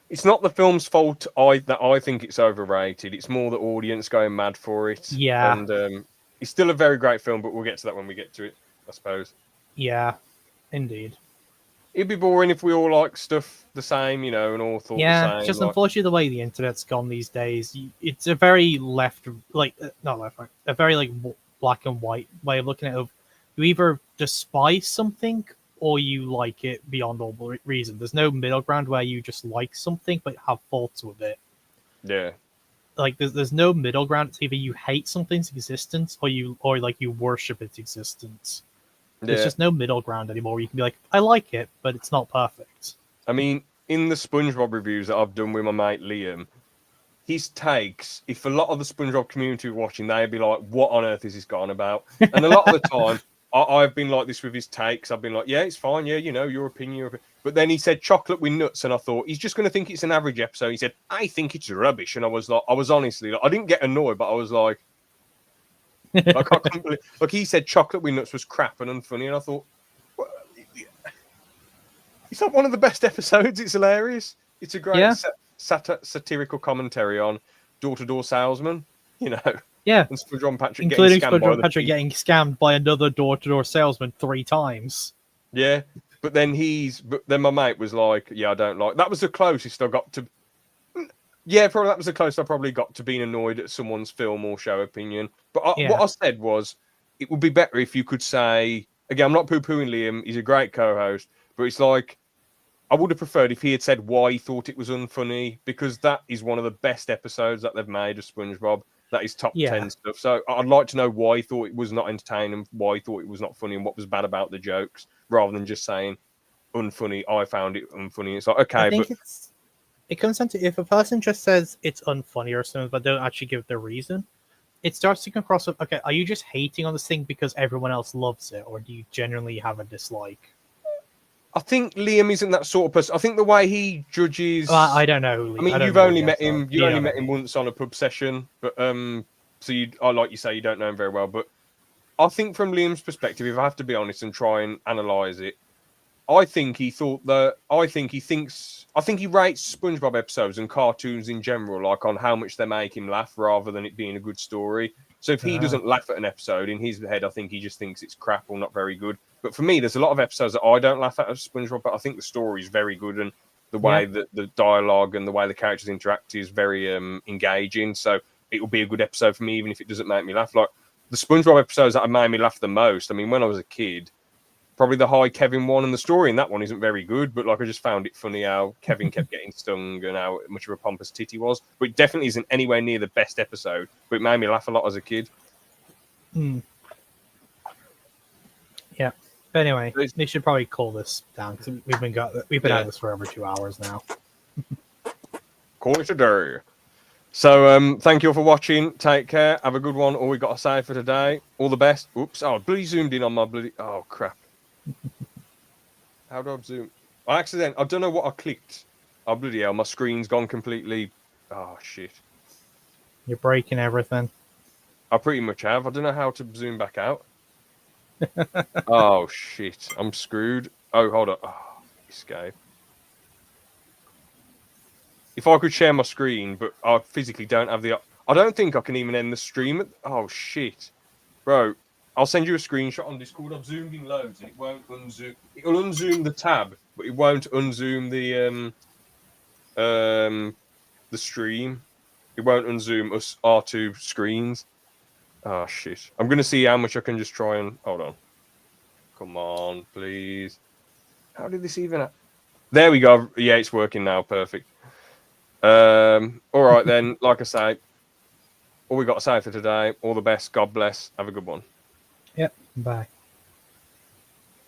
It's not the film's fault. I think it's overrated. It's more the audience going mad for it, Yeah, and it's still a very great film. But we'll get to that when we get to it, I suppose. yeah, indeed. It'd be boring if we all like stuff the same, and all thought the Yeah, it's same. just Like, unfortunately the way the internet's gone these days. It's a very left, like not left, right, a very like black and white way of looking at it. Of you either despise something or you like it beyond all reason. There's no middle ground where you just like something but have faults with it. yeah, Like there's no middle ground. It's either you hate something's existence or like you worship its existence. There's yeah. just no middle ground anymore. You can be like, I like it, but it's not perfect. I mean, in the SpongeBob reviews that I've done with my mate Liam, his takes, if a lot of the SpongeBob community were watching, they'd be like, "What on earth is this guy on about?" And a lot of the time, I've been like this with his takes. I've been like, "Yeah, it's fine. Yeah, your opinion, your opinion." But then he said chocolate with nuts, and I thought he's just going to think it's an average episode. He said, "I think it's rubbish," and I was like, I was honestly, like, I didn't get annoyed, but I was like, I couldn't believe, like he said, chocolate with nuts was crap and unfunny, and I thought, what? It's not one of the best episodes. It's hilarious. It's a great Yeah, satirical commentary on door-to-door salesman, yeah. and SpongeBob and Patrick getting Including scammed by SpongeBob the Patrick thief. getting scammed by another door-to-door salesman 3 times. Yeah, but then my mate was like, "Yeah, I don't like." That was the closest I got to. Yeah, probably that was the closest I probably got to being annoyed at someone's film or show opinion. But what Yeah, I said was, it would be better if you could say, again, I'm not poo-pooing Liam. He's a great co-host, but it's like, I would have preferred if he had said why he thought it was unfunny, because that is one of the best episodes that they've made of SpongeBob. That is top yeah. 10 stuff. So I'd like to know why he thought it was not entertaining, why he thought it was not funny, and what was bad about the jokes, rather than just saying unfunny. I found it unfunny. It's like, I okay, but think it comes down to if a person just says it's unfunny or something, but don't actually give the reason, it starts to come across with, okay, are you just hating on this thing because everyone else loves it, or do you genuinely have a dislike? I think Liam isn't that sort of person. I think the way he judges. I don't know. I I mean, don't you've know only Liam, met so him. You you only know met him. him once on a pub session, but so like you say, you don't know him very well. But I think from Liam's perspective, if I have to be honest and try and analyze it, I think he thought that. I think he thinks. I think he rates SpongeBob episodes and cartoons in general, like on how much they make him laugh, rather than it being a good story. So if he Uh, doesn't laugh at an episode in his head, I think he just thinks it's crap or not very good. But for me, there's a lot of episodes that I don't laugh at of SpongeBob, but I think the story is very good. And The way that the dialogue and the way the characters interact is very engaging. So it will be a good episode for me, even if it doesn't make me laugh. Like the SpongeBob episodes that have made me laugh the most. I mean, when I was a kid, probably the High Kevin one, and the story in that one isn't very good, but like I just found it funny how Kevin kept getting stung and how much of a pompous tit he was. But it definitely isn't anywhere near the best episode, but it made me laugh a lot as a kid. Yeah. But anyway, we should probably call this down because we've been at this for over 2 hours now. Call it a day. So thank you all for watching. Take care. Have a good one. All we got to say for today. All the best. Oops. Oh, I bloody zoomed in on my bloody. Oh crap. How do I zoom? I don't know what I clicked. Oh bloody hell! My screen's gone completely. Oh shit. You're breaking everything. I pretty much have. I don't know how to zoom back out. Oh shit! I'm screwed. Oh, hold on. Oh, escape. If I could share my screen, but I physically don't have the. I don't think I can even end the stream. Oh shit, bro! I'll send you a screenshot on Discord. I've zoomed in loads, and it won't unzoom. It'll unzoom the tab, but it won't unzoom the stream. It won't unzoom us our two screens. Oh shit! I'm gonna see how much I can just try and hold on. Come on, please. How did this even? There we go. Yeah, it's working now. Perfect. All right then. Like I say, all we got to say for today. All the best. God bless. Have a good one. Yep. Bye.